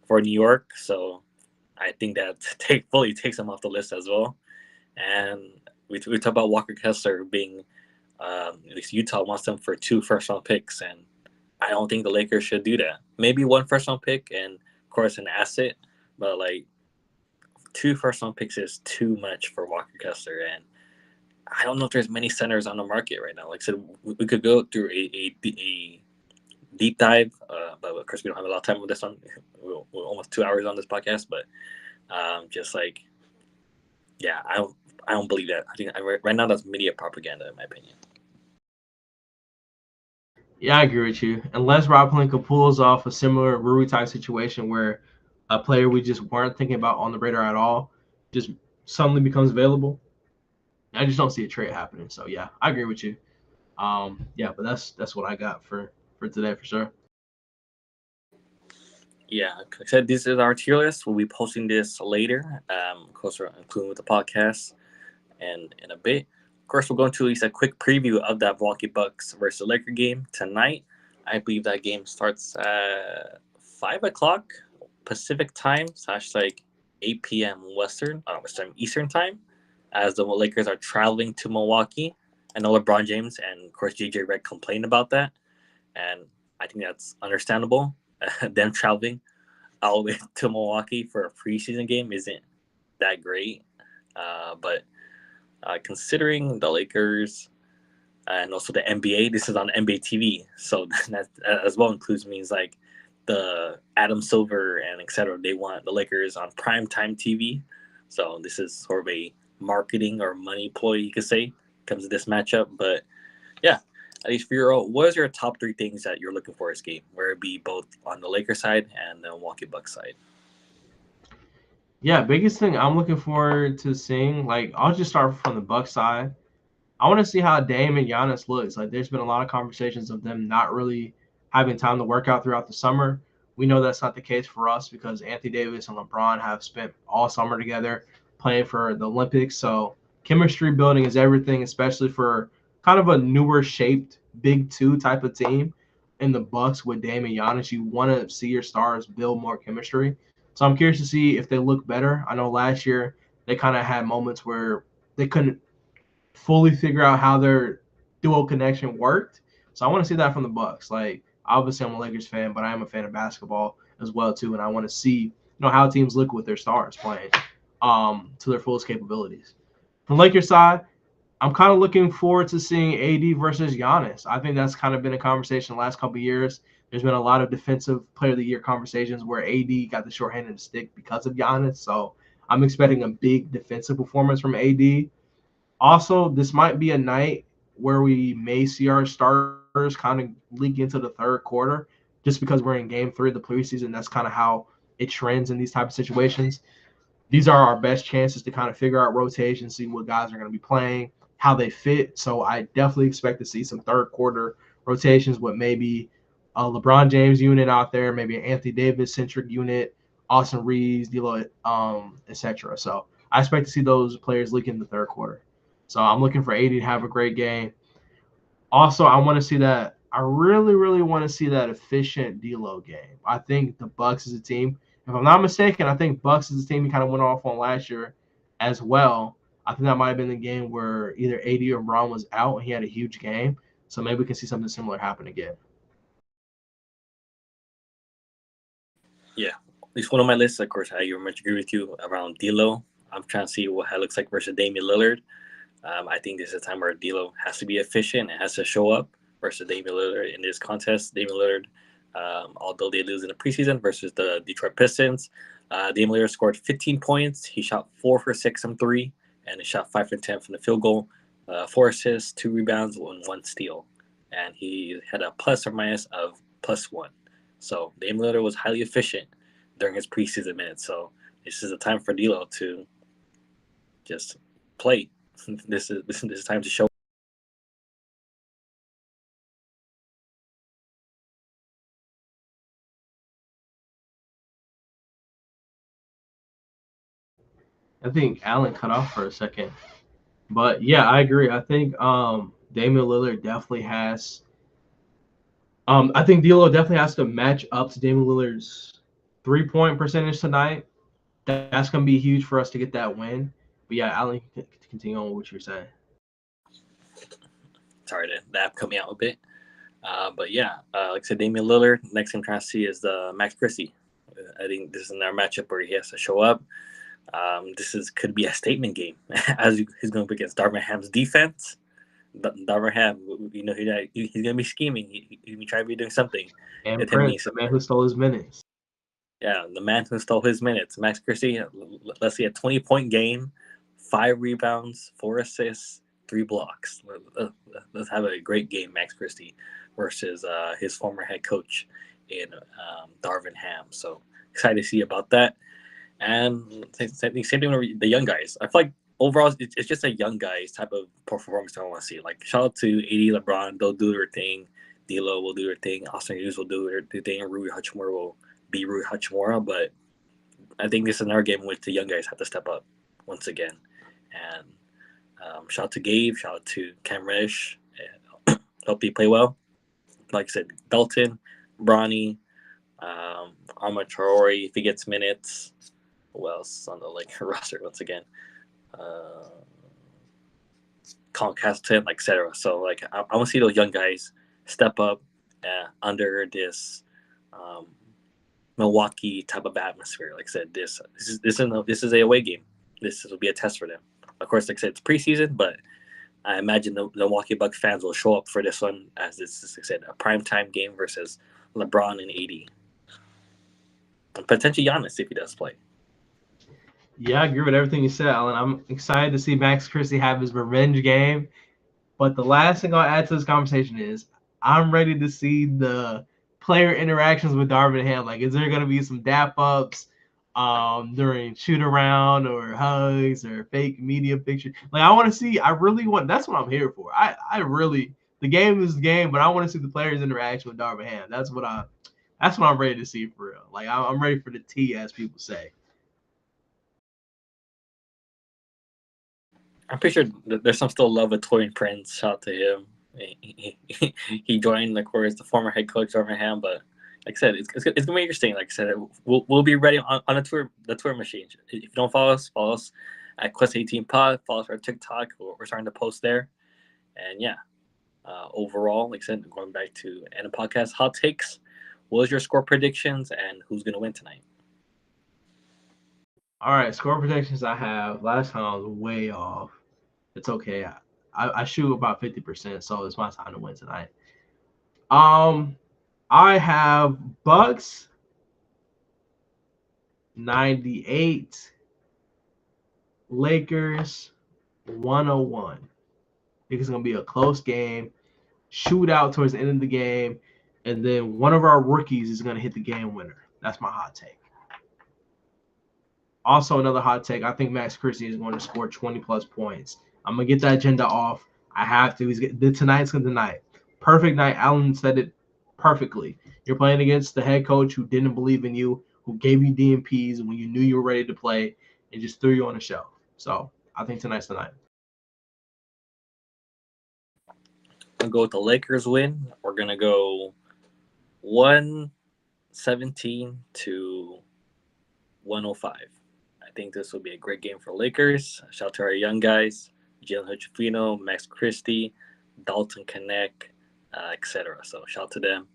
for New York, so I think that fully takes him off the list as well. And we talk about Walker Kessler being, at least Utah wants them for 2 first-round picks, and I don't think the Lakers should do that. Maybe 1 first-round pick and, of course, an asset, but like 2 first-round picks is too much for Walker Kessler, and I don't know if there's many centers on the market right now. Like I said, we could go through a deep dive, but of course we don't have a lot of time on this one. We're almost 2 hours on this podcast, but just like, yeah, I don't believe that. I think right now that's media propaganda, in my opinion. Yeah, I agree with you. Unless Rob Pelinka pulls off a similar Rui type situation where a player we just weren't thinking about on the radar at all just suddenly becomes available, I just don't see a trade happening. So yeah, I agree with you. Yeah, but that's what I got for today for sure. Yeah, like I said, this is our tier list. We'll be posting this later, of course, including with the podcast, and in a bit. Of course, we're going to release a quick preview of that Milwaukee Bucks versus Laker game tonight. I believe that game starts at 5 o'clock Pacific time / like 8 p.m. Eastern time, as the Lakers are traveling to Milwaukee. I know LeBron James and of course JJ Redick complained about that, and I think that's understandable. Them traveling all the way to Milwaukee for a preseason game isn't that great, but considering the Lakers and also the NBA, this is on NBA TV, so that as well includes means like the Adam Silver and etc. They want the Lakers on primetime TV, so this is sort of a marketing or money ploy, you could say, comes to this matchup. But yeah, at least for your, what is your top 3 things that you're looking for this game, where it be both on the Lakers side and the Milwaukee Bucks side? Yeah, biggest thing I'm looking forward to seeing, like I'll just start from the Bucks side. I want to see how Dame and Giannis looks. Like there's been a lot of conversations of them not really having time to work out throughout the summer. We know that's not the case for us because Anthony Davis and LeBron have spent all summer together playing for the Olympics. So chemistry building is everything, especially for kind of a newer shaped big 2 type of team in the Bucks with Dame and Giannis. You want to see your stars build more chemistry. So I'm curious to see if they look better. I know last year they kind of had moments where they couldn't fully figure out how their duo connection worked. So I want to see that from the Bucks. Like obviously I'm a Lakers fan, but I am a fan of basketball as well too, and I want to see how teams look with their stars playing to their fullest capabilities. From Lakers side, I'm kind of looking forward to seeing AD versus Giannis. I think that's kind of been a conversation the last couple of years. There's been a lot of defensive player of the year conversations where AD got the shorthanded stick because of Giannis. So I'm expecting a big defensive performance from AD. Also, this might be a night where we may see our starters kind of leak into the third quarter. just because we're in game 3 of the preseason. That's kind of how it trends in these type of situations. These are our best chances to kind of figure out rotations, see what guys are going to be playing, how they fit. So I definitely expect to see some third quarter rotations with maybe a LeBron James unit out there, maybe an Anthony Davis centric unit, Austin Reeves, D'Lo, etc. So I expect to see those players leak in the third quarter. So I'm looking for AD to have a great game. Also, I want to see that. I really, really want to see that efficient D'Lo game. I think the Bucks is a team. If I'm not mistaken, I think Bucks is a team he kind of went off on last year as well. I think that might have been the game where either AD or Braun was out and he had a huge game. So maybe we can see something similar happen again. Yeah, at least one of my lists. Of course, I very much agree with you around D'Lo. I'm trying to see what it looks like versus Damian Lillard. I think this is a time where D'Lo has to be efficient and has to show up versus Damian Lillard in this contest. Damian Lillard, although they lose in the preseason versus the Detroit Pistons, Damian Lillard scored 15 points. He shot 4 for 6 from 3, and he shot 5 for 10 from the field goal. 4 assists, 2 rebounds, and 1 steal. And he had a plus or minus of +1. So Damian Lillard was highly efficient during his preseason minutes. So this is a time for D'Lo to just play. This is time to show. I think Allen cut off for a second. But yeah, I agree. I think Damian Lillard definitely has I think D'Lo definitely has to match up to Damian Lillard's 3-point percentage tonight. That's going to be huge for us to get that win. But yeah, Allen, continue on with what you're saying. Sorry, the app cut me out a bit. But yeah, like I said, Damian Lillard. Next thing I'm trying to see is the Max Christie. I think this is another matchup where he has to show up. Could be a statement game as he's going up against Darvin Ham's defense. Darvin Ham, he's going to be scheming. He's trying to be doing something. And Prince, the man who stole his minutes. Yeah, the man who stole his minutes. Max Christie, let's see, a 20-point game, 5 rebounds, 4 assists, 3 blocks. Let's have a great game, Max Christie, versus his former head coach in Darvin Ham. So excited to see about that. And same thing with the young guys. I feel like overall it's just a young guys type of performance I want to see. Like shout out to AD, LeBron, they'll do their thing. D'Lo will do their thing. Austin Reeves will do their thing. And Rui Hachimura will be Rui Hachimura. But I think this is another game in which the young guys have to step up once again. And shout out to Gabe. Shout out to Cam Reddish. Hope they play well. Like I said, Dalton, Bronny, Ahmad Traore, if he gets minutes. Who else on the roster once again? Colin Castleton, etc. So I want to see those young guys step up under this Milwaukee type of atmosphere. Like I said, this is a away game. This will be a test for them. Of course, like I said, it's preseason, but I imagine the Milwaukee Bucks fans will show up for this one, as this is, like I said, a primetime game versus LeBron and AD. And potentially Giannis if he does play. Yeah, I agree with everything you said, Alan. I'm excited to see Max Christie have his revenge game. But the last thing I'll add to this conversation is I'm ready to see the player interactions with Darvin Ham. Like, is there going to be some dap ups during shoot around or hugs or fake media pictures? Like, I really want, that's what I'm here for. The game is the game, but I want to see the players interaction with Darvin Ham. That's what I'm ready to see for real. Like, I'm ready for the tea, as people say. I'm pretty sure there's some still love with Torian Prince. Shout out to him. He joined, of course, the former head coach Darvin Ham. But like I said, it's gonna be interesting. Like I said, we'll be ready on the tour machine. If you don't follow us at Quest 18 Pod. Follow us on TikTok. We're starting to post there. And yeah, overall, like I said, going back to end of podcast hot takes. What was your score predictions and who's gonna win tonight? All right, score predictions I have. Last time I was way off. It's okay. I shoot about 50%, so it's my time to win tonight. I have Bucks 98, Lakers 101. I think it's gonna be a close game, shootout towards the end of the game. and then one of our rookies is going to hit the game winner. That's my hot take. Also, another hot take, I think Max Christie is going to score 20-plus points. I'm going to get that agenda off. I have to. Tonight's the night. Perfect night. Allen said it perfectly. You're playing against the head coach who didn't believe in you, who gave you DMPs when you knew you were ready to play, and just threw you on the shelf. So I think tonight's the night. I'm going to go with the Lakers win. We're going to go 117 to 105. I think this will be a great game for Lakers. Shout out to our young guys, Jalen Hood-Schifino, Max Christie, Dalton Connect, etc. So shout out to them.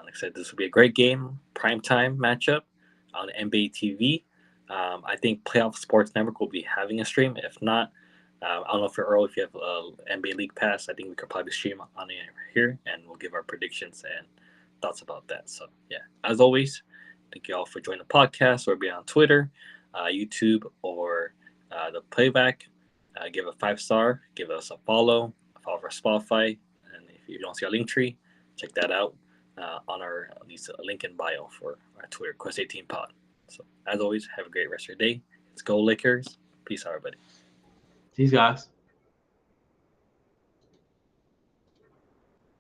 Like I said, this will be a great game, primetime matchup on NBA TV. I think Playoff Sports Network will be having a stream. If not, I don't know if Earl, if you have NBA League Pass, I think we could probably stream on it here, and we'll give our predictions and thoughts about that. So yeah, as always, thank you all for joining the podcast, or being on Twitter, YouTube, or the playback. Give a 5-star, give us a follow for Spotify, and if you don't see our link tree, check that out on our at least link in bio for our Twitter, Quest 18 Pod. So as always, have a great rest of your day. Let's go Lakers. Peace out, everybody. These guys.